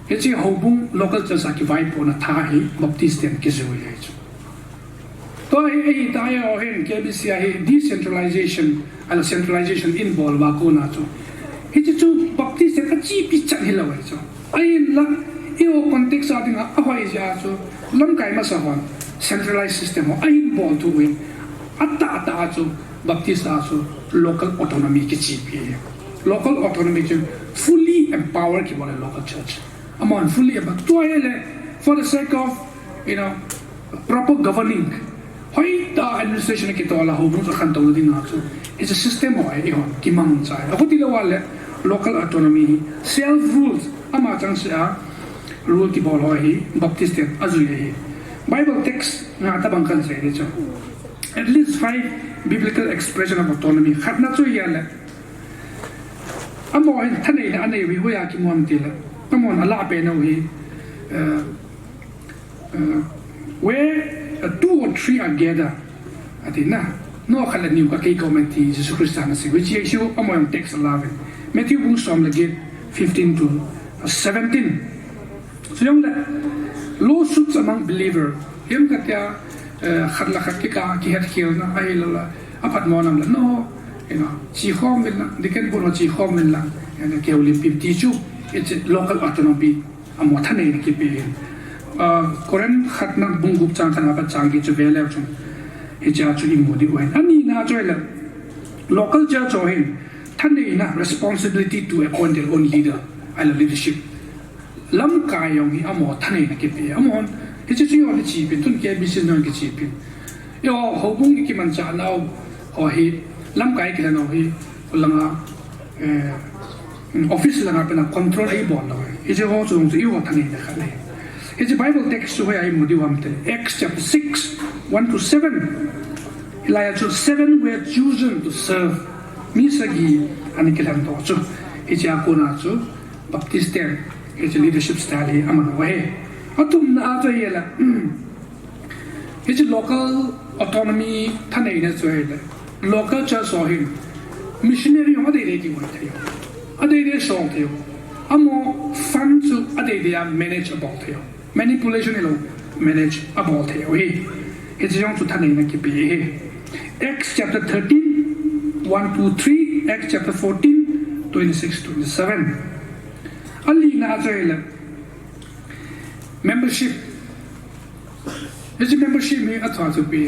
heji hobung local church ki vai pona tha hi baptist ten ki zo ye to ei ta yo hen KBC hi decentralization and centralization involve ba ko na chu heji chu baptist ka chi pi chan hi lo ai chu ai la io context a ding a hoi ja chu lam kai ma sa wan centralized system ai bol to win ata chu baptist also local autonomy ki chi pi local autonomy chu fully empower ki wala local church among fully about to for the sake of proper governing hoi ta administration ki to la ho bu khan to ding na chu it's a system ho ai ho ki mang chai ko ti lo wala local autonomy self rules ama chang sia rule ki bol ho hi baptist azu ye bible text na ta bang kan se ni chu at least 5 biblical expression of autonomy khatna chu yala amo in thanei na anei wi hoya ki mom tila amon ala pe no hi where 2 or 3 are gathered atina no khala new ka kai committee Jesus Christ na si which issue amo in text 11 Matthew book from the gate 15 to 17 so yung lawsuits among believer yun katya khatla khat ki ka ki het khil na ai la apat mo nam la no chi khom min la diken bo chi khom min la and ke olympic ti chu it's local autonomy amo thane ki pe koren khatna bungup chang khana pa chang ki chu vele chu he cha chu i modi wen ani na joila local church ohin thane na responsibility to appoint their own leader and leadership lam ka yong hi amo thane na ki pe amon he chu yo ni chi pin tun ke business non ki chi pin yo ho bung ki man cha nau ho hi lam kai ki la no hi langa office langa pe na control ai bon no he je ho chu zu yo thane na khale he je bible text ho ai modi wam te Acts chapter 6 1 to 7 Elijah 7 were chosen to serve misagi ani kilam to chu he je ko na chu baptist he je leadership style hi amana wa he atum na to yela he je local autonomy thane na chu he local church so him missionary ho de ki wa the ade de song the amo fund to ade de manage about the manipulation elo manage about the we he je yong chu thane na ki be he Acts chapter 13 1 to 3 Acts chapter 14 26 27 ali na joela membership his membership me atwa to be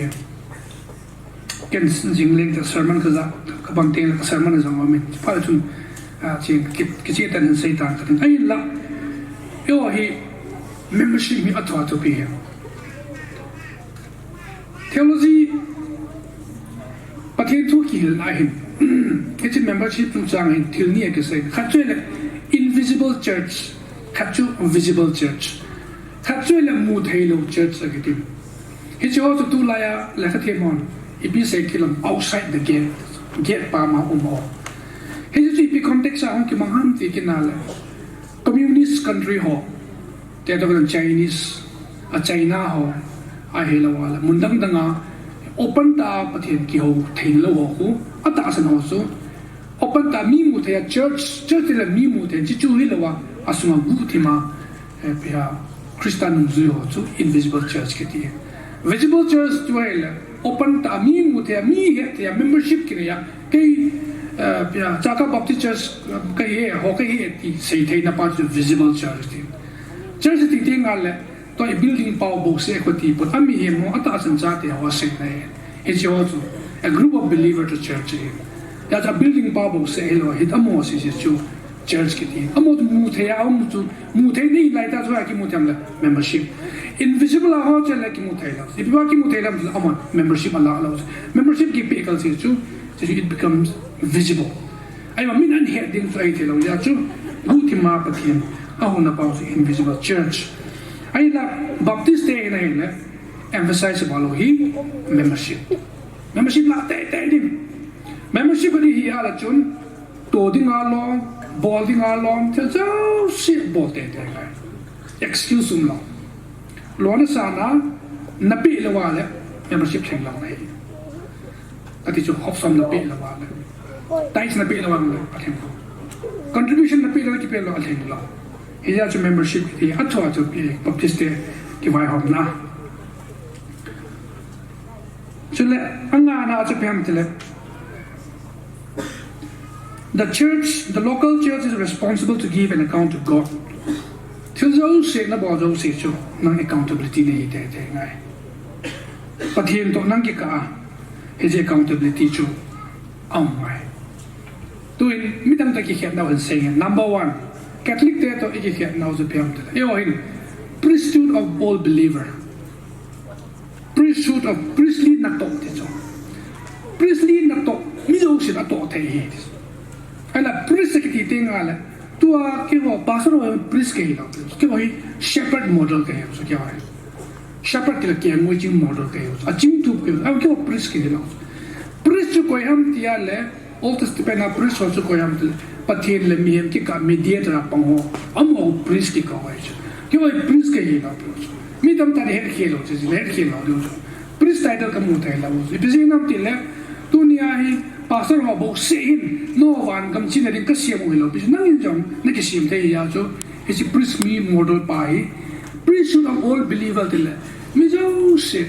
ken jingling the sermon kaza kabang tel sermon is on me pa tu chi ki tan sai ta ka ai la yo hi membership me atwa to be theology pathe tu ki la hin his membership tu chang hin til ni ke sai khatwe invisible church khatchu visible church khatchu le mu thailo church agatim he jo to la ya la khathemon ipi say kilom outside the gate pa ma umo he jo ipi context a hon ki mangham ti kinala communist country ho te to Chinese a China ho a hela wala mundang danga open ta pathian ki ho thein lo ho ku ata san ho so open ta mi mu the church le mi mu the chi chu hi lo wa asuma gu ti ma pia Christian zu ho chu invisible church ke ti visible church tu hai open ta mi mu the mi he the membership ki ya kai pia chaka baptist church kai he ho kai he ti sei thei na pa visible church ti church ti ti ngal le to building power box equity but ami he mo ata san cha te wa sei na it's also a group of believers to church ya ta building power box hello hit amo si chu church ki ti amo mu the ya mu the ni lai ta so ki mu tham la membership invisible ho cha la ki mu the la if you ki mu the la amo membership ala ala membership ki pe kal si chu it becomes visible ai ma min an he ding so ai the lo ya chu gu ti ma pathian ahuna pa invisible church ai la baptist day na emphasize about he membership la te din membership ni hi ala chun to ding along ball ding along to so shit ball te excuse um lo na sana na pi la wa le membership theng la nei ati chu hop som na pi la wa le tais na pi la wa le athem contribution na pi la ki pe lo athem la hi ya chu membership ki atho chu pi baptist day ki vai hom na chule anga na chu pem tele the church, the local church is responsible to give an account to God. Till those say na bo those say chu nang accountability nei te ngai. Pathian to nang ki ka his accountability chu ngai. Tuin midang ta ki khet na wan saying number 1 Catholic te to ki khet na zu pem te. Yo hin priesthood of all believer. Priesthood of priestly na to te chu. Priestly na to mi zo si na to te hi. Ala priest ki ti ngala tua ki ho pastor ho priest ke lo ki ho shepherd model ke so kya hai shepherd ke ke mo jing model ke a jing tu ke a ki ho priest ke lo priest ko ham tia le old testament na priest so ko ham le pathian le mi ki ka mediator pa ho am ho priest ki ko hai ki ho priest ke lo mi dam ta he ke lo ji le ke lo priest title ka mo thai la wo bi nam ti le dunia hi pastor ho bo sein no wan kam chin rin ka siam ui lo bi nang jong na ki sim thei ya cho is priest me model pai priesthood of all believer til mi jo se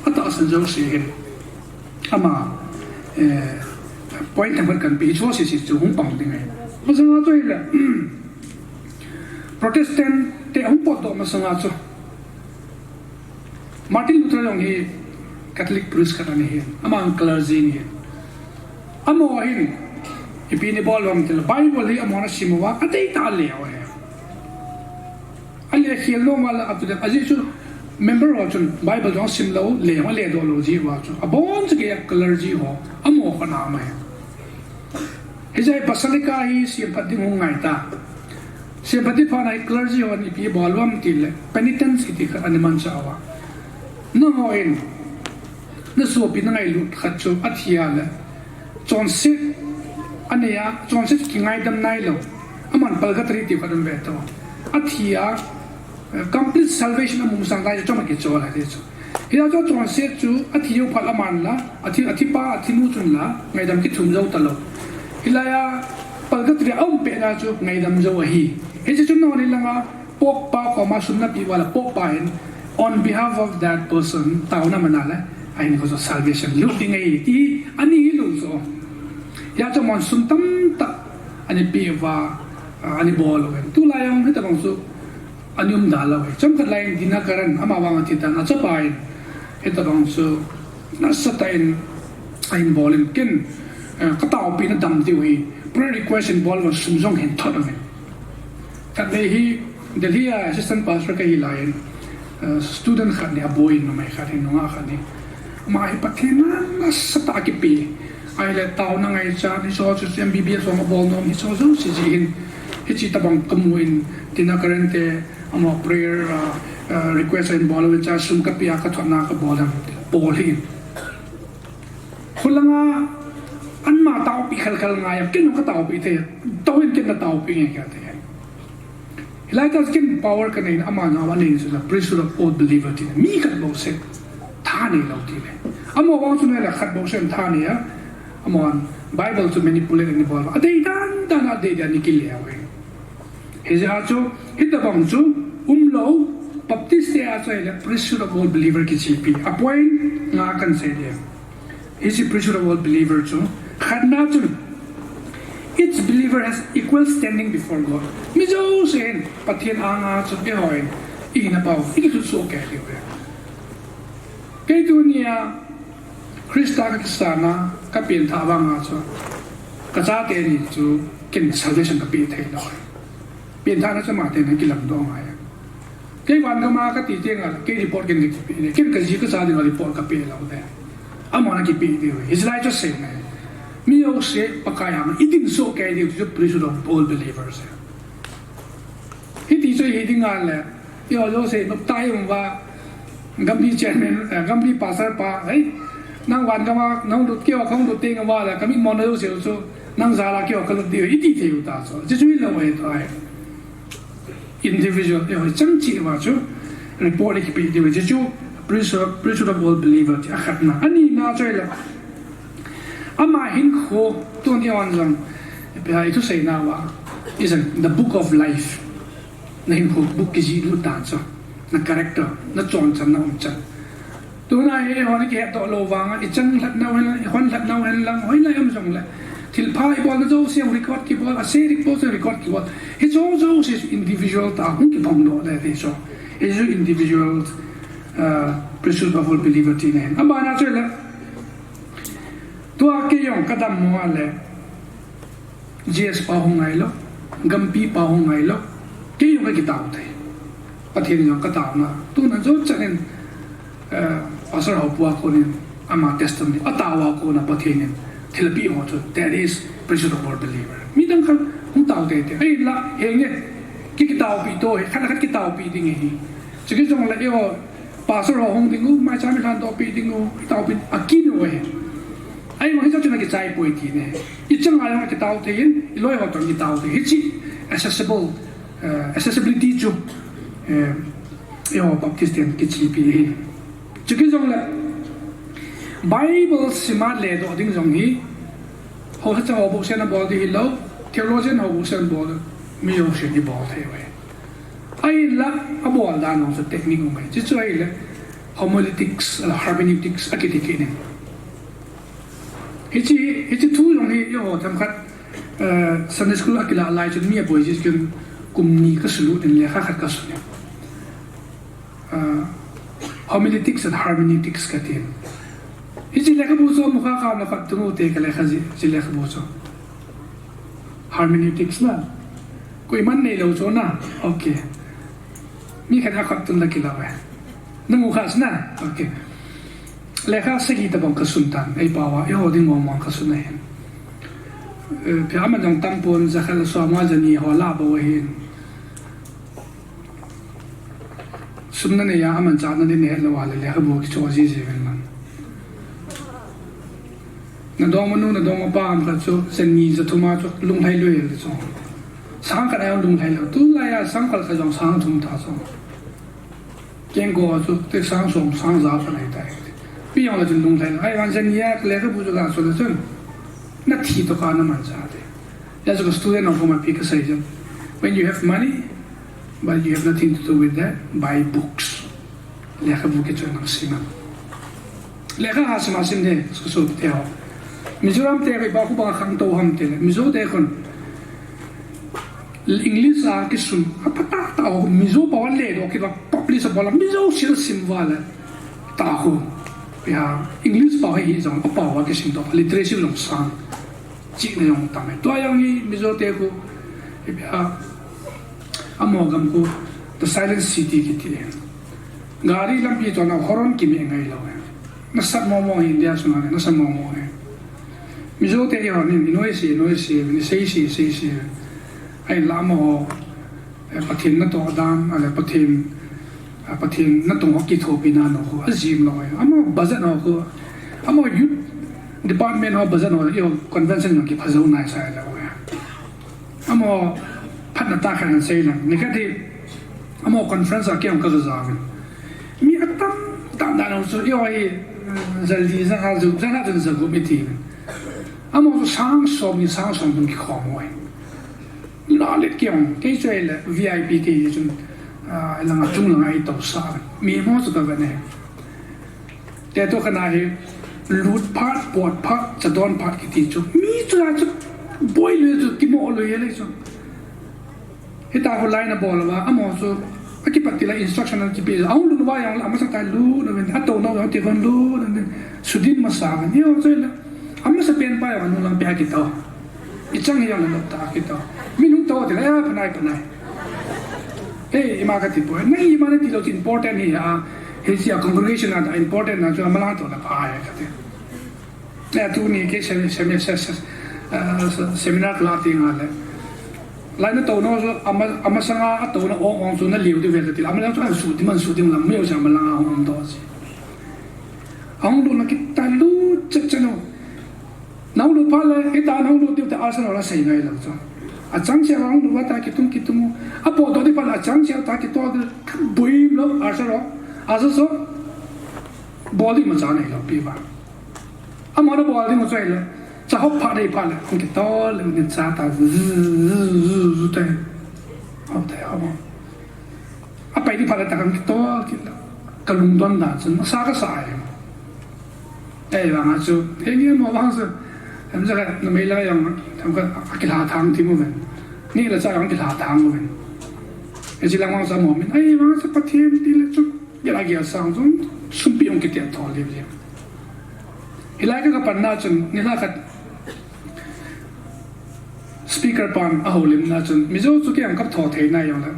ata san jo se hen ama point number kan bi cho se chu hung pang ding ai ma sang a choi le protestant te hung po to ma sang a cho Martin Luther jong hi Catholic priest ka ni hen ama clergy ni amo hin ipini bolom til bible hi amona simuwa atei ta le wa ale khielo mala atu de ajisu member of bible jo simlo le ma le do lo ji wa chu abon ge clergy ho amo khana ma hijai basilica hi simpati ngai ta simpati pa nai clergy ho ni pi bolom til penitence ki ka animan chawa no hoin na so pi ngai lut khat chu athia le Chonsit ania chonsit ki ngai dam nai lo aman palgatri ti kadam beto athia complete salvation amum sangai choma ki chola de chu ila jo chonsit chu athiu phal aman la athipa athinu chun la ngai dam ki thum jau talo ila ya palgatri am pe na chu ngai dam jo hi he chu no ni langa pok pa ko ma sunna pi wala pok pa on behalf of that person tauna manala ai ni ko salvation looting ai ti ani lu so ya cho monsun tam ta ani pi wa ani bol wen tu la yong hita bang su anium da la we cham ka lain dina karan ama wang ti ta na cha pai hita bang su na sa tain ain bolin kin ka taw pi na dam ti wi prayer request in bol was sum jong hen thot wen ka le hi delhi assistant pastor ka hi lain student khan ne boy no mai kha no nga kha ni mai pathena na sa ta ki pi ai le tao na ngai cha ni so chu MBBS so ma bol no ni so so si hin hi chi tabang kamuin tina karante amo prayer request in bol cha sum ka pia ka thona ka bolam bol hin khulanga an ma tao pi khal khal ngai kin ka tao pi the to hin kin na tao pi ngai ka the hilai ta skin power ka nei ama na wa nei so the priesthood of all believer ti mi ka lo se tha nei lo ti le amo wang chu ne la khat bo sem tha ne ya amon bible to manipulate ni bol adei dan adei dan nikil ya we hija chu hita bang chu lo baptist ya chu la priesthood of all believer ki chi pi appoint nga kan se de is the priesthood of all believer chu khatna chu each believer has equal standing before God mi jo sen pathian anga chu ke hoi ina pau ikitu so ke de we ke dunia Krista ka sana ka pin tha ba nga chu ka cha te ni chu kin salvation ka pi thai lo pin tha na cha ma te na ki lam do nga ya ke wan ka ma ka ti te nga ke report kin ki pi ne kin ka ji ka sa de report ka pi lo de amona ki pi de is like just say man mi o se pakaya ma idin so ke de ju priesthood of all believers hiti so hiti nga le yo lo se no tai wa Gambih chairman Gambih pasar pa hey nang wan ka ma nang lut ke wa khong lut te nga wa la kami mon lo se so nang za la ke wa ka lut de iti te u ta so ji ju lo we ta individual yo chang chi ma chu report ki pi de ji ju priesthood of all believer ti akhat na ani na choi la ama hin kho tu ni wan jang pe ai tu sei na wa is the book of life na hin kho book ki ji lu ta so na character na chon chan na chan tu na he hon ke to lo wang I chang lat na wen hon lat na wen lang hoi la am jong la til pa I bol na zo se record ki bol a se record ki bol it's also is individual ta hun ki bong do da de so is individual priesthood of all believer ti ne aba na chela tu a ke yong kadam mo ale jes pa hong ai lo gampi pa hong ai lo ke yong ka ki taw thai pathian yong ka taw na tu na zo chanen pastor ho puwa ko ni ama testament atawa ko na pathian thelapi ho to that is priesthood of all believer mi dang khan hung taw de de ai la he nge ki taw pi to he khan ki taw pi ding hi chigi jong la yo pastor ho hong ding ma cha mi khan to pi ding taw pi akin we ai mo hi cha chuna ki chai poi ti ne I chang ai ma ki taw te yin I loi ho to ki taw te hi chi accessibility chu yo baptist ki chi pi hi chigi jong la bible sima le do ding jong hi ho ha cha ho bo sen bo di lo theologian ho bo sen bo mi yo she di bo the we ai la abo la no so technique mo chi chu ai le homiletics hermeneutics akiti ne hichi tu jong hi yo tham khat Sunday school akila lai chen mi boy jis kin kumni ka sulu den le kha khat ka su homiletics and hermeneutics ka tin hichi le ka bu so mu kha ka na khat tu te ka le kha ji le ka bu so hermeneutics na koi man nei lo so na okay mi kha khat tu la ki la wa na mu kha na okay le kha se ki ta bang ka sun tan ai pa wa yo ding mo ma ka sun nei pe ama dong tam pon za khala so ma jani ho la ba wa hin sumna ne ya aman cha na ne ne la wa le ha bo ki cho ji ji ven man na dong manu na dong pa am kha cho sen ni za thuma cho lung thai lue le cho sang ka na lung thai lo tu la ya sang kal ka jong sang thum ta so ken go cho te sang som sang za ka lai tai pi yong la jin lung thai ai wan sen ni ya le ka bu jo ga so le chen na thi to ka na man cha de ya so student of my pick say when you have money but you have nothing to do with that buy books le ka bu ke cho na sima le ka ha sima sim de so te ho Mizoram te ba ku ba khang to ham te mizo te kon English a ki sun apata ta o mizo ba le do ki ba publish ba la mizo sil sim wala ta ko ya English ba hi jong pa wa ki sim to literacy long sang chi ne yong ta me to yang ni mizo te ko ya amo gam ko the silent city ki ti gari lam pi to na horon ki me ngai lo na sat mo mo India suna na sa mo mo mizo te yo ni noi si ni sei si ai la mo pathin na to dan ale pathin na to ki tho pina no ko azim no amo budget no ko amo youth department of budget no yo convention no ki phazau nai sai la amo phat na ta khan sei la ni ka ti amo conference a kyam ka za mi atam tam da no so yo ai जल्दी से आज जना जन जगो में थी हम तो सांग सोम की खाम हुए लालित क्यों कई जो है VIP के ये जो लंगा चुंग लंगा ये तो सार मेमो तो कर बनेแต่ตัวขณะที่ลูดพัดปวดพัดจะโดนพัดกี่ทีจุมีจุดจุดบ่อยเลยจุดกิโมเลยอะไรจุดเหตุการณ์คนไล่นะบอกเลยว่าอ่ะหมอจุดไอ้ที่ปฏิบัติ instruction นั่นที่เป็นเอาลูกว่าอย่างละไม่สักการลูกนั่นเป็นอัตโตน้องอย่างที่คนลูกนั่นเป็นสุดินมาสร้างเนี่ยเอาใจเลยอ่ะไม่สักเป็นไปว่านุ่งลังไปหากี่ตัวอีจังเนี่ยยังลังตากี่ตัวมีนุ่งตัวที่ไหนพนัยเฮ้ยมากันที่ป่วยนี่มาเนี่ยที่เราที่ important นี่อ่ะHis congregation are important na jo amala to na paaya kate na tu ni ke seminar la ti ngale la na to no ama sanga to na ong so na liu de ve ti amala to su ti lam me ja amala ong to si ong do na ki ta lu chano na lu pa la e ta na lu ti ta asa la sei ngai la so a chang sia ong lu wa ta ki tum a po do ti pa la chang sia ta ki to bui lo asa ro 아서서 body mà chán này là bị vào, à mà nó body mà chơi là, cha hấp phá đây phá là không kịp to là mình cha ta thế, hấp thế hấp, à bây đi phá là ta không kịp to kịp là, cái lùng đoan đã chân nó xa cái sai, đây là ngã chú, thế nhưng mà vắng rồi, em sẽ là mấy lần yang, thằng cái hạ thang thì mình,นี่là cha cái hạ thang mình, cái gì là ngang sa mồm mình, ai vắng sẽ bắt thêm đi là chú ya lagi asang tu sumpi orang kita tahu dia. Hilai ke panna cun nila kat speaker pan aholim na cun mizo tu ke angkap tahu thei na yang la.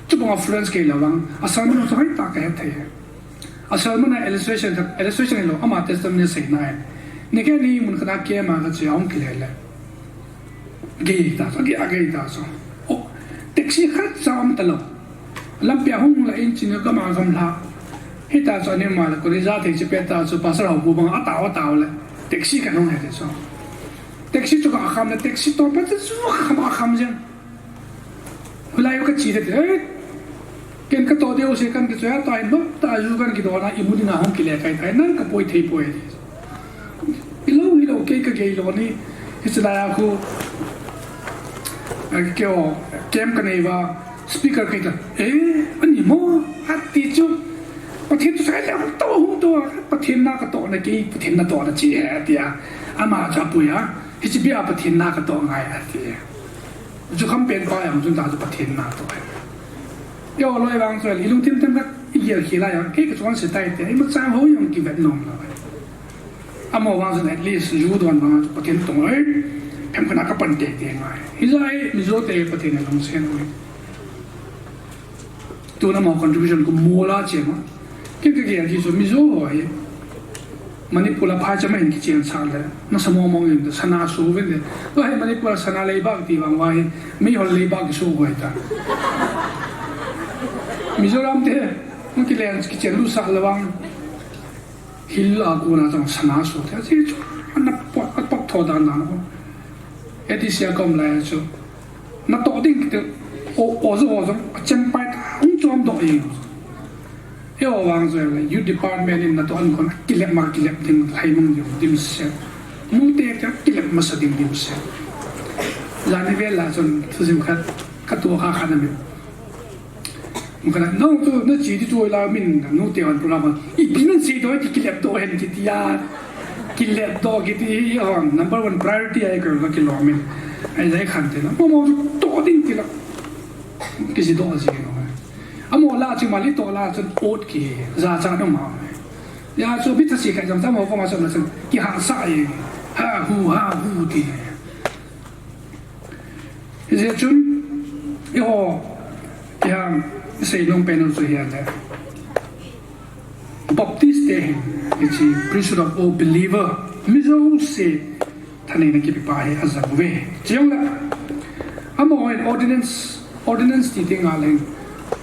Tu bunga friends ke lawang asal mana tu hai tak kaya thei. Asal mana illustration lo ama testimony sei na. Ni ke ni mun kena ke ma ka chiang ke le. Gei ta so. Oh, taxi khat sam talo. Lam pia hung la in chin ka ma gam la he ta cho ne ma la ko za the chi pe ta chu pa sa ho bu bang a ta le taxi ka nong he de so taxi chu ka kham na taxi to pa chu kham jang hulai ka chi de ken ka to de o se kan ke cha ta in lo ta ju kan ki do na i mu ding a hong ki le kai nan ka poi thei poi ilo ke ka ge lo ni isla ya ko ke o kem ka nei wa speaker kita ani mo hati chu pathin tu sai lam to hu to pathin na ka to na ki pathin na to na chi atia ama cha pu ya hi chi bia pathin na ka to ngai atia chu kham pen pa yang chun ta chu pathin na to yo loi wang so li lung tim tim ka ye khi la yang ke ka chuan se tai te ma cha ho yang ki vet nom la amo wang so at least ju don wang pathin to ai phem kana ka pan te te ngai hi lai mi zo te pathin na long sen oiตัวน้ำมัน contribution ก็มัวละเจ้ามั้งที่ก็เกี่ยวที่สุดมิโซ่ไอ้มันนี่พูดละพายจะไม่เห็นกี่เจียนชาเลยนั่นสมองมองเห็นแต่สนาสูงเลยก็ให้มันนี่พูดสนาเลยบ้างที่บางวันไม่หอเลยบ้างที่สู้ไว้แต่มิโซ่รำเท่มันกี่เรื่องกี่เจียนรู้สักระวังฮิลอากูน่าจะสนาสูงแต่ที่จุดมันนับปวดปักทอดานนั่นก็เอติเสียกำไรจุดนับต่อดิ้งที่โอ้จำไปหุ้นจอมตัวเองเอววางใจเลยยูดีพาร์ตเมนต์นั่นตัวอันคนกิเลสมากิเลสถึงให้มึงอยู่ดิมเสียมึงเตะจะกิเลสมาสดิมเสียลานิเวลาจนทุกสิ่งขัดตัวข้าขันนั่นมึงขนาดน้องตัวนั่นจีที่ตัวเรามินน้องเตะวันพวกเราอีกปีนั้นสีตัวที่กิเลสตัวเห็นกิติยากิเลสตัวกิติยาnumber one priority ไอ้ก็กิโลมินไอ้ใจขันเถอะนะมองตัวดิ้งกิเลสกิสิตัวสิเนาะอะโมลาจิมาลิตัวลาจนโอดกีซาจาต้องมายาจูบิทสิกะจังซะโมก็มาสนะกิหาซาเองฮาฮูกีเจจุนยอยามเสยลงเป็นอุยานะBaptist day which is priesthood of all believer mizo se thane na ki pa hai azam we jong la amo ordinance ti ting aleng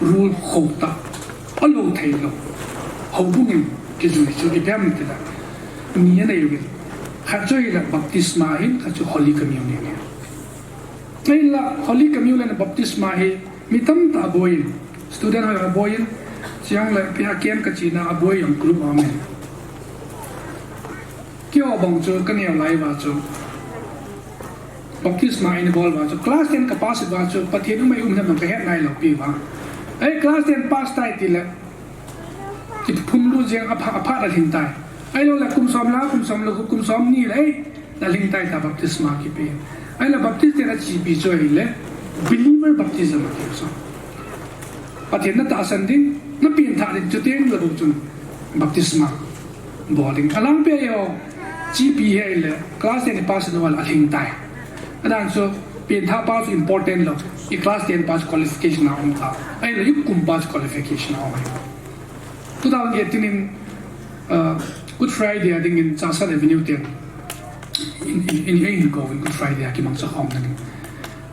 rule khota alo thailo hobungin ki ju chu idam ti la ni na yoge khajoi la baptisma hin khachu holy communion nei la holy communion and baptisma hi mitam ta boyin student ha boyin siang la pia kem ka china aboy ang group amen yo bang chu kan yo lai wa chu baptisma in bol wa chu class 10 ka pass wa chu pathian mai na man ka het nai lo pi wa ai class 10 pass tai ti la ki phum lu jeng apha da hin tai ai lo la kum som ni le la hin tai ta baptisma ki pe ai la baptist na chi pi jo le believer baptism ki so pathian na ta san ding na pin tha din chu teng lo chu baptisma boarding alang pe yo GP le class 10 pass no wal aling tai adan so pin tha pass important lo I class 10 pass qualification na umta ai lo kum pass qualification na mai 2018 in Good Friday I think in Chasa Avenue 10 in go in Good Friday ki mang sa khom na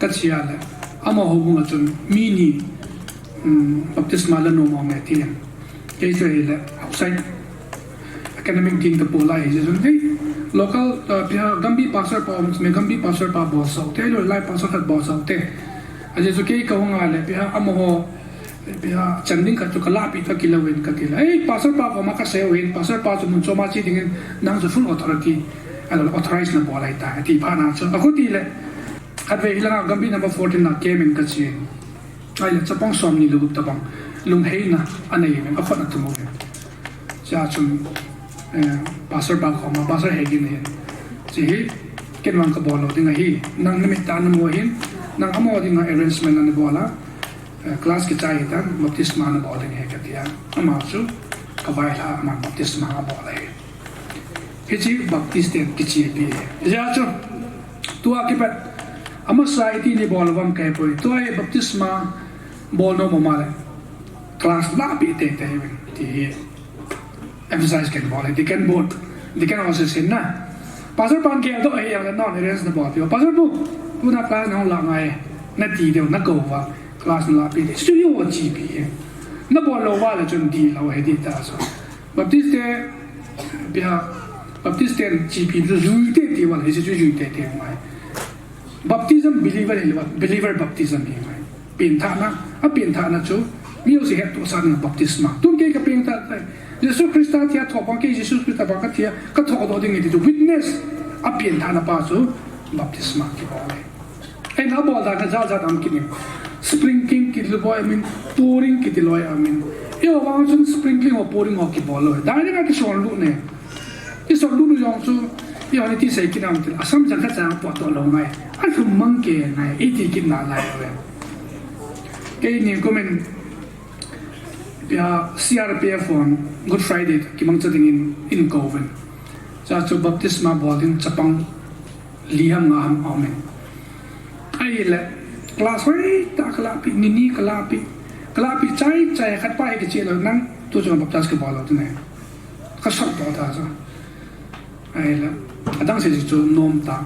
ka chia le amo ho bunga chun mini baptisma la no mo me tian ke so le outside academic thing the pola is hey local Gambih pastor pa me Gambih pastor pa boss out te lo lai pastor ka boss out te aje so ke ka nga le pia amo ho pia chanding ka to kala pi ta kilawin ka kila hey pastor pa ko maka se win pastor pa so mun choma chi ding nang so full authority alo authorize na bola ita ti pa na so ako ti le at ve hilanga Gambih number 14 na came in ka chi ai le chapong som ni lu ta bang lung hei na anei men akho na tumo cha chum pastor ba ko ma pastor he gin hen chi ken wang ka bolo dinga hi nang nimit ta na mo hin nang amo dinga arrangement na bola class ki chai ta baptisma na bola he ka tia ama chu ka vai la ma baptisma na bola he chi baptist ki chi bi ja chu tua ki pat ama society ni bola wam kai poi to ai baptisma bol no mo male class la bi te ti emphasize can ball they can both they can also say na pastor pan ke to ai ya non erase the ball pastor bu na class na la ngai na ti de na go wa class na bi de su yo ji bi na ball lo wa la chun di lo he di ta so baptist bia baptist ji bi ju te ti wa he ju te mai baptism believer baptism hi mai pin tha na chu mi o si het to sa na baptisma tum ke ka pin tha Jesus Christ tia thok bang ke Jesus Christ ba ka tia ka thok do ding ti witness a pin tha na pa chu baptisma ki ba ai na bo da ka ja dam ki ni sprinkling ki lo boy I mean pouring ki ti loy I mean yo wang chun sprinkling or pouring o ki bo lo da ni ka ki son lu ne ki son lu yong chu yo ni ti sai ki nam ti asam jan ka chang po to lo ngai a thu mang ke nai e ti ki na lai we ke ni ko men ya CRPF on Good Friday ki mang chating in Govan cha chu baptisma boarding chapang liham nga ham amen ai le class wei ta kala pi ni kala pi chai khat pai ke che lo nang tu chu baptis ke bol lo ne ka sat to ta sa ai le adang se chu nom ta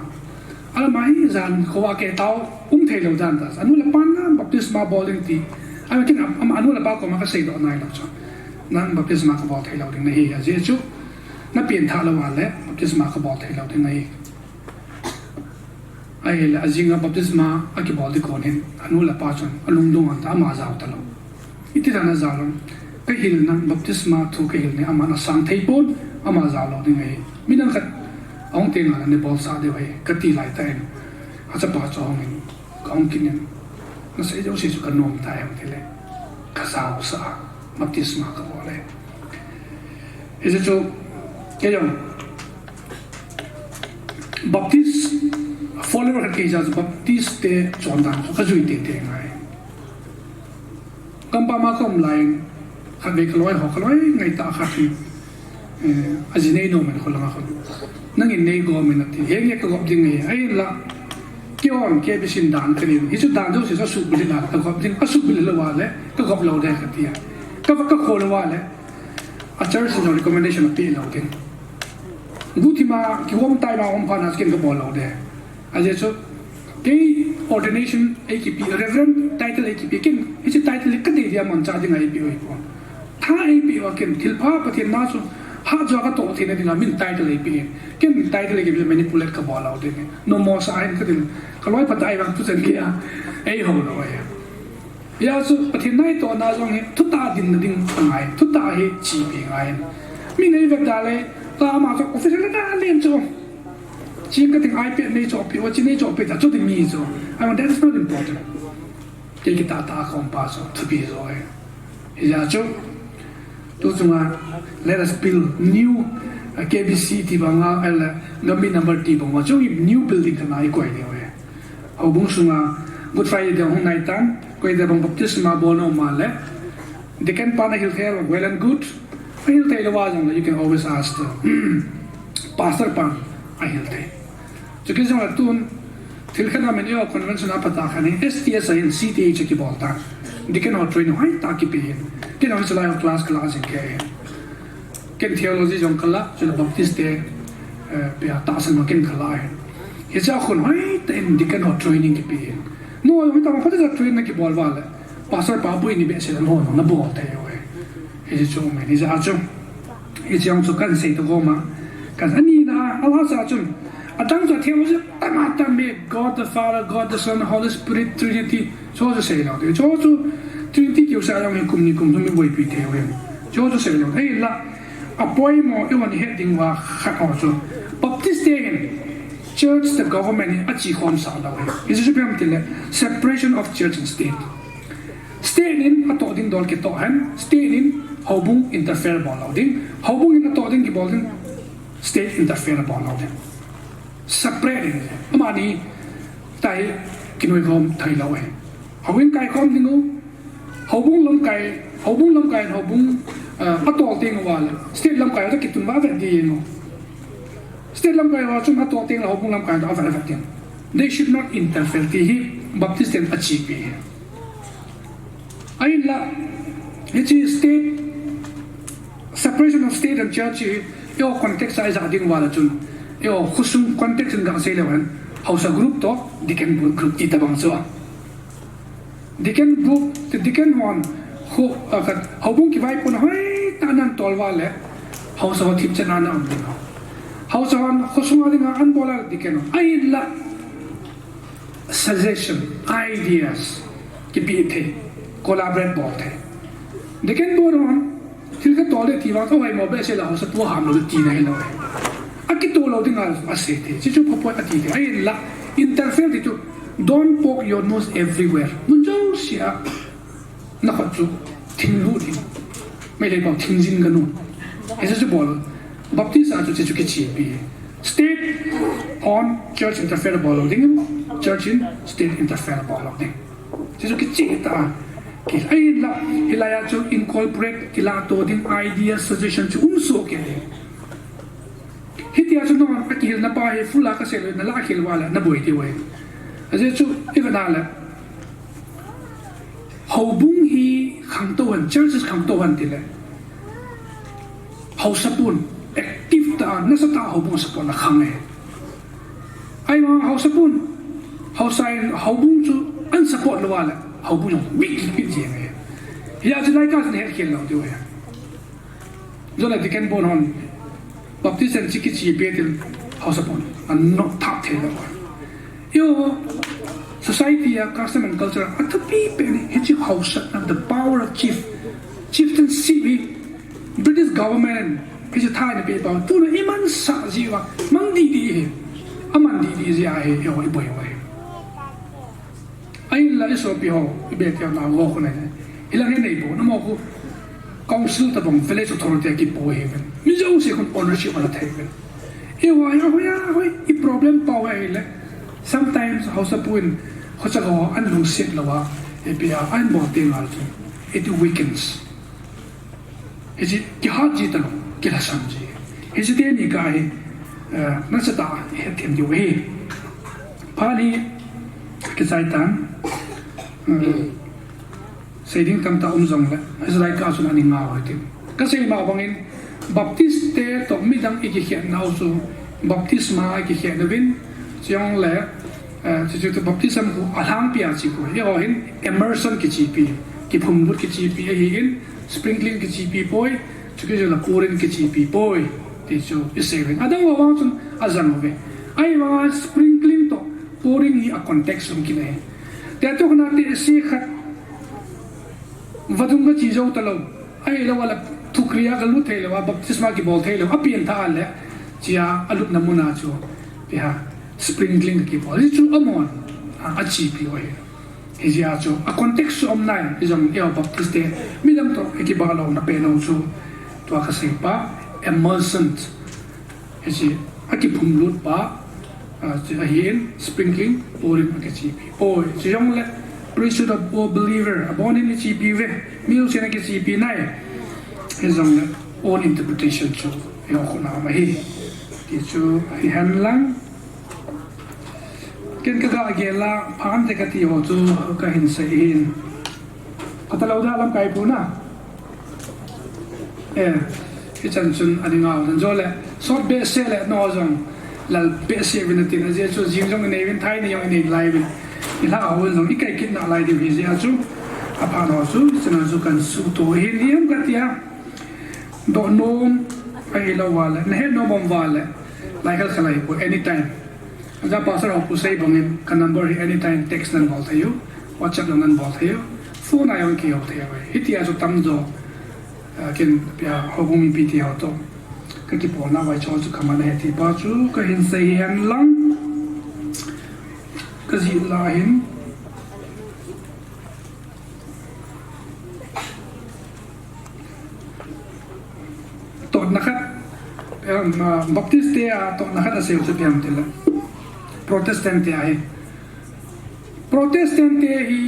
ala mai zan ko wa ke tao thei lo dan ta anu le pan na baptisma boarding ti ai tin am anu la ba ko ma ka sei do nai lo cha nang baptisma ka bo thai lo ding nei a je chu na pin tha lo wa le baptisma ka bo thai lo ding nei ai la ajinga baptisma a ki bo de ko nen anu la pa chon alung dong an ta ma za ta lo iti da na za lo ka hil na baptisma thu ka hil ne ama na sang thei pon ama za lo ding nei minang khat ong te na ne bol sa de wai ka ti lai ta en a cha pa chong ni kong kin nen na sai jo si ka nom ta em te le ka sa sa baptisma ka bo le ese jo ke jo baptist follower ke ja baptist te chon dan ka ju te te ngai kam pa ma kom lai kha be ka loi ho ka loi ngai ta kha ti ajinei no men khola khol nang in nei go men ti he ye ka go ding ai ai la kion ke be sin dan ka ni hi chu dan jo se sa su bi na ka go ding ka su bi le wa le ka go lo de ka ti ka ka khol wa le a church no recommendation of pe lo ding gutima ki hom tai ma hom pa na skin ka bo lo de aje chu ke ordination AKP reverend title AKP kin hi chu title ka de dia mon cha ding ai pi oi ko tha ai pi wa kin thil pha pathian na chu ha jo ka to thina ding min title ai pi kin title AKP manipulate ka bo lo de no mo sa ai ka ding ka loi pa dai wang tu chen kia ai ho lo ya su pathian nai to na jong he thu ta din ding ngai thu ta he chi pi ngai mi nei ve da le ตามาจากออฟฟิศแล้วนะเรียนจบจริงก็ถึง iPad ในจบพี่ว่าจริงในจบไปแต่จบถึงมีจบ I mean that is not important เกี่ยวกับตาของป้าจบทุบีจบเฮียจบตัวจุงอ่ะ let us build new KBC ที่บางอ่ะเอลGambih number ที่บางว่าจงอี new buildingกันไหนก็ไอ้เนี่ยเว้ยเอาบุ้งสุงอ่ะ Good Friday เดี๋ยวห้องไหนตันก็ไอ้เดี๋ยวบางบัพติสมาบอลเอามาเลยthey can partner healthcare well and good healthcare was you can always ask the pastor pan I healthcare so किसी में तुम थिलखना में यो convention आप पता करने STS and CTH की बोलता they can not train high ताकि पे कि ना चलाए class इनके कि theology जो कला जो baptist है पे तासन में किन कला है ये जो कौन हाई तो they can not training की पे no ये तो हम पता है training की बोल वाले pastor पापू इन्हीं बेचे ना ना बोलते हैं वो ये जो मैं ये जो ये जो हम तो कर से तो गोमा कर अन्य ना अल्लाह से आचुन अतंग तो theology तमाम में God the Father God the Son Holy Spirit Trinity जो से ना तो जो Trinity क्यों से आया मैं कुम्नी कुम तो मैं वही पीते हुए जो से ना ये ला अपॉय मो ये वाली heading वा खाओ जो Baptist day Church the government अच्छी कौन सा ना है ये जो भी हम तेरे separation of church and state state in atau din dol ke tohan state in hobung interfere bolau din hobung in atau din ki bolin state interfere bolau din separate amani tai kinoi kom thai lawe hawin kai kom dingo hobung lom kai hobung atau din wala state lam kai ta kitun ba ver di no state lam kai wa chum atau din hobung lam kai ta ver ver they should not interfere ki hi baptist den achieve I mean, it is state separation of state and church. Your context is a thing wala chun. Your khusum context in gangse lewan. House group to Dicken group kita bangsa. Dicken group, the Dicken one. Ho akat hobung kivai pun hai tanan tolwale. House of tip chanana amdino. House of khusum adinga anbola Dicken. I la suggestion, ideas, kipite. collaborate बहुत है लेकिन बोल रहा हूँ तिलका तोले तीवा तो भाई मोबाइल से लाओ सब वो हम लोग तीन ही लोग अकी तो लोग दिन आसे थे जिसको पपो अती थे आई ला interfere दितो don't poke your nose everywhere मुझे उसिया ना कुछ थिंगू दी मैं ले पाऊँ थिंजिंग गनु ऐसे जो बोल बप्ती साथ जो चुके चीज़ भी है state on church interfere बोलो देंगे church in state interfere बोलो देंगे जिसको किसी ता कि हिला हिलाया जो incorporate हिला तो दिन idea suggestion जो उनसो के लिए हितिया जो नॉन पति हिल न पाए फुला का सेल न ला हिल वाला न बोई दिए अजय जो इवन आला हाउबुंग ही खांतोवन churches खांतोवन दिले हाउसपुन active ता न सता हाउबुंग सपोन न खांगे आई वहाँ हाउसपुन हाउसाइन हाउबुंग जो unsupported वाला हाउबुंग जो weak जिये या जो लाइक आज नहीं खेल रहा जो है जो लाइक दिक्कत बोल रहा Baptist and Chikichi betel house upon and not top tailor. Yo society, custom and culture at the people hit your house and the power of chieftain civil British government is a tiny people to the iman saziva mandi amandi is ya yo boy way. I la is of your better now walk on it. Ilang neighbor no more council the village authority keep boy even. Mizo second ownership on the table. A problem power sometimes house of win Hosago and no sit lawa if you are unboarding also. It weakens. Is it Kihaji Kilasanji? Is it any guy Nasata hit him the way? Pali Kisaitan saying Tamta Umzong is like us on animal with him. Kasi mabangin Baptist te to midang ikihian na also baptisma ikihian na bin siyang le to baptism ko alang piachi ko yohin immersion kichipi kipumbut kichipi ahin sprinkling kichipi boy chukyo la pouring kichipi boy ticho isevin adang wawang sun azang ove ay mga sprinkling to pouring hi a context ng kinay teto kana te sikhat vadunga chizo talaw ay la wala ทุกเรียกันรู้เทเลยว่าบัพติศมากี่บอกเทเลยว่าเปลี่ยนท่าแหละจีอาอลุนามุนาจูไปหาสปริงกลิงกี่บอกนี่จูอมอนอาชีพเลยเฮียจูa context of nine is on the Baptist day midam to ekibalo na peno chu to akasipa emulsion esi akipumlut pa ahin sprinkling pouring akachipi o siyong le priesthood of all believer abonin ni chipi ve mil sina ke chipi nai is on own interpretation chu yo khona ma hi ti chu han lang ken ka ga gela phan te ka ti ho chu ka hin se hin patalaw da lam kai pu na ki chan chun ani nga wan zo le sort be se le no jong lal be se bin ti na je chu jing jong ne bin thai ni yong ni lai bin i la aw jong i kai kin na lai di vi je chu a pha no chu chana chu kan su to hin yam ka tia do nom ai lo wala ne he no bom wala lai hal khalai pu anytime Aja pastor aku say bangin kan number anytime text nan bol thayo WhatsApp nan bol thayo phone ayo ki ho thayo hiti aso tamjo ken pya hobumi piti ho to ka ki pona wai cho chu kamana heti pa chu ka hin say hian lang ka zi la hin to nakhat Baptist te to nakhat ase chu piam tela Protestant है Protestant ही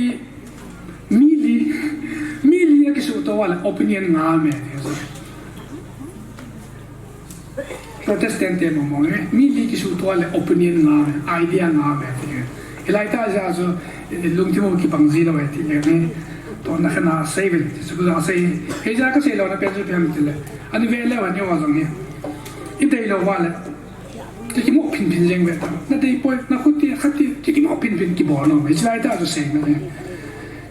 मिली के सूतो वाला opinion ngam है Protestant है ममो है मिली के सूतो वाला opinion ngam है idea ngam है इलाइटा जा जो लुंगतिमो की पंजी लो है ने तो ना खना save soก็से हे जा का से लो ना पे जो हम तिले अनि वेले वन यो वाजंग है इते लो वालाที่มอพินพินเร่งเวทนั่นได้ป่วยนักขุดที่ขัดที่มอพินพินกี่บ่อเนาะไม่ใช่ได้จะเสียงนะ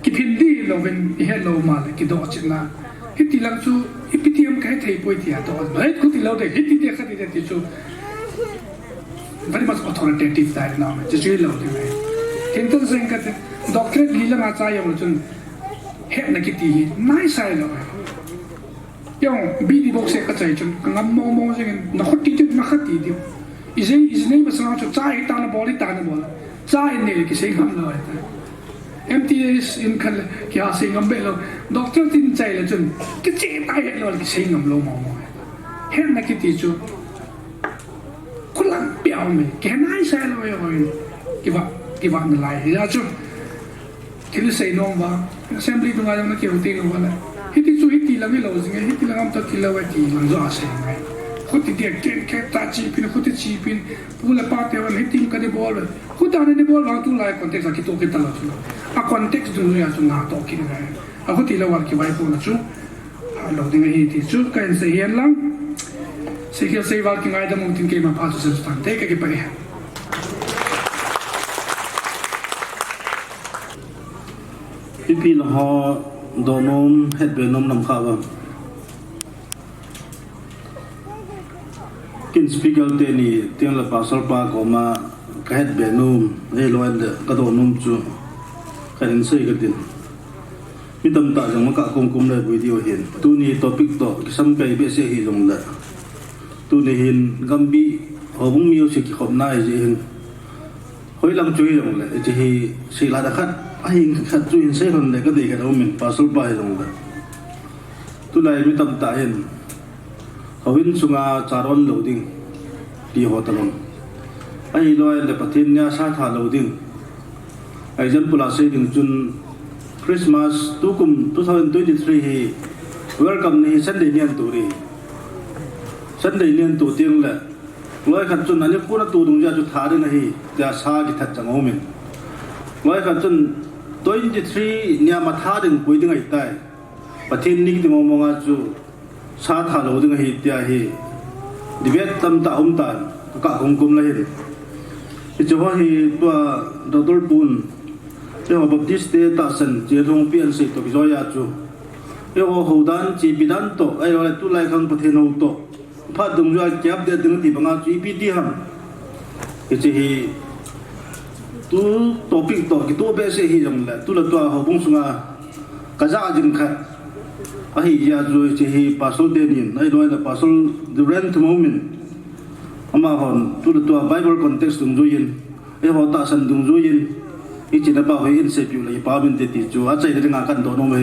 กี่พินดีเราเป็นเฮลโลมาเลยกี่ดอกจินนะฮิตที่หลังจู่ฮิตที่ยมแค่ไทยป่วยที่ตัวเฮ้ยขุดที่เราได้ฮิตที่เดียขัดที่เดียที่จู่ very much authoritative ได้นะจะช่วยเราได้ไหมเห็นต้นเสียงกันด็อกเตอร์ลีลามาใจอย่างจนเห็นนักกิตีไม่ใช่เราอย่างบีดีบอกเสียกระจายจนงั้นมองอย่างนักขุดที่จุดนักขัดที่เดียวइसने बस ना जो चाहे ताना बोली चाहे नहीं कि सही हम लोग है MTS इनकल क्या सही हम बेलो डॉक्टर तीन चाहिए जन कि चेता है लोग कि सही हम लोग मामू है ना कि तीजो कुलां प्याव में कहना ही सही लोग है कि बात न लाए या जो कि lu सही नॉम बा असेंबली तो आज हमने क्या होती है वाला हिती जो हिती लगे लोग जिंगे हिती लगा हम तो किलो है कि लंजो आसे हैं खुद dia ken ke ta chipin khud chipin pula parte wan hiting ka de bol khud ane de bol wang tu lai context ki to ke ta lo a context du ya tu na to ki na a khud ila war ki wai pu na chu a lo ding hi ti chu kan se hian lang se ki se wal ki ngai da mong tin ke ma pa su se tan te ke pare pipi la ho donom het be nom nam kha ba kin speaker te ni tiang la pasal pa ko ma ka het be num e loan de ka do num chu ka in sei ka tin mi tam ta jang ma ka kum le video hin tu ni topic to sam kai be se hi jong la tu ni hin Gambih hobung music ki khop na ji hin hoi lam chui jong la ji hi si la da khat a hin khat chu in sei hon le ka de ka do min pasal pa jong la tu lai mi tam ta hin Awin sunga charon loading di hotelon ai loi le pathin nya sa tha loading ai jan pula se ding chun Christmas tukum 2023 hi welcome ni Sunday nian tu ri Sunday nian tu ting le loi khat chun ani pura tu dung ja chu tha de na hi ja sa gi that chang omin loi khat chun 23 nya ma tha ding pui ding ai tai pathin ni ding omonga chu sa tha lo ding hi tia hi dibet tam ta tan ka kum la hi chu hi to dr pun yo baptist te ta san je thong pian se to zo ya chu yo ho dan chi bidan to ai la tu lai khang pathen ho to pha dung jo kyap de ding ti banga chi pi ti ham chi hi tu topic to ki to be se hi jam la tu la to ho bung sunga ka ja jing khat ahi ya jo chi pasol denin ai loi la pasol the rent moment ama hon tu the bible context dung join e ho ta san dung join i chi na ba he in se pi la pa bin te ti chu a chai de nga kan do no me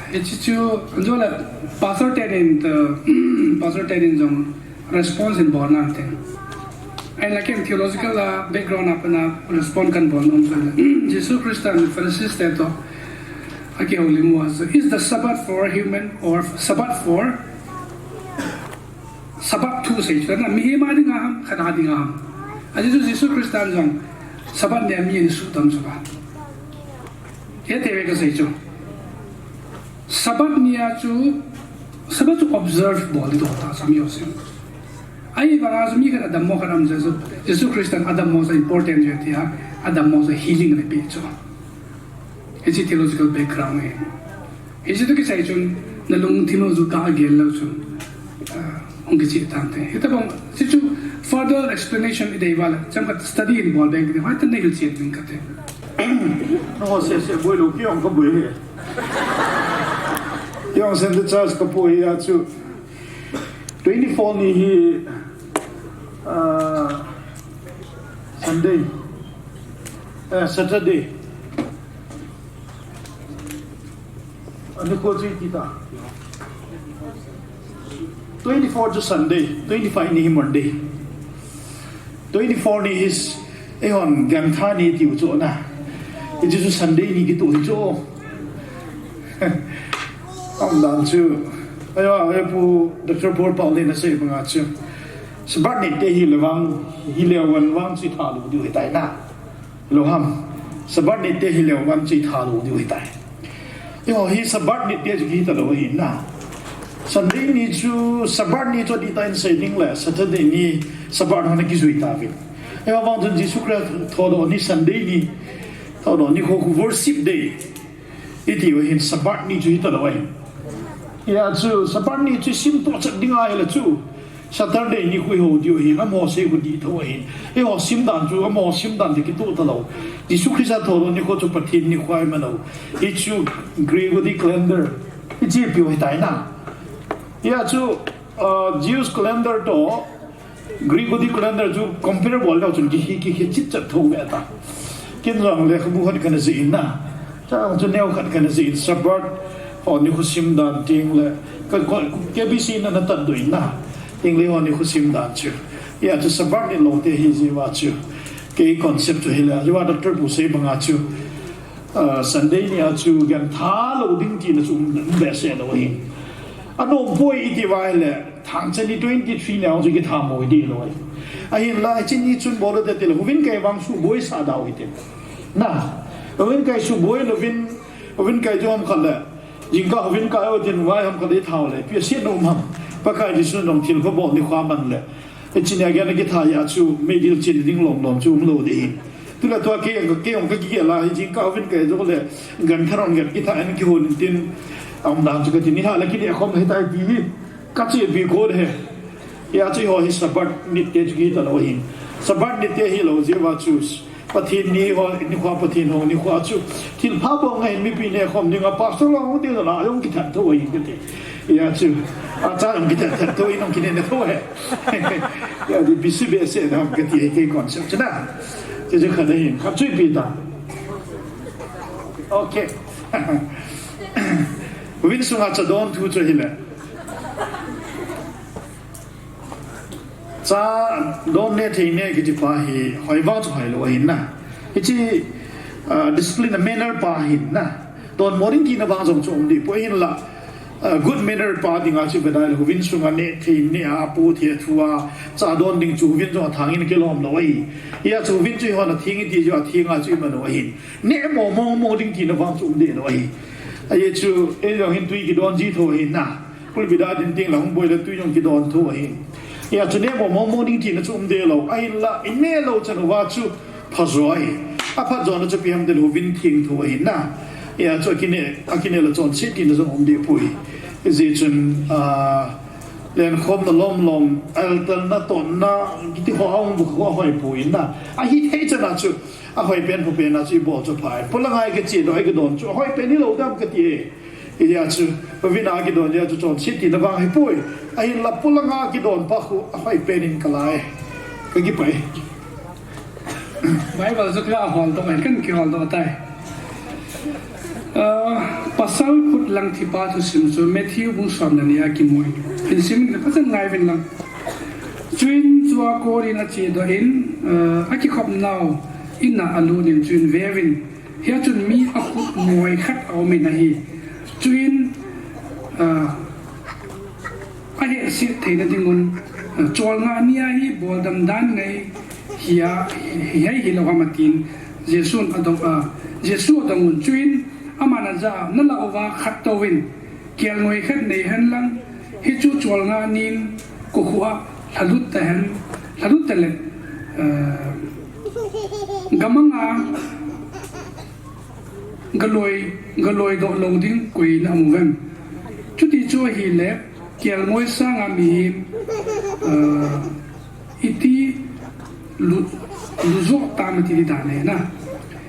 It's to Pastor Ted in response in born thing. And like in theological background up and respond can born Jesus Christ and Francis that again was is the Sabbath for human or Sabbath for Sabbath to say that Mihimading Aham Kanading Aham. And Jesus Christ and Sabbath near me in Sudan Sabbath. Yet they make a say Sabbath niya to Sabbath to observe body dota sami osim. Ay varasmi kan adam mo kanam Jesus Christ and adam mo sa important yeti ha adam mo sa healing repeat so. It's a theological background eh. It's to kisay chun nalung tino zu ka gel lau chun ong kisi tante. Ito bang situ further explanation ide wala chamkat study involved eh kiti wala tanay kilsi edwin kate. No se boy lo kiyong ka boy he. Yang sen the church kapo ya chu 24 ni hi Sunday Saturday ani ko ji kita 24 to Sunday 25 ni Monday 24 ni is ehon gamtha ni tiu cho na it is Sunday ni ki tu cho ông đàn chưa ai pu Dr. Paul Paul lên nói bằng ngã chưa Sabbath này để hiểu văn văn chỉ thà đủ điều tại na lo ham Sabbath này để hiểu văn chỉ thà đủ điều tại yo hi Sabbath này để chỉ ta lo hi na Sunday ni chu Sabbath ni cho đi tại saying là Saturday ni Sabbath hana ki zui ta vi yo vang chân Jesus Christ thọ đó ni Sunday ni thọ đó ni ko worship day iti yo hin Sabbath ni chu hi ta lo ya chu Sabbath ni chu sim to chat dinga la chu Saturday ni hui ho dio hi amo se ku di tho hi e ho sim dan chu amo sim dan de ki tu ta lo di su khisa tho lo ni ko chu pathin ni khwai ma lo e chu Gregorian calendar e ji pi ho tai na ya chu Jewish calendar to Gregorian calendar chu comparable lo chu ki chit chat tho ba ta kin rang le khu khat kan zi na cha chu neo khat kan zi Sabbath on ni khusim dan ting le KBC na tan doi na ting le on ni khusim dan chu ya chu Sabbath ni lo te hi ji wa chu ke concept chu hila ji wa Dr. Bu se banga chu Sunday ni a chu gan tha lo ding ti na chu be se lo hi ano boy iti wa le thang chen ni 23 na ju ki tha mo di lo ai hin la chin ni chun bo lo de te lo vin kai wang su boy sa da wi te na vin kai su boy lo vin kai jom khan leยิงก็วินก็เอาดินไว้ทำก็ได้เท่าเลยเพื่อเสียนมมันปะกายที่สุดนมทิลก็บอกในความมันเลยไอ้จีนอย่างนี้ก็ทายาชูไม่ดีจีนดิ้งลงชูมโลดีตัวละตัวเกี่ยงก็เกี่ยงก็เกี่ยงละจริงก็วินก็จะก็เลยกันขนมกันกิทาอันกี่คนดินเอาดังจุกที่นี่ฮะแล้วคิดอย่างคอมให้ตายดีกัดเสียบีโคดเหรอยาจีหอยสับบัดนิดเดียวจุกี้ตลอดหินสับบัดนิดเดียวฮิโลเจว่าชูสปฏินี้ว่านี่ความปฏิโนนี่ความชูที่พาบองไงไม่ปีเนี่ยความนี่ก็ปัสสาวะของเดียวละยงกิทันตัวเองก็ได้ยาชูอาจารย์กิทันตัวเองน้องกินเนี่ยตัวเองยาดีบิสเบสเนี่ยทำกันที่ให้ก่อนใช่ไหมจะขนาดนี้ครับช่วยปีตาโอเควินสุนัขจะโดนทุจริตเลยจ้าโดนเนี่ยที่เนี่ยกิจพาหิหอยว่างจะหอยลอยหินนะที่discipline manner พาหินนะตอนมอร์นิ่งกินบางส่วนจงดีพอหินละ good manner พาดิ่งอาชีพได้เลยวินสุงานเนี่ยที่เนี่ยอาปูเทียทัวจ้าโดนดิ่งจูวินจงทางอินกิโลมลอยยาจูวินจูหัวน่ะทิ้งที่จะทิ้งอาชีพมันลอยหินเนี่ยมอดิ่งกินบางส่วนดีลอยไอ้จูเอ็นยังหินตุยกิโดนจีทัวหินนะคุณบิดาดิ่งหลังบอยแล้วตุยยังกิโดนทัวหินยาจุเนี่ยผมมองดิ้งที่นั่นจุ่มเดียวไอ้ละไอ้เนี่ยเราจะรู้ว่าจุพัดร้อยพัดจอนเราจะเพียงเดียววินทิ้งทัวหินนะยาจุกินเนี่ยเราจอนเช็ดที่นั่นจุ่มเดียวปุยจะจุน len khom na lom altan na ton na ti ho ang bu ho hoi puin na a hi the chana chu a hoi pen pu pen na chi bo chu phai pulangai ke chi doi ke don chu hoi pen ni lo dam ke ti ya chu pavina ke don ya chu chon chi ti na bang hi pui a hi la pulanga ke don pa khu a hoi pen in kalai ke gi pai Bibleจะกล้าหอลตัวเองกันกี่หอลตัวตายpasal kut lang tiba tu sim so Matthew bung som na niya kimoy in sim na pasan ngai ven lang twin zua ko ri na chi do in aki khop now in na alu nin twin vevin hia chun mi akut moi khat au me na hi twin a he si the na dingun chol nga nia hi bol dam dan nei hia hi lo hamatin jesun adong jesu adong twin amana za nala ova khat towin kial ngoi khat nei han lang hi chu chol nga nin ko khuwa halut tele gamanga galoi do loading koi na muvem chuti chu hi le kial ngoi sa nga mi iti luzo tamati di dane na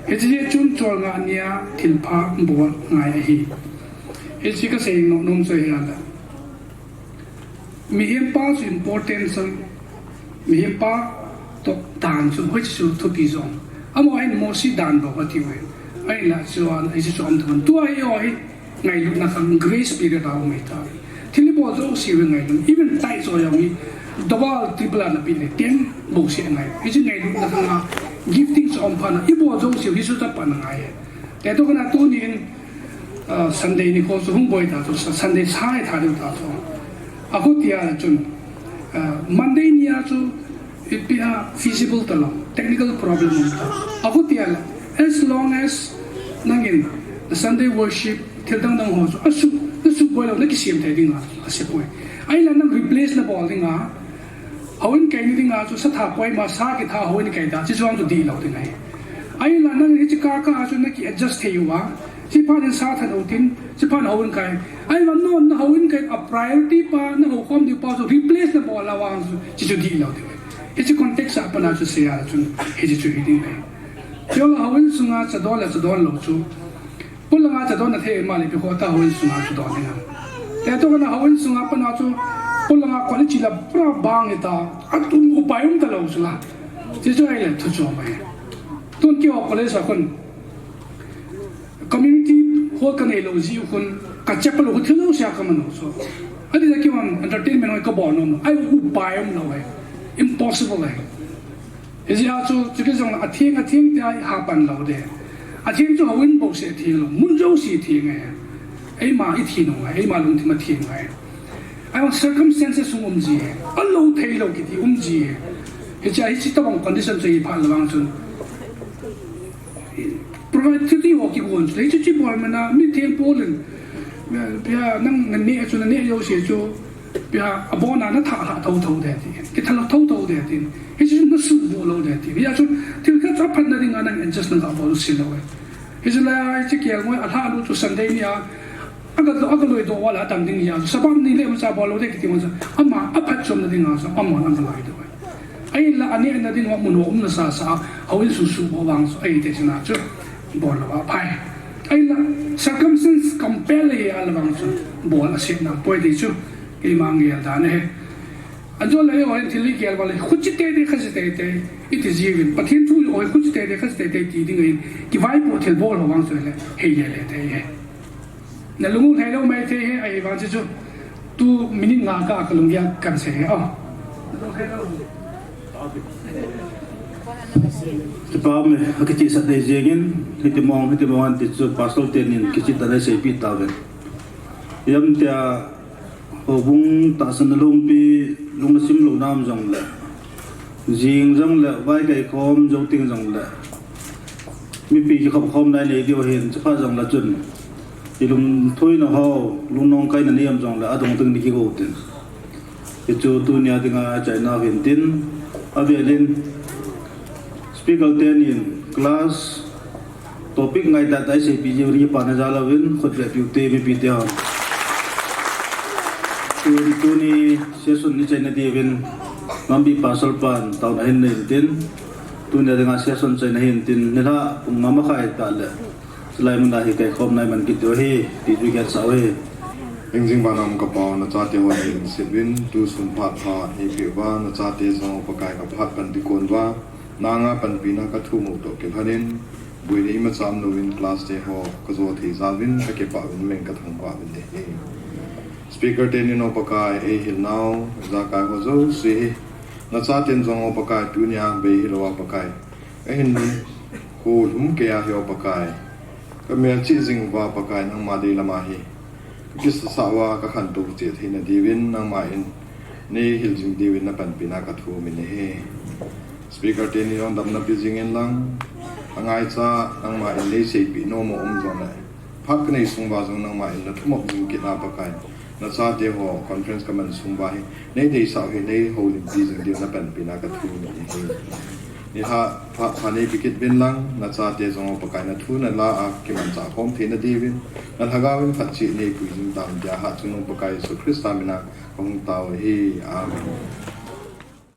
heji chun chol nga nia thilpha bol ngai hi heji ka sei no nom so ya la mi hem pa su importance mi hem pa to dan su hoi su to pi zong amo ai mo si dan bo ka ti we ai la su an ai su am thon tu ai oi ngai lu na kan grace period au mai ta thili bo zo si we ngai lu even tai so ya mi double triple na pi le ten bo si ngai heji ngai lu na kan gifting so ompana ibo zo si hisu ta pan ngai te to kana tu ni Sunday ni ko so hung boy ta to Sunday sai tha de ta so aku tia chun Monday ni a chu it be a feasible ta lo technical problem aku tia as long as nangin the Sunday worship til dang dang ho so asu boy lo na ki sim thai ding a ase boy ai la nang replace la bol ding a hawin kai ni ding a chu sa tha poi ma sa ki tha hawin kai da chi chuang chu di lo ding ai ai la nang ni chi ka chu na ki adjust thei wa chi pa den sa tha do tin chi pa na hawin kai ai wa no na hawin kai a priority pa na ho kom di pa so replace the ball la wa chi chu di lo ding ai chi context a pa na chu se ya chu he chi chu hi ding ai yo la hawin sunga cha do lo chu pulanga cha do na the ma le bi ko ta hawin sunga chu do ding te to na hawin sunga pa na chu pulanga ko chi la pra bang eta atum upayum ta lo sula chi chu ai le thu chu mai ton ki o kole sa kon community ho kan e lo ji kon ka chapal ho thilo sha ka man so adi da ki man entertainment ho ka bo no ai upayum no ai impossible ai is ya chu chi ke jong a thieng te ha pan lo de a thieng chu hawin bo se thi lo mun jo si thi nge ai ma I thi no ai ma lung thi ma thi ngai I want circumstances umji allo thailo ki ti umji he cha hi chi ta bang condition chei pha lawang chun provide ti ho ki gon le chi bol mana mi theng polen bia nang ne chu ne yo se chu bia abona na tha tho de ti ki tha tho de ti he chi na su bo lo de ti ya chu ti ka cha phat na ring anang adjust na bo si lo he chi la chi ki ngoi a tha lu chu Sunday ni a aga loi do wala tam ding ya sabam ni le ma sa bo lo de ki ti mo sa ama aphat chom na ding a sa amma na lai de ai la ani na ding wa mun wo na sa hawin su bo wang so ai de na chu bo la ba pai ai la circumstance compel ye al wang chu bo la se na poi de chu ki mang ye da ne anjo le yo en tili gel wala khuchi te de khasi te it is even pathin tu yo khuchi te de khasi te ti ding ai ki vai po thel bo lo wang so le he ye le te ye na lungu thai lo mai the he ai wang chu tu minute nga ka ka lung ya kan se he Tiba me kecil sat dai jengin hiti mong ti chu pasal tenin kecil tadai sei pi tawen yam tia hobung ta san lung pi lung na sim lo nam jong la jing jong la vai kai khom jo ting jong la mi pi ki khom nai nei dio hen cha jong la chun ilum thoi na ho lung nong kai na niam jong la adong tung ni ki go ten chu tu nia tinga China ven tin avialin speaker ten in class topic ngai ta tai se pi je ri pa na jala win khot le pi te mi pi te ha tu ni season ni China Divin ngambi pasal pan tahun akhir ni tin tu ni dengan season China hin tin ni lah ngama kai tak le selain mendahi Kaikhom nai man kita he di juga sawe Engzing banam kapau na chate wa in sibin tu sun phat pha hi pi wa na chate zo pakai ka phat kan ti kon wa na nga pan pina ka thu mu to ke phanin bui ni ma cham no win class te ho ko zo thi za win ke pa win meng ka thang pa win de speaker te ni no pakai e hil now za ka ho zo si na chate zo pakai tu nya be hi lo pakai e hin ko lum ke ya hi pakai ka me chi jing wa pakai nang ma de la ma hi kis sawa ka khan tu che thina divin nang ma in ni hil jing divin na pan pina ka thu min he speaker te ni on dam na pi jing en lang angai cha nang ma in le se pi no mo zo na phak nei sung ba jong nang ma in na thumok jing ki na pa kai na cha te ho conference ka man sung ba he nei dei sa he nei ho lim pi jing divin na pan pina ka thu min he ni ha pha nei pikit bin lang na cha te jong pa kai na thu na la a ki man cha khom the na divin na hagawin phat chi nei pu jing tam ja ha chung pa kai su krista mina kong taw he amen